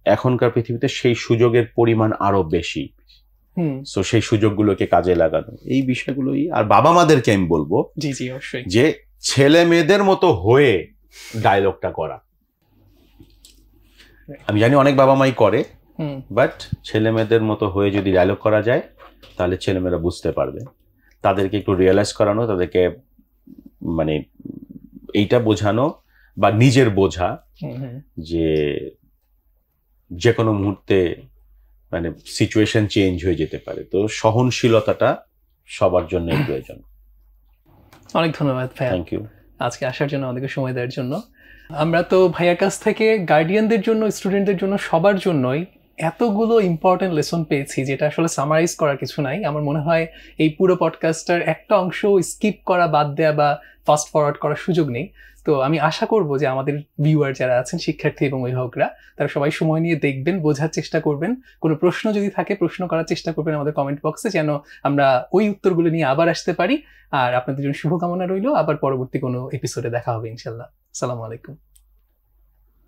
এখনকার পৃথিবীতে সেই সুযোগের পরিমাণ আরো বেশি। সো সেই সুযোগগুলোকে কাজে লাগানো, এই বিষয়গুলোই। আর বাবা মাদেরকে আমি বলবো যে ছেলে মেয়েদের মতো হয়ে ডায়লগটা করা। আমি জানি অনেক বাবা মাই করে, বাট ছেলে মেয়েদের মতো হয়ে যদি ডায়লগ করা যায় তাহলে ছেলেমেয়েরা বুঝতে পারবে। তাদেরকে একটু রিয়েলাইজ করানো, তাদেরকে মানে এইটা বোঝানো বা নিজের বোঝা যে কোনো মুহূর্তে মানে সিচুয়েশন চেঞ্জ হয়ে যেতে পারে। তো সহনশীলতাটা সবার জন্য প্রয়োজন। অনেক ধন্যবাদ ভাইয়া, থ্যাংক ইউ আজকে আসার জন্য, আমাদেরকে সময় দেওয়ার জন্য। আমরা তো ভাইয়ার কাছ থেকে গার্ডিয়ানদের জন্য, স্টুডেন্টদের জন্য, সবার জন্যই এতগুলো ইম্পর্টেন্ট লেসন পেয়েছি যেটা আসলে সামারাইজ করার কিছু নাই। আমার মনে হয় এই পুরো পডকাস্টার একটা অংশ স্কিপ করা, বাদ দেয়া বা ফাস্ট ফরওয়ার্ড করার সুযোগ নেই। তো আমি আশা করব যে আমাদের ভিউয়ার যারা আছেন, শিক্ষার্থী এবং অভিভাবকরা, তারা সবাই সময় নিয়ে দেখবেন, বোঝার চেষ্টা করবেন। কোনো প্রশ্ন যদি থাকে প্রশ্ন করার চেষ্টা করবেন আমাদের কমেন্ট বক্সে, যেন আমরা ওই উত্তরগুলো নিয়ে আবার আসতে পারি। আর আপনাদের জন্য শুভকামনা রইল। আবার পরবর্তী কোনো এপিসোডে দেখা হবে ইনশাল্লাহ। আসসালামু আলাইকুম।